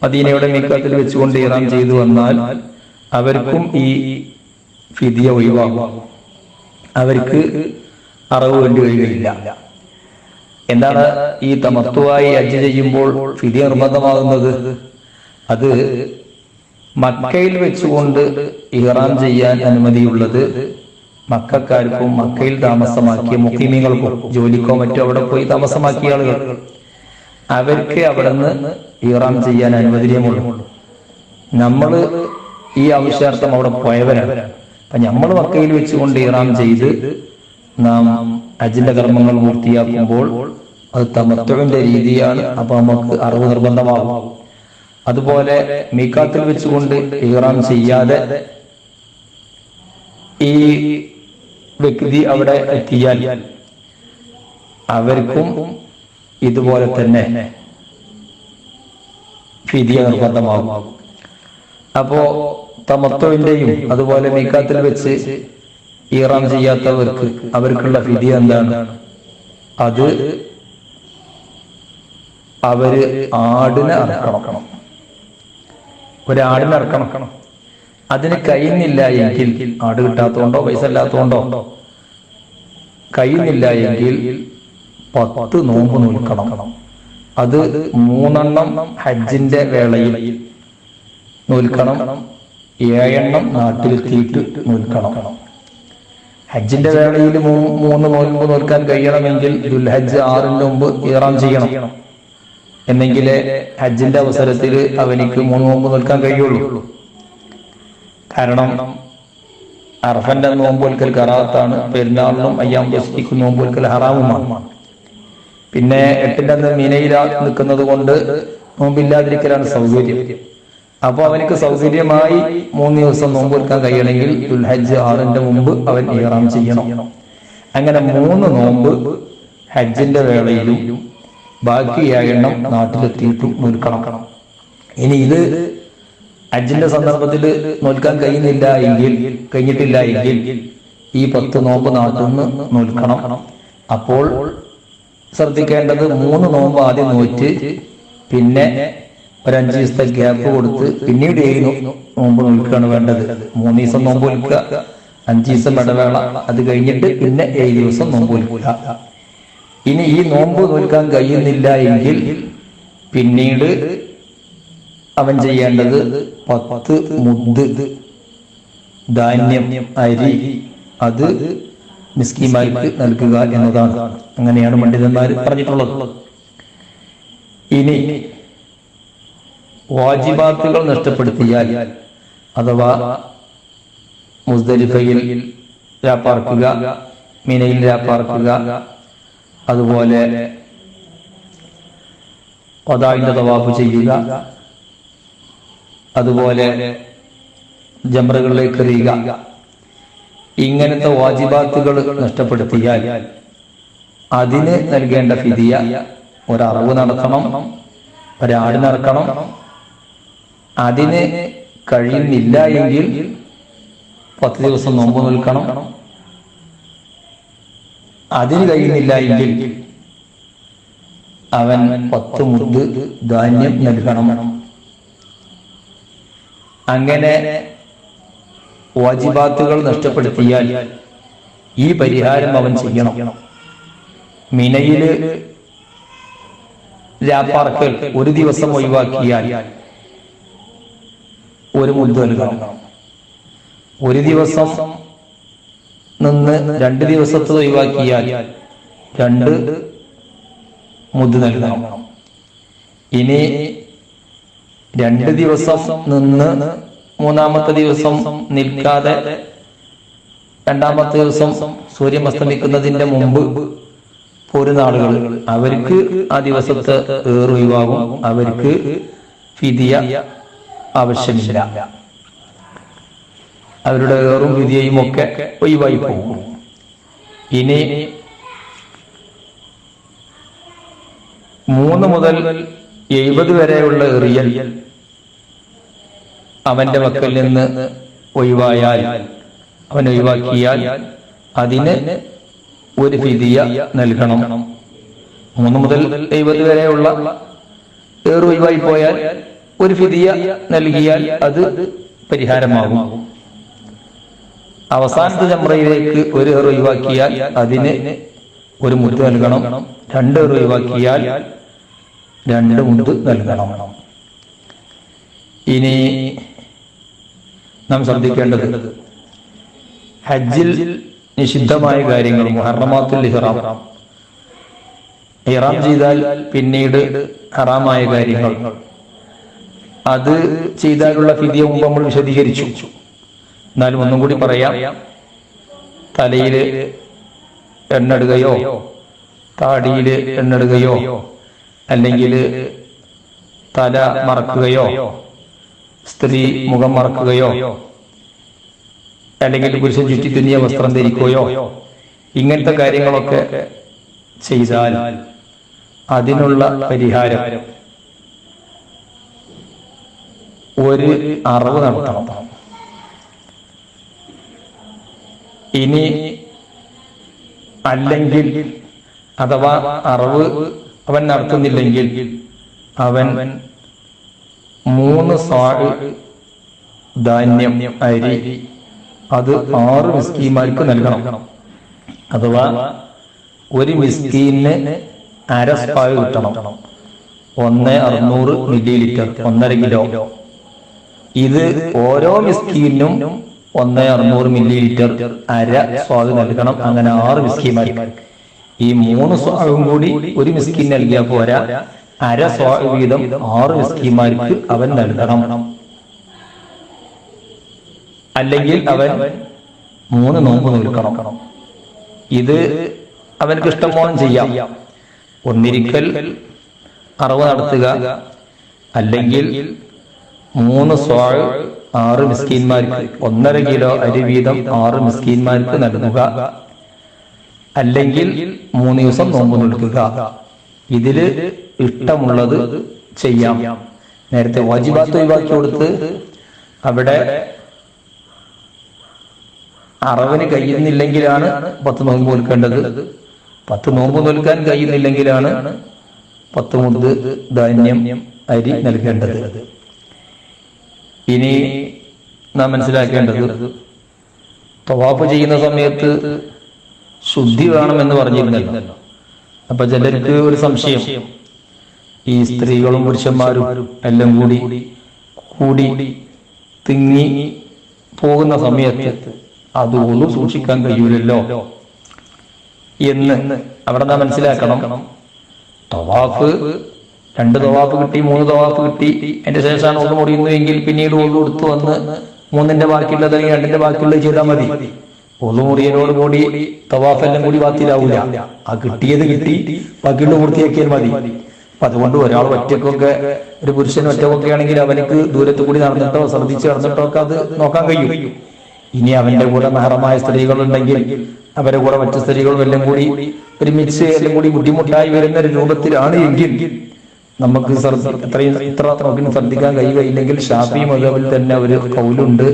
മദീനയുടെ മീക്കാത്തിൽ വെച്ചുകൊണ്ട് ഇഹ്റാം ചെയ്തു വന്നാൽ അവർക്കും ഈ ഫിദിയ ഒഴിവാകും, അവർക്ക് അറവ് വേണ്ടി വരികയില്ല. എന്താണ് ഈ തമത്തുവായി ഹജ്ജ് ചെയ്യുമ്പോൾ ഫിദിയ നിർബന്ധമാകുന്നത്? അത് മക്കയിൽ വെച്ചുകൊണ്ട് ഇഹ്റാം ചെയ്യാൻ അനുമതിയുള്ളത് മക്കക്കാർക്കും മക്കയിൽ താമസമാക്കിയ മുഖീമികൾക്കും, ജോലിക്കോ മറ്റോ അവിടെ പോയി താമസമാക്കിയ ആളുകൾ, അവർക്ക് അവിടെ നിന്ന് ഇഹ്റാം ചെയ്യാൻ അനുവദനീയമുള്ളൂ. നമ്മൾ ഈ ആവശ്യാർത്ഥം അവിടെ പോയവരാണ്. അപ്പൊ നമ്മൾ മക്കയിൽ വെച്ചുകൊണ്ട് ഇഹ്റാം ചെയ്ത് നാം ഹജ്ജിന്റെ കർമ്മങ്ങൾ പൂർത്തിയാക്കുമ്പോൾ അത് തമത്തുവിന്റെ രീതിയാണ്. അപ്പൊ നമുക്ക് അറവ് നിർബന്ധമാകും. അതുപോലെ മീക്കാത്തിൽ വെച്ചുകൊണ്ട് ഇഹ്റാം ചെയ്യാതെ ഈ വ്യക്തി അവിടെ എത്തിയാൽ അവർക്കും ഇതുപോലെ തന്നെ ഫിദിയ നിർബന്ധമാകും. അപ്പോ തമത്തുവിന്റെയും അതുപോലെ മീക്കാത്തിൽ വെച്ച് ഇഹ്റാം ചെയ്യാത്തവർക്ക് അവർക്കുള്ള ഫിദിയ എന്താണ്? അത് അവര് ആടിനെ അറക്കണം, ഒരാടിനെ അറക്കണം. അതിന് കഴിയുന്നില്ല എങ്കിൽ, ആട് കിട്ടാത്തതുകൊണ്ടോ പൈസ ഇല്ലാത്തതുകൊണ്ടോ കഴിയുന്നില്ല എങ്കിൽ 10 നോമ്പ് നോൽക്കണം. അത് 3 ഹജ്ജിന്റെ വേളയിൽ നോൽക്കണം, 7 നാട്ടിലെത്തിയിട്ട് നോൽക്കണം. ഹജ്ജിന്റെ വേളയിൽ 3 നോൽമ്പ് നോൽക്കാൻ കഴിയണമെങ്കിൽ ദുൽഹജ്ജ് 6 മുമ്പ് ഇഹ്റാം ചെയ്യണം. എന്നെങ്കിലേ ഹജ്ജിന്റെ അവസരത്തിൽ അവനിക്ക് 3 നോമ്പ് നോൽക്കാൻ കഴിയുള്ളൂ. കാരണം അറഫന്റെ നോമ്പൊൽക്കൽ കറാത്താണ്, പെരുന്നാളിനും അയ്യാം തശ്രീഖും നോമ്പൊൽക്കൽ ഹറാമുമാണ്. പിന്നെ 8ന്റെ അന്ന് മിനയിൽ നിൽക്കുന്നത് കൊണ്ട് നോമ്പില്ലാതിരിക്കലാണ് സൗകര്യം. അപ്പൊ അവനക്ക് സൗകര്യമായി 3 ദിവസം നോമ്പൊൽക്കാൻ കഴിയണമെങ്കിൽ ദുൽഹജ്ജ് 6 മുമ്പ് അവൻ ഇഹ്റാം ചെയ്യണം. അങ്ങനെ 3 നോമ്പ് ഹജ്ജിന്റെ വേളയിലും ബാക്കി 7 നാട്ടിലെത്തിയിട്ടും നോൽക്കണം. ഇനി ഇത് ഹജ്ജിന്റെ സന്ദർഭത്തിൽ നോൽക്കാൻ കഴിഞ്ഞിട്ടില്ല എങ്കിൽ ഈ 10 നോമ്പ് നാട്ടിൽ നിന്ന് നോൽക്കണം. അപ്പോൾ ശ്രദ്ധിക്കേണ്ടത് 3 നോമ്പ് ആദ്യം നോറ്റ് പിന്നെ ഒരു 5 ദിവസത്തെ ഗ്യാപ്പ് കൊടുത്ത് പിന്നീട് 7 നോമ്പ് നോൽക്കുകയാണ് വേണ്ടത്. 3 ദിവസം നോമ്പ് നോൽക്കുക, 5 ദിവസം ഇടവേള, അത് കഴിഞ്ഞിട്ട് പിന്നെ 7 ദിവസം നോമ്പ് നോൽക്കുക. ഇനി ഈ നോമ്പ് നോൽക്കാൻ കഴിയുന്നില്ല എങ്കിൽ പിന്നീട് അവൻ ചെയ്യേണ്ടത് 10 മുദ്ദ് ധാന്യം, അരി, അത് മിസ്കീന്മാർക്ക് നൽകുക എന്നതാണ്. അങ്ങനെയാണ് പണ്ഡിതന്മാർ പറഞ്ഞിട്ടുള്ളത്. ഇനി വാജിബാത്തുകൾ നഷ്ടപ്പെടുത്തിയാൽ, അഥവാ മുസ്ദലിഫയിൽ രാപ്പാർക്കുക, മിനയിൽ രാപ്പാർക്കുക, അതുപോലെ ഖദാഇന്റെ തവാഫ് ചെയ്യുക, അതുപോലെ ജംറകളിലേക്ക് എറിയുക, ഇങ്ങനത്തെ വാജിബാത്തുകൾ നഷ്ടപ്പെടുത്തിയാൽ അതിന് നൽകേണ്ട ഫിദിയ ഒരറവ് നടത്തണം, ഒരാടിനറക്കണം. അതിന് കഴിയുന്നില്ല എങ്കിൽ 10 ദിവസം നോമ്പ് നിൽക്കണം. അതിന് കഴിയുന്നില്ല എങ്കിൽ അവൻ 10 മുദ്ദ് ധാന്യം നൽകണം. അങ്ങനെ വാജിബാത്തുകൾ നഷ്ടപ്പെടുത്തിയാൽ ഈ പരിഹാരം അവൻ ചെയ്യണം. മിനയില് രാപ്പാർക്കൽ 1 ദിവസം ഒഴിവാക്കിയാൽ 1 മുദ്ദ് നൽകണം. 1 ദിവസം നിന്ന് 2 ദിവസത്തെ ഒഴിവാക്കിയാൽ 2 മുദ്ദ് നൽകണം. ഇനി 2 ദിവസം നിന്ന് 3-ാമത്തെ ദിവസം നിൽക്കാതെ 2-ാമത്തെ ദിവസം സൂര്യൻ അസ്തമിക്കുന്നതിന്റെ മുമ്പ് പോരുന്ന ആളുകൾ, അവർക്ക് ആ ദിവസത്തെ ഒഴിവാകും, അവർക്ക് ഫിദിയ ആവശ്യമില്ല. അവരുടെ ഏറും ഫിദിയയും ഒക്കെ ഒഴിവായി പോകും. ഇനി 3 മുതൽ 70 വരെയുള്ള എറിയൽ അവന്റെ പക്കൽ നിന്ന് ഒഴിവായാൽ, അവൻ ഒഴിവാക്കിയാൽ അതിന് ഒരു ഫിദിയ നൽകണം. 3 മുതൽ 70 വരെയുള്ള ഏറ് ഒഴിവായി പോയാൽ ഒരു ഫിദിയ നൽകിയാൽ അത് പരിഹാരമാകും. അവസാനത്തെ ജംറയിലേക്ക് ഒരു ഏറ് ഒഴിവാക്കിയാൽ അതിന് ഒരു മുത്ത് നൽകണം. 2 ഏറ് ഒഴിവാക്കിയാൽ 2 മുത്ത് നൽകണം. ഇനി നാം ശ്രദ്ധിക്കേണ്ടത് ഹജ്ജിൽ നിഷിദ്ധമായ കാര്യങ്ങൾ, മുഹറമാത്തുൽ ഇഹ്റാം, ഇഹ്റാം ചെയ്താൽ പിന്നീട് ഹറാമായ കാര്യങ്ങൾ, അത് ചെയ്താലുള്ള ഫിദിയ മുമ്പ് നമ്മൾ വിശദീകരിച്ചു. എന്നാലും ഒന്നും കൂടി പറയാം. തലയിൽ എണ്ണിടുകയോ താടിയിൽ എണ്ണിടുകയോ അല്ലെങ്കിൽ തല മറക്കുകയോ സ്ത്രീ മുഖം മറക്കുകയോ അല്ലെങ്കിൽ പുരുഷൻ ചുറ്റി തുന്നിയ വസ്ത്രം ധരിക്കുകയോ ഇങ്ങനത്തെ കാര്യങ്ങളൊക്കെ ചെയ്താൽ അതിനുള്ള പരിഹാരം ഒരു അറവ് നടത്തണം. ഇനി അല്ലെങ്കിൽ അഥവാ അറവ് അവൻ നടത്തുന്നില്ലെങ്കിൽ അവൻ 3 സാഅ് ധാന്യം അരി അത് 6 മിസ്കീന്മാർക്ക് നൽകണം. അഥവാ ഒരു മിസ്കീന് അര സാഅ് കിട്ടണം. 1/600 മില്ലി ലിറ്റർ, 1.5 കിലോ. ഇത് ഓരോ മിസ്കീനും 1/600 മില്ലി ലിറ്റർ അര സ്വാദ് നൽകണം. അങ്ങനെ 6 മിസ്കീന്മാർക്ക്. ഈ 3 സ്വാദും കൂടി ഒരു മിസ്കീൻ നൽകിയാൽ പോരാ, അര സ്വാദ് വീതം 6 മിസ്കീന്മാർക്ക് അവൻ നൽകണം. അല്ലെങ്കിൽ അവൻ 3 നോമ്പ് നിൽക്കണം. ഇത് അവനക്ക് ഇഷ്ടം പോലെ ചെയ്യാം. ഒന്നിരിക്കൽ അറവ് നടത്തുക, അല്ലെങ്കിൽ 3 സ്വാദ് 6 മിസ്കീന്മാർക്ക് 1.5 കിലോ അരി വീതം 6 മിസ്കീന്മാർക്ക് നൽകുക, അല്ലെങ്കിൽ 3 ദിവസം നോമ്പ് നിൽക്കുക. ഇതില് ഇഷ്ടമുള്ളത് ചെയ്യാം. നേരത്തെ വാജിബാത്ത് ഒഴിവാക്കി കൊടുത്ത് അവിടെ അറവിന് കഴിയുന്നില്ലെങ്കിലാണ് 10 നോമ്പ് നിൽക്കേണ്ടത്. 10 നോമ്പ് നിൽക്കാൻ കഴിയുന്നില്ലെങ്കിലാണ് 10 മുദ് ധാന്യം അരി നൽകേണ്ടത്. ഇനി നാം മനസ്സിലാക്കേണ്ടത് തവാഫ് ചെയ്യുന്ന സമയത്ത് ശുദ്ധി വേണമെന്ന് പറഞ്ഞിരുന്നല്ലോ. അപ്പൊ ചിലർക്ക് ഒരു സംശയം, ഈ സ്ത്രീകളും പുരുഷന്മാരും എല്ലാം കൂടി തിങ്ങി പോകുന്ന സമയത്ത് അത് ഒന്നും സൂക്ഷിക്കാൻ കഴിയൂലല്ലോ എന്ന് അവിടെ നാം മനസ്സിലാക്കണം. തവാഫ് 2 തവാഫ് കിട്ടി, 3 തവാഫ് കിട്ടി, അതിന്റെ ശേഷമാണ് ഒന്ന് മുറിയുന്നതെങ്കിൽ പിന്നീട് ഒന്നു കൊടുത്തു വന്ന് 3ന്റെ ബാക്കിയുള്ളത് അല്ലെങ്കിൽ 2ന്റെ ബാക്കിയുള്ളത് ചെയ്താൽ മതി. ഒന്നു മുറിയനോട് കൂടി തവാഫ് എല്ലാം കൂടി ബാത്തിലാവൂല. ആ കിട്ടിയത് കിട്ടി, ബാക്കിയുള്ള പൂർത്തിയാക്കിയാൽ മതി. അപ്പൊ അതുകൊണ്ട് ഒരാൾ ഒറ്റക്കൊക്കെ, ഒരു പുരുഷൻ ഒറ്റക്കൊക്കെ ആണെങ്കിൽ അവനക്ക് ദൂരത്ത് കൂടി നടന്നിട്ടോ ശ്രദ്ധിച്ച് നടന്നിട്ടോ ഒക്കെ അത് നോക്കാൻ കഴിയും. ഇനി അവന്റെ കൂടെ മെഹറമായ സ്ത്രീകളുണ്ടെങ്കിൽ അവരെ കൂടെ മറ്റു സ്ത്രീകളും എല്ലാം കൂടി ഒരുമിച്ച് എല്ലാം കൂടി ബുദ്ധിമുട്ടായി വരുന്ന ഒരു രൂപത്തിലാണ് എങ്കിൽ നമുക്ക് ഇത്ര നോക്കി ശ്രദ്ധിക്കാൻ കഴിയുകയില്ലെങ്കിൽ ഷാഫി മദ്ഹബിൽ തന്നെ ഒരു കൗലുണ്ട്,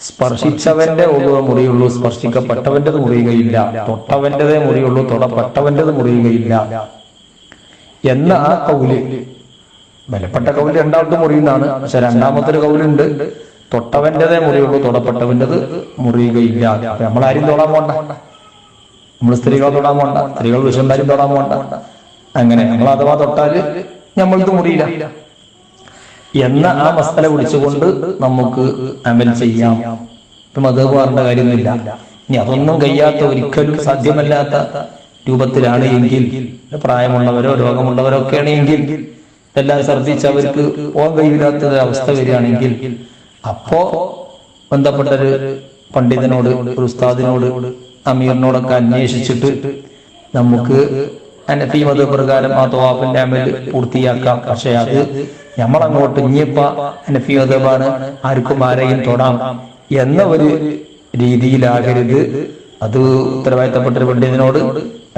സ്പർശിച്ചവന്റെ മുറിയുള്ളൂ, സ്പർശിക്കപ്പെട്ടവന്റേത് മുറിയുകയില്ല. തൊട്ടവന്റേതേ മുറിയുള്ളൂ, തൊടപ്പെട്ടവന്റേത് മുറിയുകയില്ല എന്ന ആ കൗല് ബലപ്പെട്ട കൗല് 2ാമത്തെ മുറിയുന്നതാണ്. പക്ഷെ 2ാമത്തെ ഒരു കൗലുണ്ട്, തൊട്ടവന്റേതേ മുറിയുള്ളൂ, തൊടപ്പെട്ടവന്റേത് മുറിയുകയില്ല. അപ്പൊ നമ്മളാരും തൊടാൻ പോണ്ട, നമ്മൾ സ്ത്രീകളെ തൊടാൻ പോണ്ട, സ്ത്രീകൾ പുരുഷന്മാരും തൊടാൻ പോണ്ട. അങ്ങനെ നമ്മൾ അഥവാ തൊട്ടാല് നമ്മൾക്ക് മുറിയില്ല എന്ന ആ മസല പിടിച്ചുകൊണ്ട് നമുക്ക് അമൽ ചെയ്യാം. ഇപ്പൊ മദ്ഹബ് പറഞ്ഞ കാര്യമൊന്നുമില്ല. ഇനി അതൊന്നും കഴിയാത്ത, ഒരിക്കലും സാധ്യമല്ലാത്ത രൂപത്തിലാണ് എങ്കിൽ, പ്രായമുള്ളവരോ രോഗമുള്ളവരോ ഒക്കെ ആണെങ്കിൽ, എല്ലാം ശ്രദ്ധിച്ച് അവർക്ക് പോകാൻ കഴിയില്ലാത്ത അവസ്ഥ വരികയാണെങ്കിൽ അപ്പോ ബന്ധപ്പെട്ടൊരു പണ്ഡിതനോട്, ഒരു ഉസ്താദിനോട്, അമീറിനോടൊക്കെ അന്വേഷിച്ചിട്ട് നമുക്ക് ഹനഫി മദ്ഹബ് പ്രകാരം ആ തവാഫിന്റെ അമൽ പൂർത്തിയാക്കാം. പക്ഷെ അത് നമ്മളങ്ങോട്ട് ഇനിയിപ്പ ഹനഫി മദ്ഹബാണ്, ആർക്കും ആരെയും തൊടാം എന്ന ഒരു രീതിയിലാകരുത് അത് ഉത്തരവാദിത്തപ്പെട്ട ഒരു പണ്ഡിതനോട്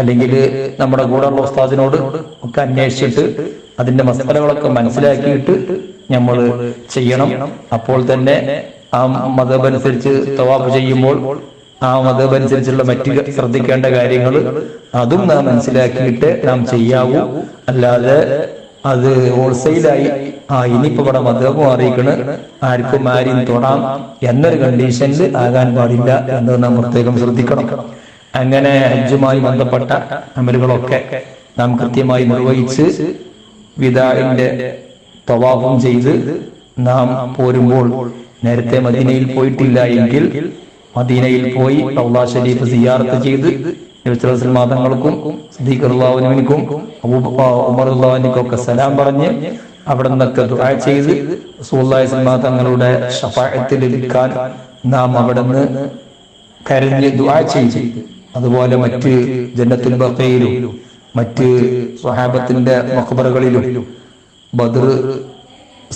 അല്ലെങ്കിൽ നമ്മുടെ കൂടെയുള്ള ഉസ്താദിനോട് ഒക്കെ അന്വേഷിച്ചിട്ട് അതിന്റെ മസലകളൊക്കെ മനസ്സിലാക്കിയിട്ട് നമ്മൾ ചെയ്യണം. അപ്പോൾ തന്നെ ആ മദ്ഹബ് അനുസരിച്ച് തവാഫ് ചെയ്യുമ്പോൾ ആ മദ്ഹബ് അനുസരിച്ചുള്ള മറ്റ് ശ്രദ്ധിക്കേണ്ട കാര്യങ്ങൾ അതും നാം മനസ്സിലാക്കിയിട്ട് നാം ചെയ്യാവൂ. അല്ലാതെ അത് ഹോൾസെയിലായി ഇനിയിപ്പോ ഇവിടെ മദ്ഹബ് മാറിയിക്കണ്, ആർക്കും ആരെയും തൊടാം എന്നൊരു കണ്ടീഷനിൽ ആകാൻ പാടില്ല എന്ന് നാം പ്രത്യേകം ശ്രദ്ധിക്കണം. അങ്ങനെ ഹജ്ജുമായി ബന്ധപ്പെട്ട അമലുകളൊക്കെ നാം കൃത്യമായി നിർവഹിച്ച് വിദാഇന്റെ തവാഫും ചെയ്ത് നാം പോരുമ്പോൾ നേരത്തെ മദീനയിൽ പോയിട്ടില്ല എങ്കിൽ മദീനയിൽ പോയി റൗള ശരീഫ് സിയാറത്ത് ചെയ്ത് മാതങ്ങൾക്കും സിദ്ദീഖുല്ലാഹുവിനും ഉമറുല്ലാഹുവിനും ഒക്കെ സലാം പറഞ്ഞ് അവിടെ നിന്നൊക്കെ ദുആ ചെയ്ത് റസൂലുള്ളാഹി സ്വല്ലല്ലാഹു അലൈഹി തങ്ങളുടെ ശഫാഅത്തിൽ ലഭിക്കാൻ നാം അവിടെ നിന്ന് കരഞ്ഞ് ദുആ ചെയ്ത്, അതുപോലെ മറ്റ് ജന്നത്തുൽ ബഖീയിലും മറ്റ് സ്വഹാബത്തിന്റെ മഖ്ബറകളിലും ബദർ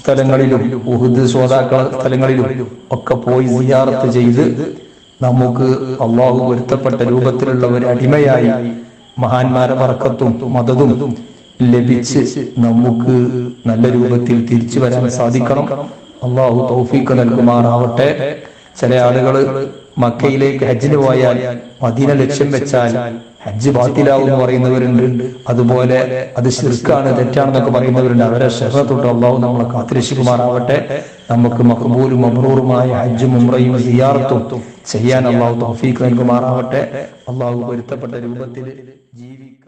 സ്ഥലങ്ങളിലും ഉഹുദ് ശുഹദാക്കള സ്ഥലങ്ങളിലും ഒക്കെ പോയി സിയാറത്ത് ചെയ്ത് നമുക്ക് അള്ളാഹു പൊരുത്തപ്പെട്ട രൂപത്തിലുള്ള ഒരു അടിമയായി മഹാന്മാരെ ബറക്കത്തും മദദും ലഭിച്ച് നമുക്ക് നല്ല രൂപത്തിൽ തിരിച്ചു വരാൻ സാധിക്കണം. അള്ളാഹു തൗഫീഖ് നൽകുമാറാവട്ടെ. ചില ആളുകൾ മക്കയിലേക്ക് ഹജ്ജിന് പോയാൽ മദീന ലക്ഷ്യം വെച്ചാൽ ഹജ്ജ് ബാത്തിലാവും എന്ന് പറയുന്നവരുണ്ട്. അതുപോലെ അത് ശിർക്കാണ്, തെറ്റാണെന്നൊക്കെ പറയുന്നവരുണ്ട്. അവരെ ശിർഅ തൊട്ട് അള്ളാഹു നമ്മളെ കാത്തിരക്ഷിക്കുമാറാവട്ടെ. നമുക്ക് മഖ്ബൂലും മബ്റൂറുമായ ഹജ്ജും ഉംറയും സിയാറത്തും ചെയ്യാൻ അള്ളാഹു തൗഫീഖ് നൽകുമാറാവട്ടെ. അള്ളാഹു പൊരുത്തപ്പെട്ട രൂപത്തിൽ ജീവിക്കുക.